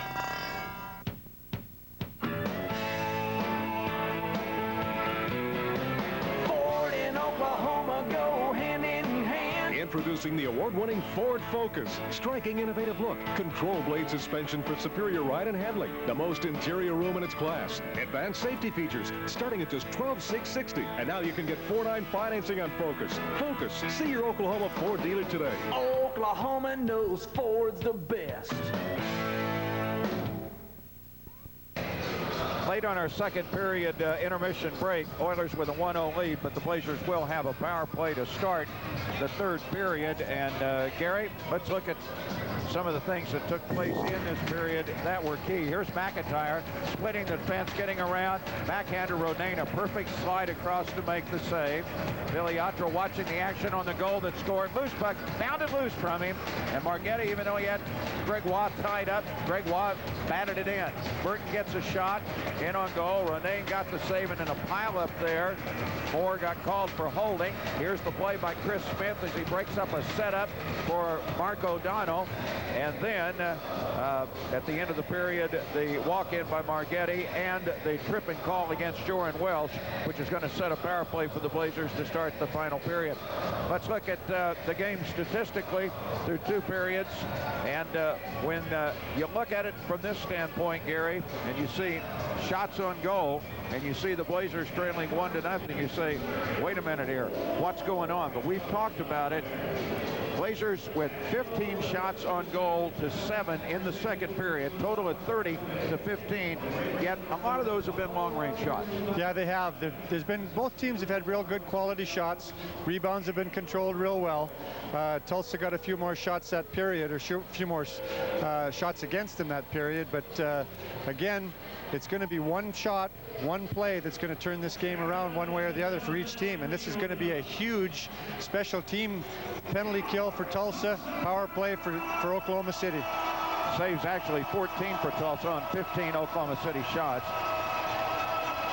Introducing the award-winning Ford Focus. Striking innovative look. Control blade suspension for superior ride and handling. The most interior room in its class. Advanced safety features starting at just $12,660. And now you can get 4.9 financing on Focus. Focus. See your Oklahoma Ford dealer today. Oklahoma knows Ford's the best. Late on our second period intermission break, Oilers with a 1-0 lead, but the Blazers will have a power play to start the third period. And Gary, let's look at some of the things that took place in this period that were key. Here's McIntyre splitting the defense, getting around. Backhander Rodin, a perfect slide across to make the save. Viliatra watching the action on the goal that scored. Loose puck, bounded loose from him. And Margetti, even though he had Greg Watt tied up, Greg Watt batted it in. Burton gets a shot. In on goal. Rodin got the save, and in a pile-up there, Moore got called for holding. Here's the play by Chris Smith as he breaks up a setup for Mark O'Donnell. And then at the end of the period, the walk-in by Margetti and the tripping call against Joran Welsh, which is going to set a power play for the Blazers to start the final period. Let's look at the game statistically through two periods. And when you look at it from this standpoint, Gary, and you see shots on goal, and you see the Blazers trailing 1-0, you say, wait a minute here, what's going on? But we've talked about it. Blazers with 15 shots on goal to 7 in the second period, total of 30 to 15, yet a lot of those have been long-range shots. Yeah, they have. There's been, both teams have had real good quality shots. Rebounds have been controlled real well. Tulsa got a few more shots that period, or a few more shots against them that period, but again, it's going to be one shot, one play that's going to turn this game around one way or the other for each team, and this is going to be a huge special team penalty kill for Tulsa, power play for Oklahoma City. Saves actually 14 for Tulsa on 15 Oklahoma City shots.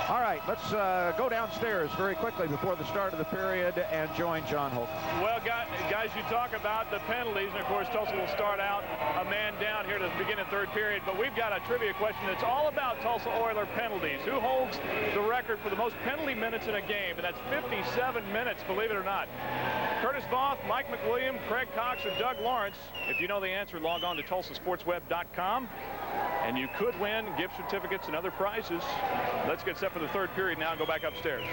All right, let's go downstairs very quickly before the start of the period and join John Holt. Well, guys, you talk about the penalties, and of course Tulsa will start out a man down here to begin the third period, but we've got a trivia question that's all about Tulsa Oiler penalties. Who holds the record for the most penalty minutes in a game? And that's 57 minutes, believe it or not. Curtis Voth, Mike McWilliam, Craig Cox, or Doug Lawrence? If you know the answer, log on to TulsaSportsWeb.com, and you could win gift certificates and other prizes. Let's get set for the third period now and go back upstairs.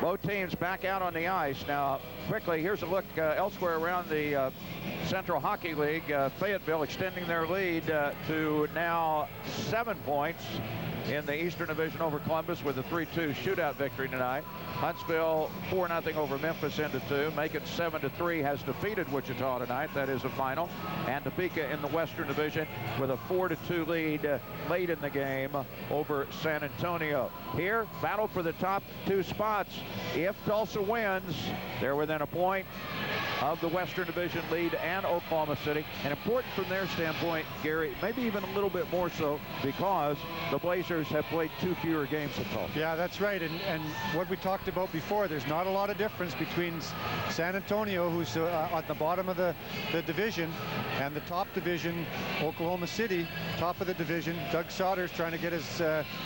Both teams back out on the ice. Now, quickly, here's a look elsewhere around the Central Hockey League. Fayetteville extending their lead to now 7 points in the Eastern Division over Columbus with a 3-2 shootout victory tonight. Huntsville 4-0 over Memphis into 2. Macon 7-3 has defeated Wichita tonight. That is a final. And Topeka in the Western Division with a 4-2 lead late in the game over San Antonio. Here, battle for the top 2 spots. If Tulsa wins, they're within a point of the Western Division lead and Oklahoma City. And important from their standpoint, Gary, maybe even a little bit more so because the Blazers have played 2 fewer games than Tulsa. Yeah, that's right. And what we talked about before, there's not a lot of difference between San Antonio, who's at the bottom of the division, and the top division, Oklahoma City, top of the division. Doug Sauter's trying to get his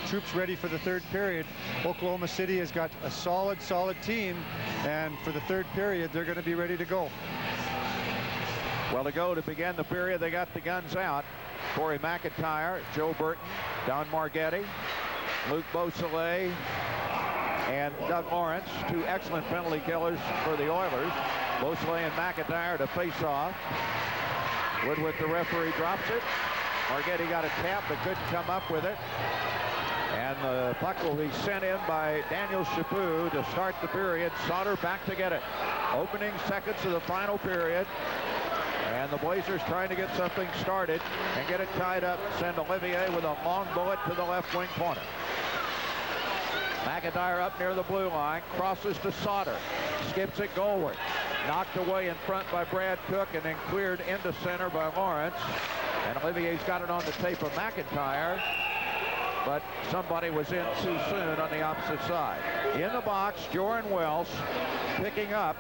troops ready for the third period. Oklahoma City has got a solid team, and for the third period, they're going to be ready to go. Well, to go to begin the period, they got the guns out. Corey McIntyre, Joe Burton, Don Margetti, Luke Beausoleil, and Doug Lawrence, 2 excellent penalty killers for the Oilers. Mosley and McIntyre to face off. Woodward, the referee, drops it. Margetti got a tap but couldn't come up with it. And the puck will be sent in by Daniel Chaput to start the period. Sauter back to get it. Opening seconds of the final period. And the Blazers trying to get something started and get it tied up. Send Olivier with a long bullet to the left wing corner. McIntyre up near the blue line. Crosses to Sauter. Skips it goalward. Knocked away in front by Brad Cook and then cleared into center by Lawrence. And Olivier's got it on the tape of McIntyre. But somebody was in too soon on the opposite side. In the box, Joran Welsh picking up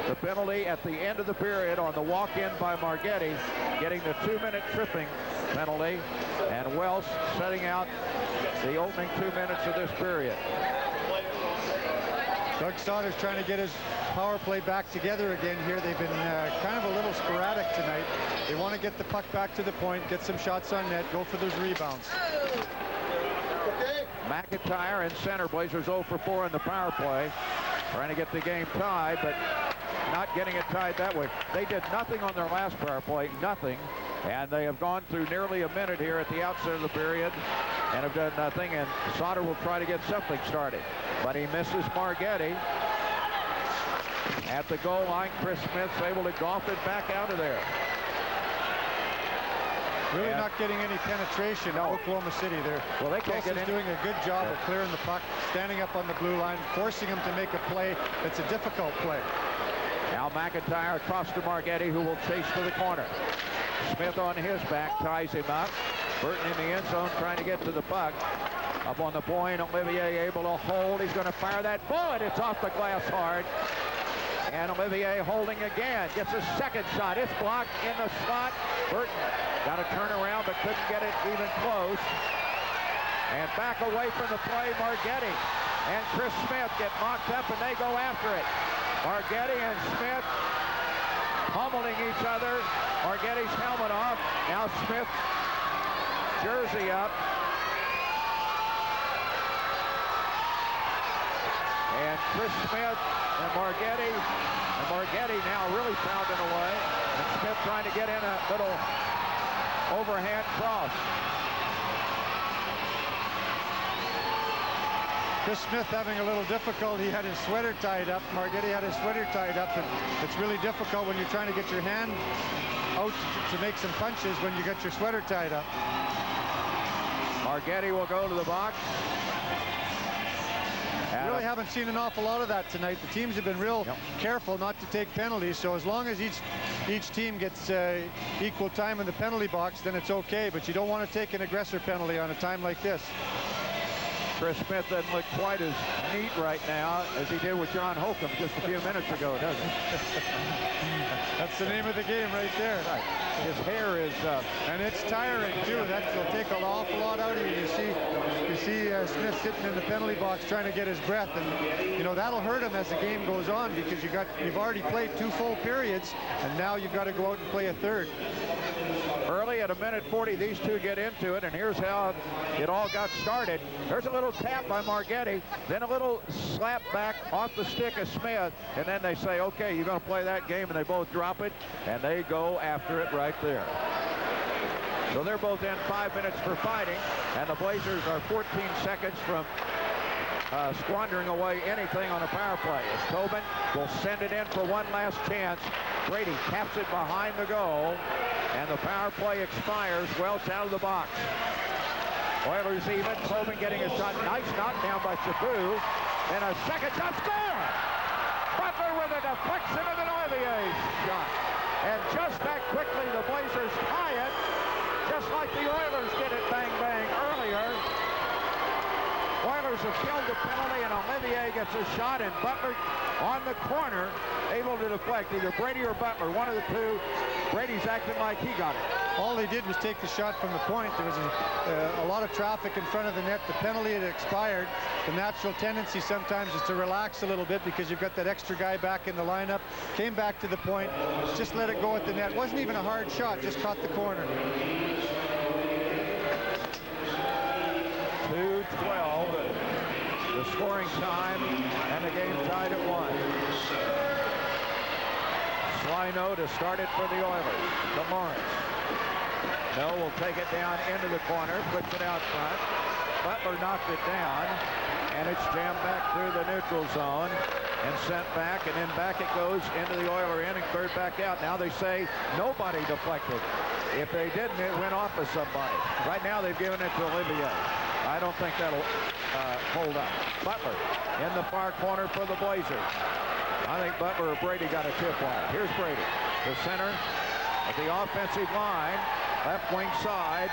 the penalty at the end of the period on the walk-in by Margetti, getting the 2-minute tripping penalty, and Welsh setting out the opening 2 minutes of this period. Doug Sauter's trying to get his power play back together again here. They've been kind of a little sporadic tonight. They want to get the puck back to the point, get some shots on net, go for those rebounds. McIntyre in center. Blazers 0 for 4 in the power play. Trying to get the game tied, but not getting it tied that way. They did nothing on their last power play, nothing. And they have gone through nearly a minute here at the outset of the period and have done nothing. And Sauter will try to get something started. But he misses Margetti. At the goal line, Chris Smith's able to golf it back out of there. Really not getting any penetration. No. Oklahoma City there. Well, they can't get in. Doing a good job of clearing the puck, standing up on the blue line, forcing him to make a play that's a difficult play. Now McIntyre across to Margetti, who will chase to the corner. Smith on his back, ties him up. Burton in the end zone trying to get to the puck. Up on the point, Olivier able to hold. He's going to fire that bullet. It's off the glass hard. And Olivier holding again. Gets a second shot. It's blocked in the slot. Burton got to turn around but couldn't get it even close. And back away from the play, Margetti and Chris Smith get mocked up and they go after it. Margetti and Smith pummeling each other. Margetti's helmet off. Now Smith jersey up. And Chris Smith and Margetti now really pounding away. And Smith trying to get in a little overhand cross. Chris Smith having a little difficulty. He had his sweater tied up. Margetti had his sweater tied up. And it's really difficult when you're trying to get your hand out to make some punches when you got your sweater tied up. Margetti will go to the box. Really haven't seen an awful lot of that tonight. The teams have been real careful not to take penalties, so as long as each team gets equal time in the penalty box, then it's okay, but you don't want to take an aggressor penalty on a time like this. Chris Smith doesn't look quite as neat right now as he did with John Holcomb just a few minutes ago, does he? That's the name of the game right there. Right. His hair is... and it's tiring, too. That will take an awful lot out of you. You see Smith sitting in the penalty box trying to get his breath, and, you know, that'll hurt him as the game goes on because you've already played 2 full periods, and now you've got to go out and play a third. Early at 1:40, these two get into it, and here's how it all got started. There's a little tap by Margetti, then a little slap back off the stick of Smith, and then they say, okay, you're going to play that game, and they both drop it, and they go after it right there. So they're both in 5 minutes for fighting, and the Blazers are 14 seconds from squandering away anything on a power play. As Tobin will send it in for one last chance. Brady taps it behind the goal, and the power play expires. Welsh out of the box. Oilers even. Tobin getting a shot. Nice knockdown by Chaput. And a second shot. Score! Butler with a deflection of an Olivier shot. And just that quickly, the Blazers tie it, just like the Oilers did it bang earlier. Oilers have killed the penalty, and Olivier gets a shot, and Butler on the corner, able to deflect either Brady or Butler, one of the two. Brady's acting like he got it. All he did was take the shot from the point. There was a lot of traffic in front of the net. The penalty had expired. The natural tendency sometimes is to relax a little bit because you've got that extra guy back in the lineup. Came back to the point, just let it go at the net. Wasn't even a hard shot, just caught the corner. 2:12, the scoring time, and the game tied at 1. Fly no to start it for the Oilers. To Lawrence. No will take it down into the corner, puts it out front. Butler knocked it down, and it's jammed back through the neutral zone and sent back, and then back it goes into the Oiler end and cleared back out. Now they say nobody deflected. If they didn't, it went off of somebody. Right now they've given it to Olivier. I don't think that'll hold up. Butler in the far corner for the Blazers. I think Butler or Brady got a tip on it. Here's Brady, the center of the offensive line, left wing side,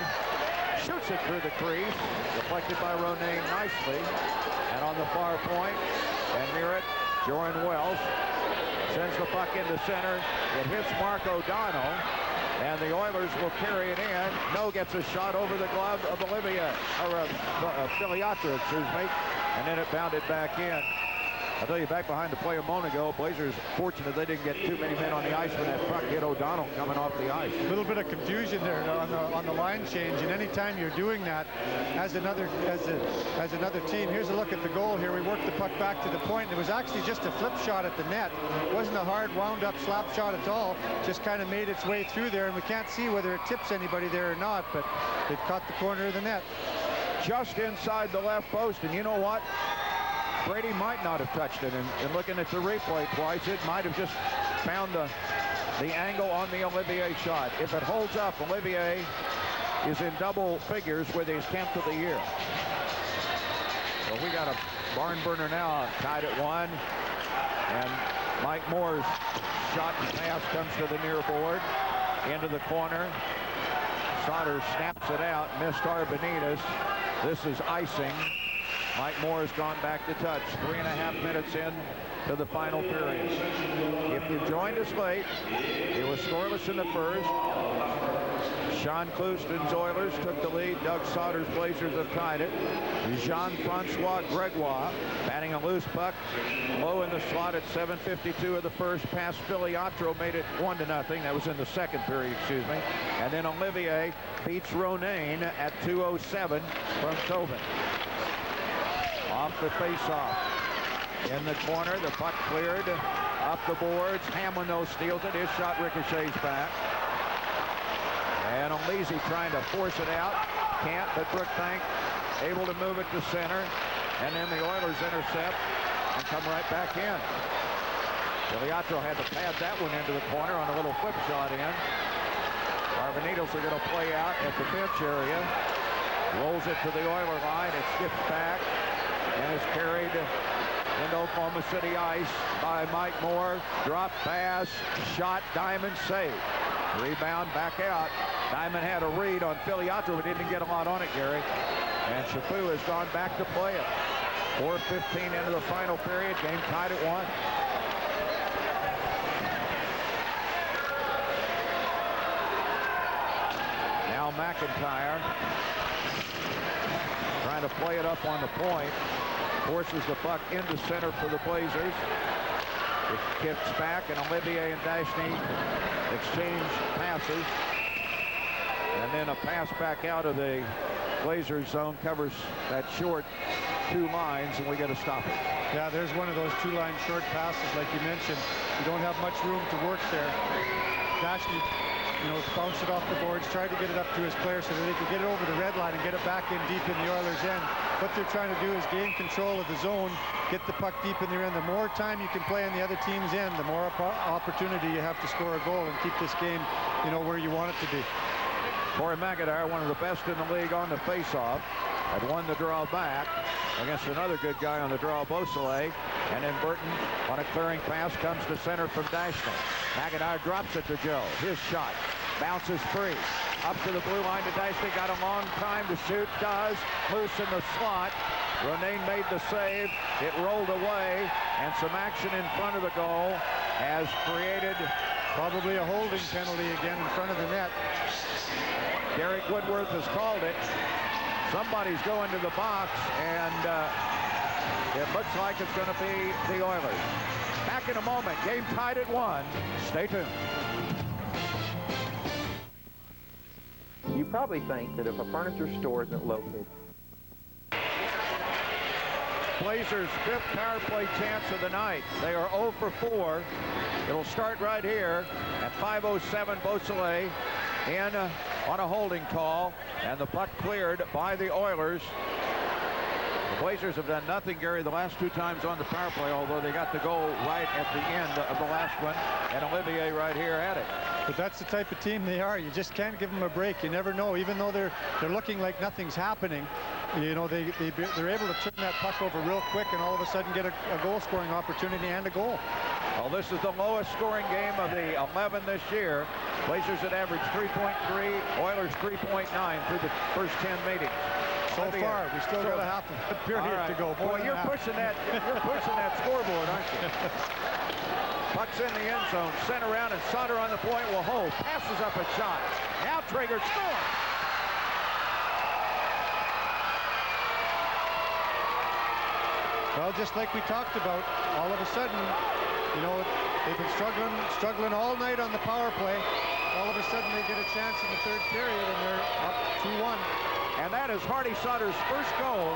shoots it through the crease, deflected by Ronayne nicely, and on the far point, and near it, Jordan Wells sends the puck into center. It hits Mark O'Donnell, and the Oilers will carry it in. No gets a shot over the glove of Olivia, or Filiatra, excuse me, and then it bounded back in. I'll tell you, back behind the play a moment ago, Blazers fortunate they didn't get too many men on the ice when that puck hit O'Donnell coming off the ice. A little bit of confusion there on the line change, and anytime you're doing that as another team, here's a look at the goal here. We worked the puck back to the point, and it was actually just a flip shot at the net. It wasn't a hard wound up slap shot at all, just kind of made its way through there, and we can't see whether it tips anybody there or not, but it caught the corner of the net. Just inside the left post, and you know what? Brady might not have touched it, and looking at the replay twice, it might have just found the angle on the Olivier shot. If it holds up, Olivier is in double figures with his 10th of the year. Well, we got a barn burner now, tied at 1, and Mike Moore's shot and pass comes to the near board, into the corner. Sauter snaps it out, missed Arbonitas. This is icing. Mike Moore has gone back to touch. 3.5 minutes in to the final period. If you joined us late, it was scoreless in the first. Sean Clouston's Oilers took the lead. Doug Sauter's Blazers have tied it. Jean-Francois Gregoire batting a loose puck low in the slot at 7:52 of the first. Past Filiatro made it 1-0. That was in the second period, excuse me. And then Olivier beats Ronayne at 2:07 from Tobin. Off the face-off. In the corner, the puck cleared. Up the boards. Hamlin, though, steals it. His shot ricochets back. And Olise trying to force it out. Can't, but Brookbank able to move it to center. And then the Oilers intercept and come right back in. Filiatro had to pad that one into the corner on a little flip shot in. Arbonitas are going to play out at the bench area. Rolls it to the Oiler line. It skips back and is carried into Oklahoma City ice by Mike Moore. Drop pass, shot, Diamond save. Rebound back out. Diamond had a read on Filiatro, but didn't get a lot on it, Gary. And Chaput has gone back to play it. 4:15 into the final period. Game tied at 1. Now McIntyre trying to play it up on the point. Forces the puck into center for the Blazers. It kicks back, and Olivier and Dashny exchange passes. And then a pass back out of the Blazers zone covers that short 2 lines, and we got to stop it. Yeah, there's one of those 2-line short passes, like you mentioned. You don't have much room to work there. Dashny, bounced it off the boards, tried to get it up to his players so that they could get it over the red line and get it back in deep in the Oilers' end. What they're trying to do is gain control of the zone, get the puck deep in their end. The more time you can play in the other team's end, the more opportunity you have to score a goal and keep this game, where you want it to be. Corey McIntyre, one of the best in the league on the faceoff, had won the draw back against another good guy on the draw, Beausoleil. And then Burton on a clearing pass comes to center from Dashner. McIntyre drops it to Joe. His shot bounces free. Up to the blue line to Dashner. Got a long time to shoot. Does. Loose in the slot. Ronayne made the save. It rolled away. And some action in front of the goal has created probably a holding penalty again in front of the net. Derek Woodworth has called it. Somebody's going to the box, and it looks like it's going to be the Oilers. Back in a moment. Game tied at 1. Stay tuned. You probably think that if a furniture store isn't located... Blazers' 5th power play chance of the night. They are 0 for 4. It'll start right here at 5:07. Beausoleil in on a holding call, and the puck cleared by the Oilers. The Blazers have done nothing, Gary, the last 2 times on the power play, although they got the goal right at the end of the last one, and Olivier right here at it. But that's the type of team they are. You just can't give them a break. You never know. Even though they're looking like nothing's happening, you know, they're able to turn that puck over real quick and all of a sudden get a goal-scoring opportunity and a goal. Well, this is the lowest scoring game of the 11 this year. Blazers had averaged 3.3, Oilers 3.9 through the first 10 meetings. So far, we still got a half a period to go. Boy, you're pushing that scoreboard, aren't you? Puck's in the end zone, sent around, and Sauter on the point will hold. Passes up a shot. Now Traeger scores. Well, just like we talked about, all of a sudden, you know, they've been struggling all night on the power play. All of a sudden, they get a chance in the 3rd period, and they're up 2-1. And that is Hardy Sauter's first goal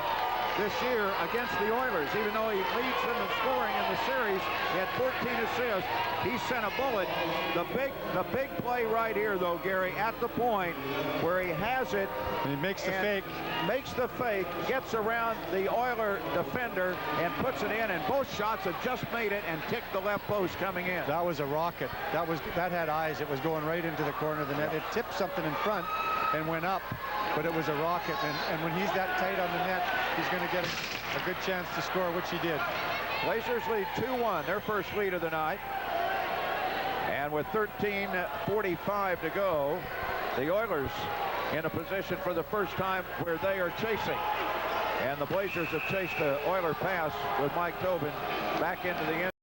this year against the Oilers. Even though he leads them in scoring in the series, he had 14 assists. He sent a bullet. The big play right here, though, Gary, at the point where he has it. And he makes the fake. Makes the fake, gets around the Oiler defender, and puts it in. And both shots have just made it and ticked the left post coming in. That was a rocket. That had eyes. It was going right into the corner of the net. It tipped something in front and went up, but it was a rocket. And when he's that tight on the net, he's going to get a good chance to score, which he did. Blazers lead 2-1, their first lead of the night. And with 13:45 to go, the Oilers in a position for the first time where they are chasing. And the Blazers have chased the Oiler pass with Mike Tobin back into the end.